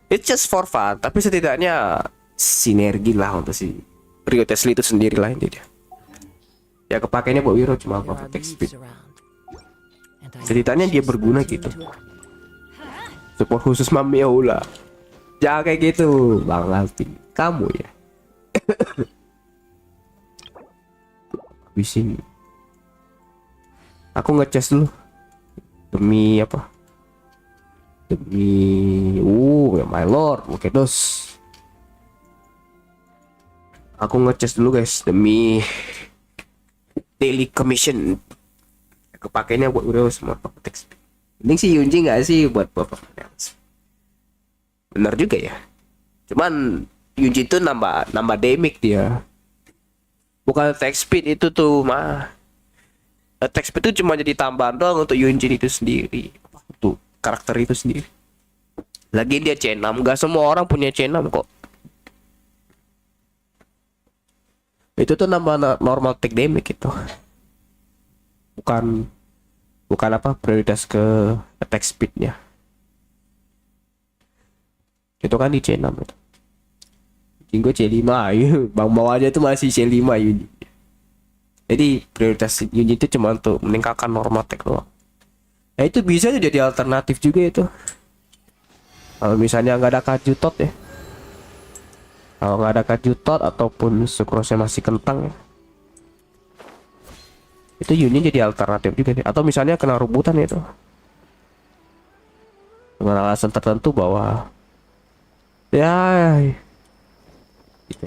It's just for fun, tapi setidaknya sinergi lah untuk si Wrio Tesla itu sendiri lah ini dia. Ya kepakainya buat Wiro cuma buat attack speed. Setidaknya dia berguna gitu. Support khusus Mami Aula. Jangan kayak gitu, Bang Alvin. Kamu ya. Bising. Aku ngecas dulu demi apa? Demi ya my lord, oke dos. Aku ngecas dulu guys demi daily commission. Kepakainya buat udah semua teks. Mending si Yunji nggak sih buat bapak? Benar juga ya. Cuman Yunji itu nambah damage dia. Bukan attack speed itu tuh mah. Attack speed itu cuma jadi tambahan doang untuk Yunjin itu sendiri. Untuk karakter itu sendiri. Lagi dia C6, gak semua orang punya C6 kok. Itu tuh nambah normal attack damage gitu. Bukan bukan apa, prioritas ke attack speednya. Itu kan di C6 itu. Gue C5 ayo. Bang bawah aja tuh masih C5 unit. Jadi prioritas unit itu cuma untuk meningkatkan norma tech doang. Ya itu bisa jadi alternatif juga itu. Kalau misalnya nggak ada kajutot ya. Kalau nggak ada kajutot ataupun sukrosnya masih kentang ya. Itu unit jadi alternatif juga nih. Atau misalnya kena rebutan itu. Dengan alasan tertentu bahwa ya gitu.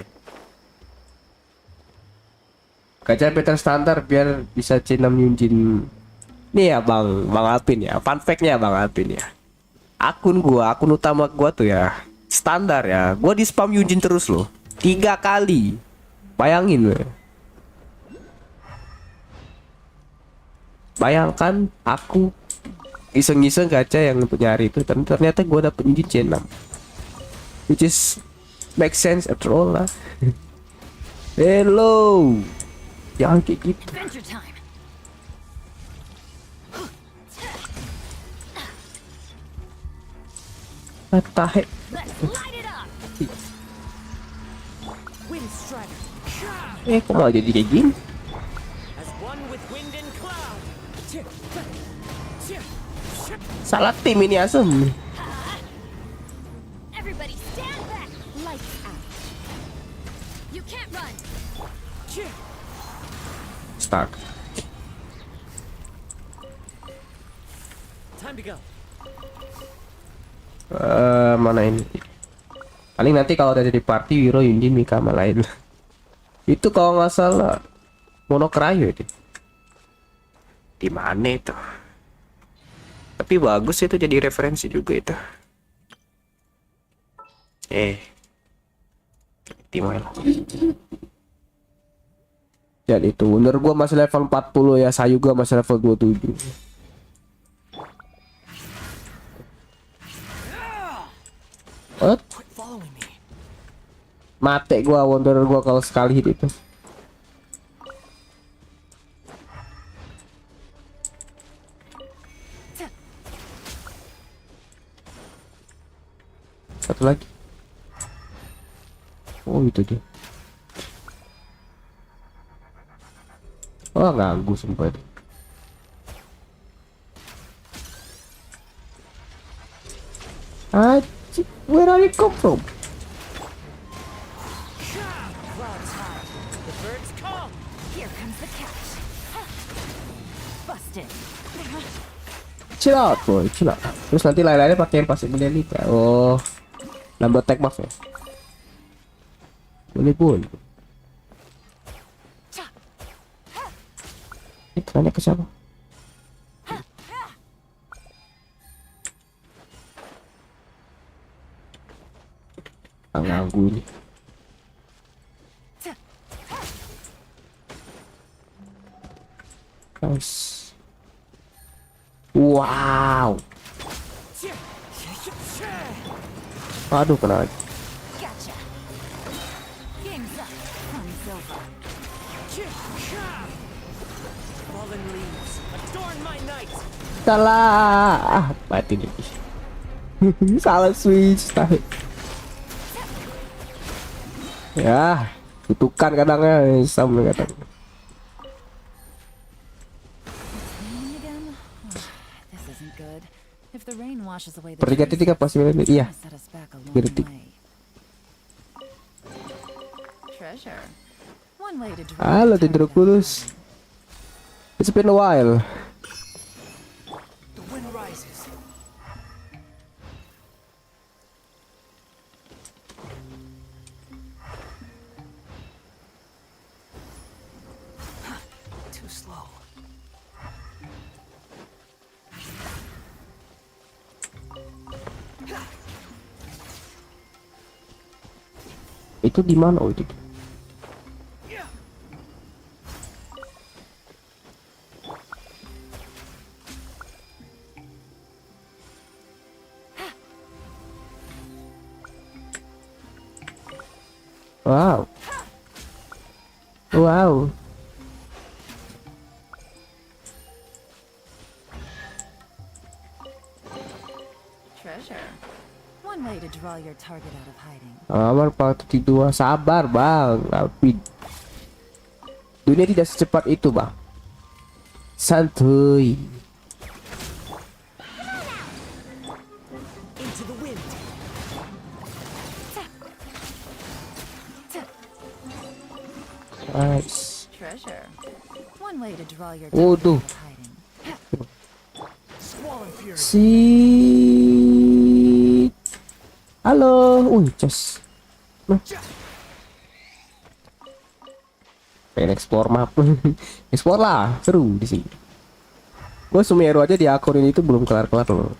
Kaca pattern standar biar bisa C6 Yunjin. Nih ya Bang Alpin ya. Fun fact-nya Bang Alpin ya. Akun utama gua tuh ya standar ya. Gua di spam Yunjin terus loh. 3 kali. Bayangin loh. Bayangkan aku iseng-iseng gacha yang untuk nyari itu, ternyata gua dapet Yunjin C6. Which is make sense after all lah. Hello. Jangan kayak gitu. What the heck? Kok malah jadi kayak gini? Salah tim ini asem. Start. Mana ini? Paling nanti kalau udah jadi party Wiro, Yunjin, Mika sama lain. Itu kalau nggak salah Monokrayo itu. Di mana itu? Tapi bagus itu jadi referensi juga itu. Timel. Jadi itu Wunder gua masih level 40 ya, Sayu gua masih level 27. What? Mate gua Wonder gua kalau sekali hit itu. Satu lagi. Oh itu dia. Oh ganggu sumpah itu. Where are you come from? Chill out boy, chill out. Terus nanti lain-lainnya pakai yang pasti mendelita. Oh, nambah attack buff ya. Boleh. Tanya ke siapa? Ganggu ini. Nice. Wow. Aduh kena lagi. Salah. Mati nih. Salah switch. Tahu. Ya, kutukan kadangnya sama kadang. Per 3 titik apa sih? Iya. 3 titik. Halo tidur kulus. It's been a while. Itu di mana? Oh itu. Wow. Wow. Treasure. One way to draw your target out of hiding. Aman Pak 2, sabar bang. Tapi dunia tidak secepat itu bang. Santuy. Into the wind. Nice. Treasure. One way to draw your Waduh. target out of hiding. Squall and fury. Si. Halo. Cas. Pengen explore map. Explore lah, seru di sini. Gue Sumeru aja di akun ini tuh belum kelar-kelar loh.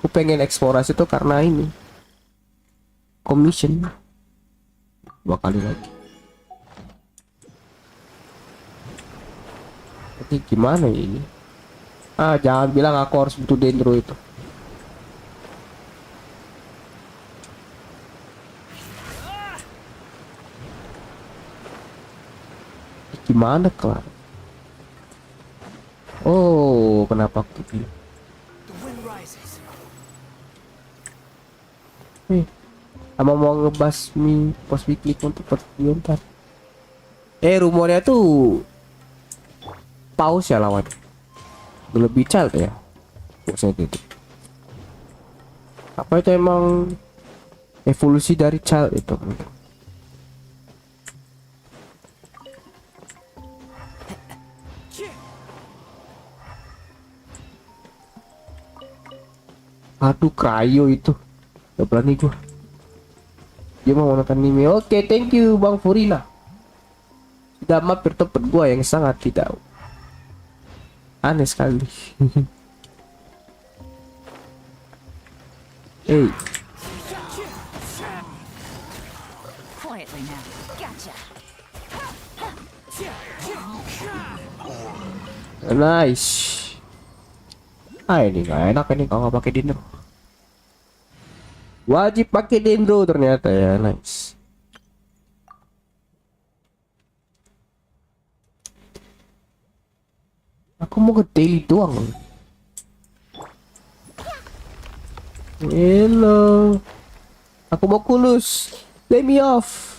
Gue pengen eksplorasi tuh karena ini commission 2 kali lagi. Tapi gimana ya ini? Ah, jangan bilang aku harus butuh dendro itu. Gimana kelar? Oh, kenapa aku pilih? Mau ngebasmi pos klik untuk pervideoan ntar. Rumornya tuh pause ya lawan. Lebih child ya. Maksudnya gitu. Apa itu emang evolusi dari child itu? Aduh, Cryo itu gak berani gua. Dia mau nonton anime. Oke, thank you Bang Furina. Sudah mampir tempat gua yang sangat tidak aneh sekali. Hey. Quietly now. Gotcha. Nice. Ini nggak enak ini kalau nggak pakai dendro. Wajib pakai dendro ternyata ya. Nice. Aku mau ke daily doang. Hello. Aku mau kulus. Let me off.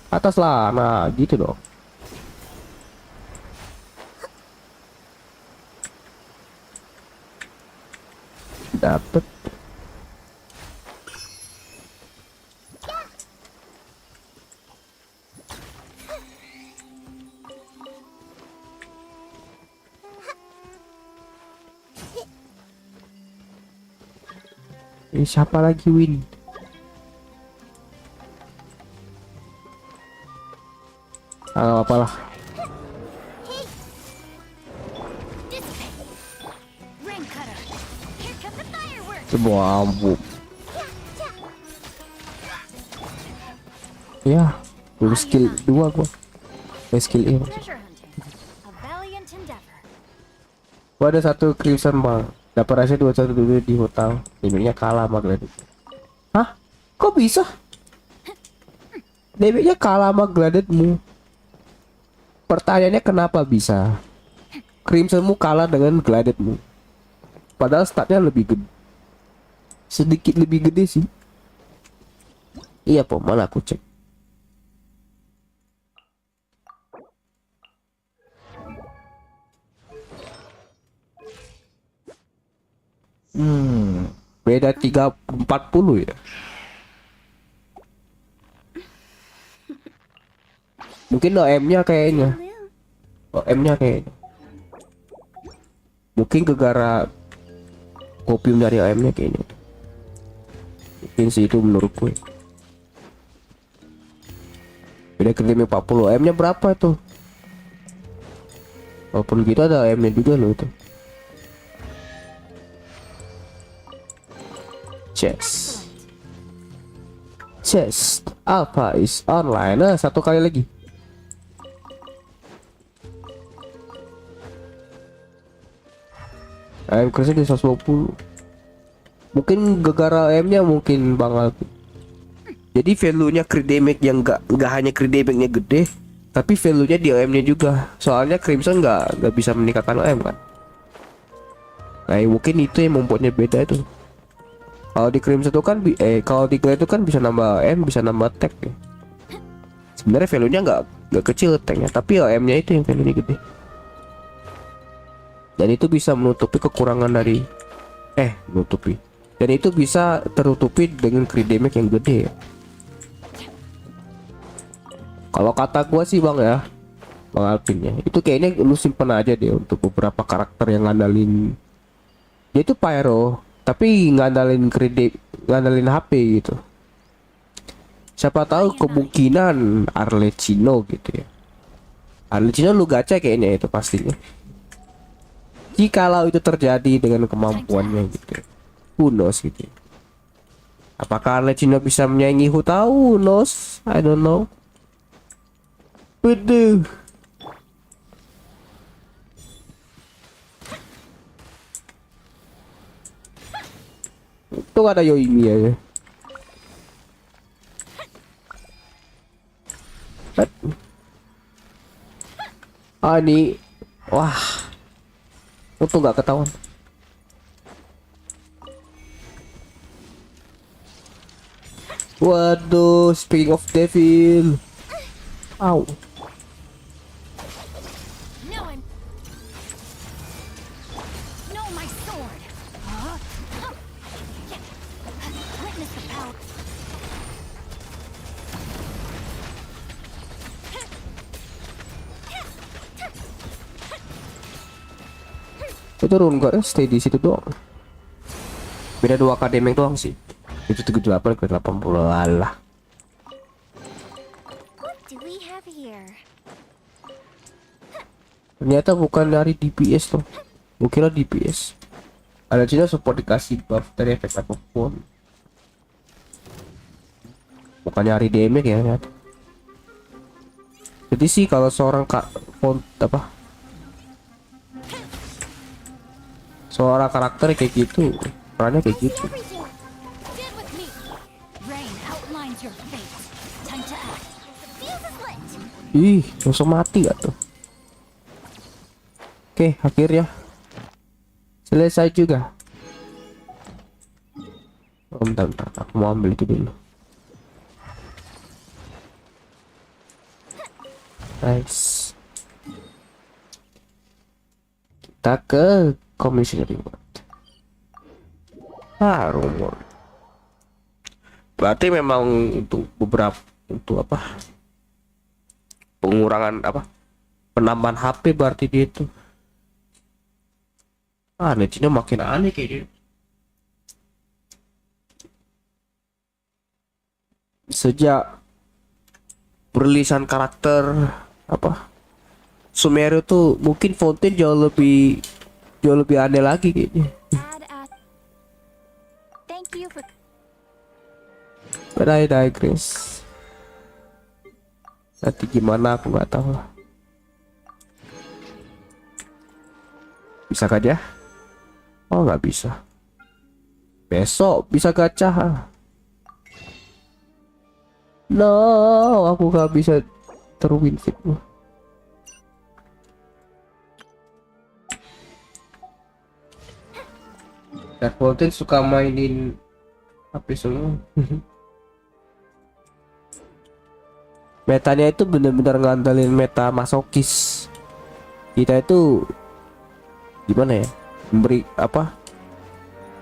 Atas lah, nah gitu dong. Dapet. Ini siapa lagi win? Ah, apalah. Semua ambu. Ya, belum skill 2 gua. Skill E. Gua ada 1 crimson bang. Dapat rahasia 21 di hotel. Limitnya kalah sama Gladed. Hah? Kok bisa? Limitnya kalah sama Gladedmu. Pertanyaannya kenapa bisa? Crimsonmu kalah dengan Gladedmu. Padahal statnya lebih gede. Sedikit lebih gede sih. Iya po, mana aku cek. Beda 340 ya. Mungkin OM-nya kayaknya. OM-nya kayaknya. Mungkin gegara kopium dari OM-nya kayaknya. Mungkin sih itu menurut gue. Beda krim 40. OM-nya berapa tuh? Walaupun gitu ada OM-nya juga loh itu. Chest Alpha is online. Nah, 1 kali lagi. AM kerasnya di 120. Mungkin gegara AM-nya mungkin banget. Jadi value-nya crit damage yang enggak hanya crit damage-nya gede, Tapi value-nya di OM-nya juga. Soalnya Crimson nggak bisa meningkatkan OM kan. Nah, mungkin itu yang membuatnya beda itu. Kalau di Crimson itu kan kalau di Glade itu kan bisa nambah OM, bisa nambah tag ya. Sebenarnya value-nya nggak kecil tagnya, tapi OM-nya itu yang value-nya gede. Dan itu bisa menutupi kekurangan dari menutupi. Dan itu bisa tertutupi dengan crit damage yang gede ya. Kalau kata gua sih Bang ya, Bang Alvin ya, itu kayaknya lu simpen aja deh untuk beberapa karakter yang ngandalin dia itu pyro, tapi ngandalin ngandalin HP gitu. Siapa tahu kemungkinan Arlecchino gitu ya. Arlecchino lu gacha kayaknya itu pastinya. Jikalau itu terjadi dengan kemampuannya gitu. Who knows gitu. Apakah Arlecchino bisa menyaingi Hutau? Who knows? I don't know. Waduh. Itu ada Yoimi ya. Ini wah, untung nggak ketahuan. Waduh, speaking of devil. Ow. Itu rune gak stay di situ doang. Beda 2 kadang doang sih. Itu 78 ke 80 lah. Ternyata bukan dari DPS tuh. Gue kira DPS. Ada Cina support dikasih buff dari efek apapun. Bukan nyari damage ya. Jadi sih kalau seorang seorang karakter kayak gitu, perannya kayak gitu. Ih, langsung mati gak tuh? Oke, akhirnya selesai juga. Oh, bentar, aku mau ambil itu dulu. Nice. Kita ke commission reward. Rumor. Berarti memang untuk beberapa pengurangan penambahan HP berarti dia itu. Netnya makin aneh kayaknya. Sejak perilisan karakter Sumeru tuh mungkin Fontaine jauh lebih aneh lagi kayaknya. But I digress. Nanti gimana aku nggak tahu lah. Bisa aja? Oh nggak bisa. Besok bisa gacha. No, aku nggak bisa terwin fit. Dan Fontaine suka mainin HP semua. Metanya itu bener-bener ngandelin meta masokis. Kita itu gimana ya?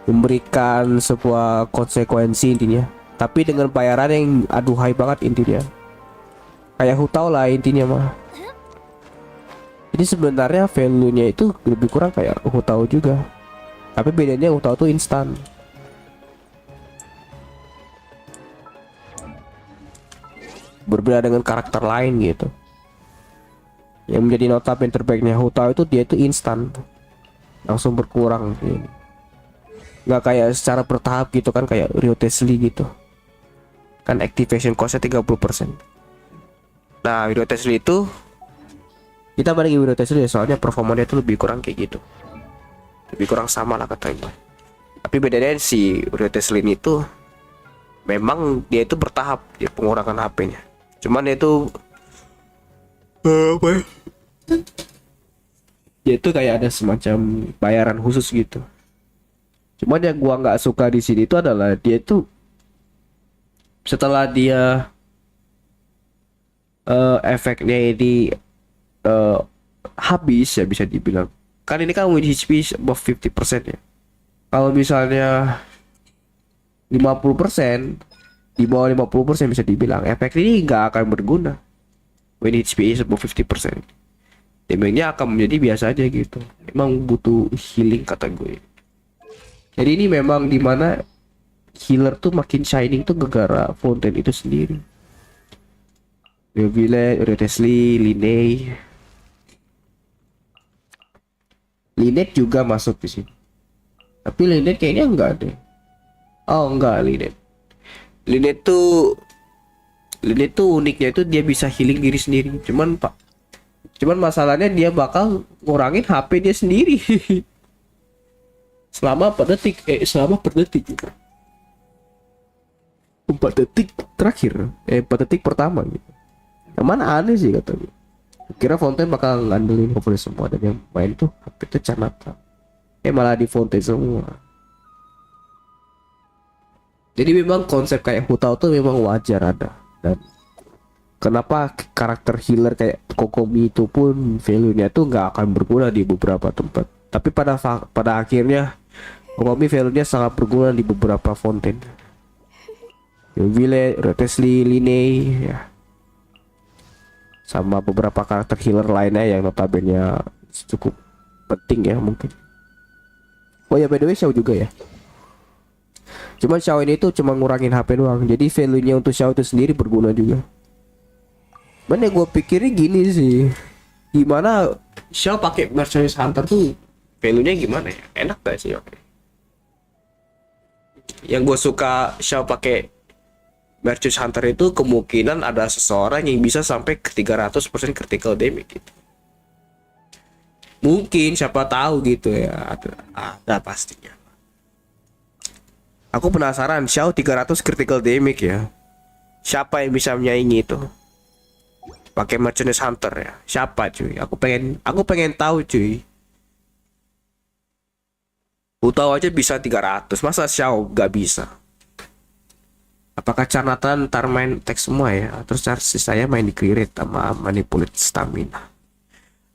Memberikan sebuah konsekuensi intinya, tapi dengan bayaran yang aduhai banget intinya. Kayak Hutau lah intinya mah. Jadi sebenarnya value-nya itu lebih kurang kayak Hutau juga. Tapi bedanya Hutau tuh instan. Berbeda dengan karakter lain gitu. Yang menjadi notabene terbaiknya Hutau itu dia itu instan. Langsung berkurang gitu. Nggak kayak secara bertahap gitu kan, kayak Wrio gitu. Kan activation cost-nya 30%. Nah, Wrio itu kita balik ke Wrio ya, soalnya performanya itu lebih kurang kayak gitu. Lebih kurang sama lah katanya. Tapi bedanya si Wrio ini itu memang dia itu bertahap dia pengurangan HP-nya. Cuman dia itu apa ya? Dia itu kayak ada semacam bayaran khusus gitu. Cuman yang gua nggak suka di sini itu adalah dia itu setelah dia efeknya ini habis ya bisa dibilang. Kan ini kan win HP above 50% ya. Kalau misalnya 50%, di bawah 50% bisa dibilang efek ini nggak akan berguna. Win HP is above 50%. Damage-nya akan menjadi biasa aja gitu. Emang butuh healing kata gue. Jadi ini memang dimana healer tuh makin shining tuh gara-gara fountain itu sendiri. Village, Retesli, Linet juga masuk di sini. Tapi Linet kayaknya enggak deh. Oh enggak, Linet tuh uniknya itu dia bisa healing diri sendiri. Cuman masalahnya dia bakal ngurangin HP dia sendiri. selama 4 detik 4 detik terakhir 4 detik pertama gitu. Yang mana aneh sih kata gue. Kira Fountain bakal ngandelin cover semua, dan yang main tuh HP itu Canata. Malah di Fountain semua. Jadi memang konsep kayak Hutao tuh memang wajar ada. Dan kenapa karakter healer kayak Kokomi itu pun value-nya tuh nggak akan berguna di beberapa tempat. Tapi pada akhirnya Kokomi value-nya sangat berguna di beberapa Fountain. Village, Retesli, Linei, ya. Sama beberapa karakter healer lainnya yang notabene cukup penting ya mungkin. Oh ya, by the way Xiao juga ya. Cuman Xiao ini tuh cuma ngurangin HP doang. Jadi value-nya untuk Xiao itu sendiri berguna juga. Mana gue pikirnya gini sih. Gimana Xiao pakai Mercedes Hunter tuh value-nya gimana ya? Enak gak sih? Oke. Yang gue suka Xiao pakai Merchant Hunter itu kemungkinan ada seseorang yang bisa sampai ke 300% critical damage gitu. Mungkin siapa tahu gitu ya, ada pastinya. Aku penasaran Xiao 300 critical damage ya. Siapa yang bisa menyaingi itu? Pakai Merchant Hunter ya. Siapa cuy? Aku pengen tahu cuy. Tahu aja bisa 300, masa Xiao gak bisa? Apakah Canatan ntar main teks semua ya? Terus saya main di clear sama manipulate stamina.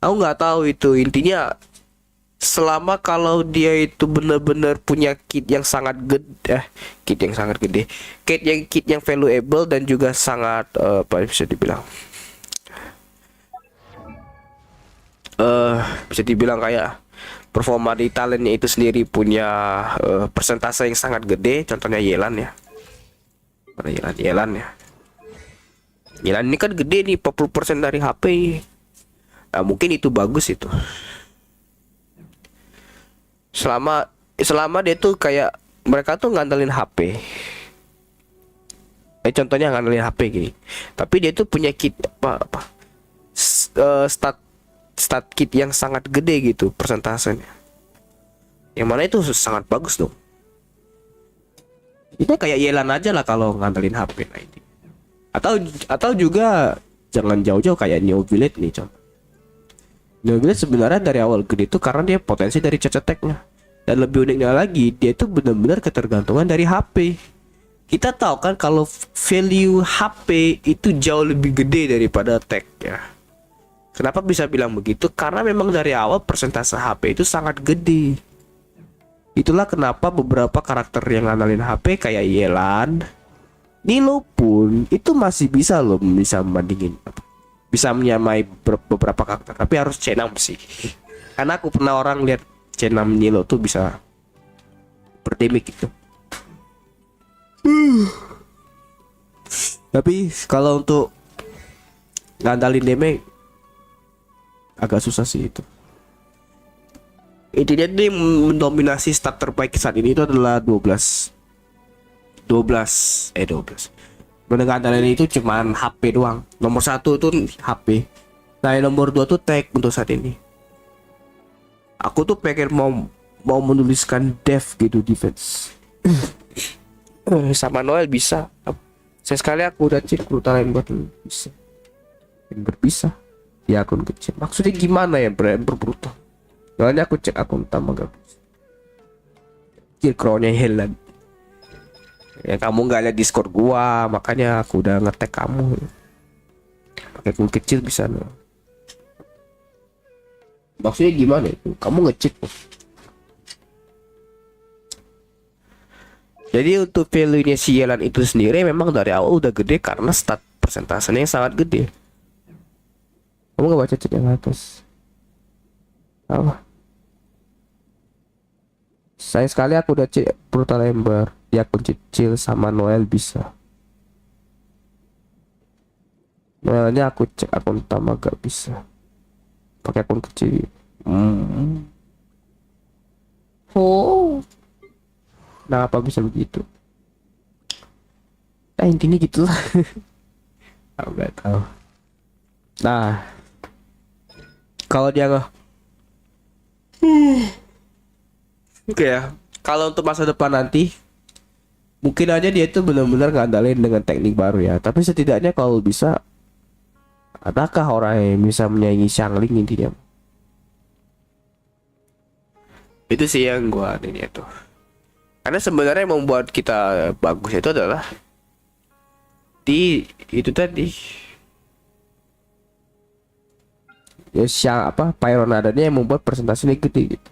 Aku nggak tahu itu. Intinya selama kalau dia itu benar-benar punya kit yang sangat gede, kit yang valuable dan juga sangat apa bisa dibilang kayak performa di talentnya itu sendiri punya persentase yang sangat gede. Contohnya Yelan ya. Yelan ini kan gede nih, 40% dari HP. Nah, mungkin itu bagus itu. Selama dia tuh kayak mereka tuh ngandelin HP. Contohnya ngandelin HP gini. Tapi dia tuh punya kit stat kit yang sangat gede gitu persentasenya. Yang mana itu sangat bagus dong. Itu kayak Yelan aja lah kalau ngandelin HP nah ini. Atau juga jangan jauh-jauh kayak Neo Village nih contoh. Neo Village sebenarnya dari awal gede itu karena dia potensi dari charge attack-nya. Dan lebih uniknya lagi, dia itu benar-benar ketergantungan dari HP. Kita tahu kan kalau value HP itu jauh lebih gede daripada tech ya. Kenapa bisa bilang begitu? Karena memang dari awal persentase HP itu sangat gede. Itulah kenapa beberapa karakter yang nganalin HP kayak Yelan, Nilo pun itu masih bisa loh, bisa membandingin, bisa menyamai beberapa karakter. Tapi harus C6 sih. Karena aku pernah orang lihat C6 Nilo tuh bisa berdemik gitu. Tapi kalau untuk ngandalin damage agak susah sih itu. Intinya dia mendominasi stat terbaik saat ini itu adalah 12. Mendengar dari itu cuman HP doang. Nomor 1 itu HP. Nah, nomor 2 tuh tag untuk saat ini. Aku tuh pengen mau menuliskan dev gitu defense. Sama Noel bisa. Saya sekali aku udah cek talent buat bisa. Yang berbisa. di akun kecil. Maksudnya gimana ya berbruto? Soalnya aku cek akun utama gak bisa. Crownnya hilang. Ya kamu nggak lihat Discord gua, makanya aku udah ngetek kamu. Pakai akun kecil bisa no. Maksudnya gimana itu? Kamu ngecek. Jadi untuk value-nya si Yelan itu sendiri memang dari awal udah gede karena stat persentasenya yang sangat gede. Kamu nggak baca chat yang atas? Apa? Sayang sekali aku udah cek brutal lembar di akun kecil sama Noel bisa. Noelnya aku cek akun utama gak bisa. Pakai akun kecil. Oh. Kenapa bisa begitu? Nah intinya gitulah. Aku nggak tahu. Nah, kalau dia nggak, oke ya. Kalau untuk masa depan nanti, mungkin aja dia itu benar-benar ngandalin dengan teknik baru ya. Tapi setidaknya kalau bisa, adakah orang yang bisa menyaingi Xiangling intinya? Itu sih yang gua ini itu. Karena sebenarnya yang membuat kita bagus itu adalah di itu tadi. Ya siapa Pyronadanya yang membuat presentasinya gede gitu.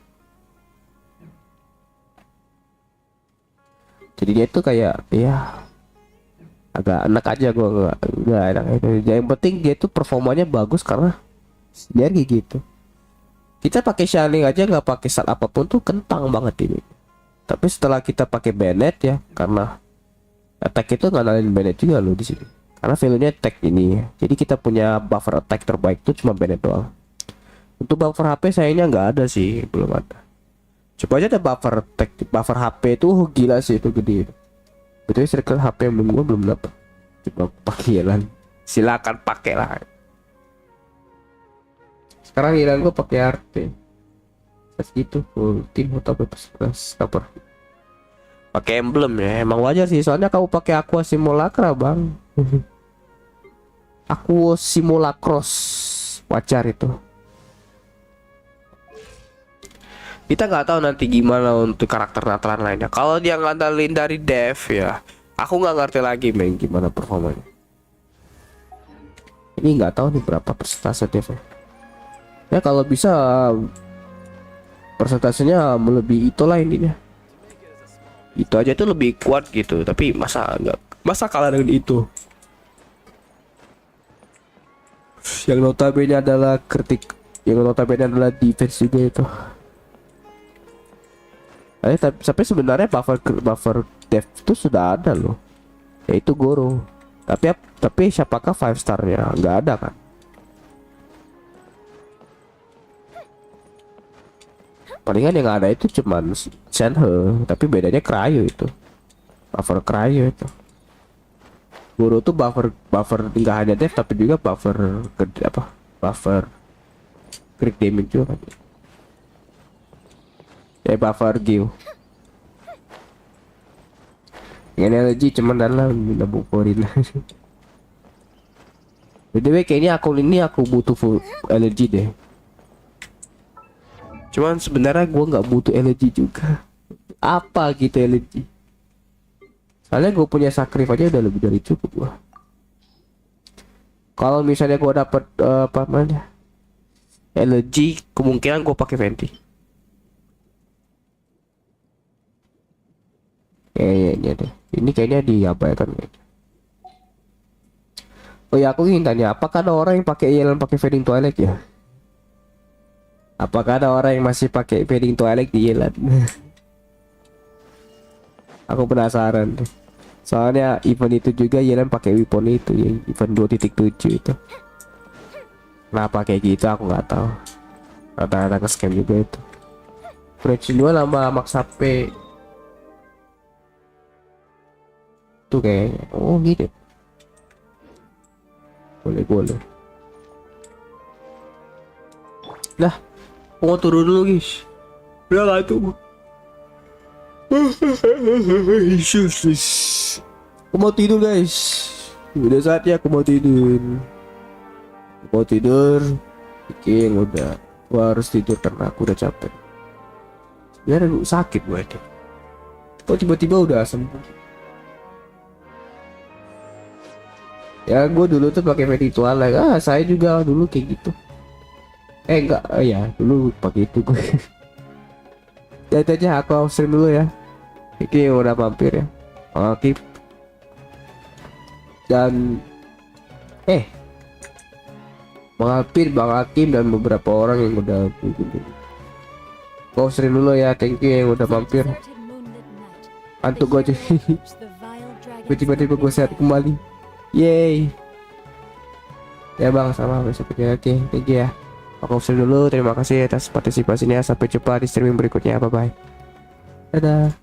Jadi dia itu kayak ya agak enak aja, gua nggak enak itu. Yang penting dia itu performanya bagus karena biar gitu. Kita pakai Xiangling aja nggak pakai stat apapun tuh kentang banget ini. Tapi setelah kita pakai Bennett ya, karena attack itu ngandalin Bennett juga loh di sini. Karena value-nya attack ini. Jadi kita punya buffer attack terbaik tuh cuma Bennett doang. Untuk buffer HP sayangnya nggak ada sih, belum ada. Coba aja ada buffer attack, buffer HP itu gila sih itu gede. Betul circle HP yang gua belum dapat. Coba pakai Yelan. Silakan pakai lah. Sekarang Yelan gua pakai RT. Gitu full tim utama plus cover. Pakai emblem ya, emang wajar sih soalnya kamu pakai aqua simulacra bang. Aqua simulacros wajar itu. Kita nggak tahu nanti gimana untuk karakter natural lainnya. Kalau dia ngandalin dari dev ya, aku nggak ngerti lagi main gimana performanya. Ini nggak tahu nih berapa persentase dev. Ya kalau bisa persentasenya melebihi itulah intinya. Itu aja tuh lebih kuat gitu, tapi masa kalah dengan itu. Yang notabene adalah kritik, yang notabene adalah defense juga itu. Tapi sebenarnya buffer dev itu sudah ada loh, yaitu Goro. Tapi siapakah 5 star-nya? Nggak ada kan? Palingan yang ada itu cuman Shenhe, tapi bedanya Cryo itu. Buffer Cryo itu. Guru tuh buffer nggak hanya dev tapi juga buffer buffer crit damage juga kan. Buffer Gil. Yang energy cuman dalam minta bukurin. Btw kayaknya akun ini aku butuh full energy deh. Cuman sebenarnya gue nggak butuh energi juga. Apa gitu energi? Soalnya gue punya sakrif aja udah lebih dari cukup gua. Kalau misalnya gue dapet apa namanya energi, kemungkinan gue pakai venti. Kayaknya deh. Ini kayaknya diabaikan kayaknya. Oh ya aku ingin tanya, apakah ada orang yang pakai Yelan pakai fading toilet ya? Apakah ada orang yang masih pakai fading toilet di Yelan? Aku penasaran tuh. Soalnya event itu juga Yelan pakai weapon itu ya, event 2.7 itu. Kenapa kayak gitu aku nggak tahu. Rata-rata nge-scam juga itu. Bridge 2 nama max HP. Tuh kayaknya. Oh gitu. Boleh. Lah, mau turun dulu guys. Udah lah tuh. Aku mau tidur guys. Udah saatnya aku mau tidur. Oke, udah. Gua harus tidur karena aku udah capek. Sebenarnya dulu sakit gue itu. Kok tiba-tiba udah sembuh? Ya gue dulu tuh pakai meditual lah. Saya juga dulu kayak gitu. Enggak, ya dulu pakai itu gue. Ya itu aja, aku stream dulu ya. Oke, udah mampir ya. Oke. Dan mampir Bang Hakim dan beberapa orang yang udah begini. Kau stream dulu ya, thank you yang udah mampir. Antuk gue aja. Tiba-tiba gue sehat kembali. Yeay. Ya bang, sama besoknya. Oke, thank you ya. Aku stream dulu, terima kasih atas partisipasinya. Sampai jumpa di streaming berikutnya, bye bye. Dadah.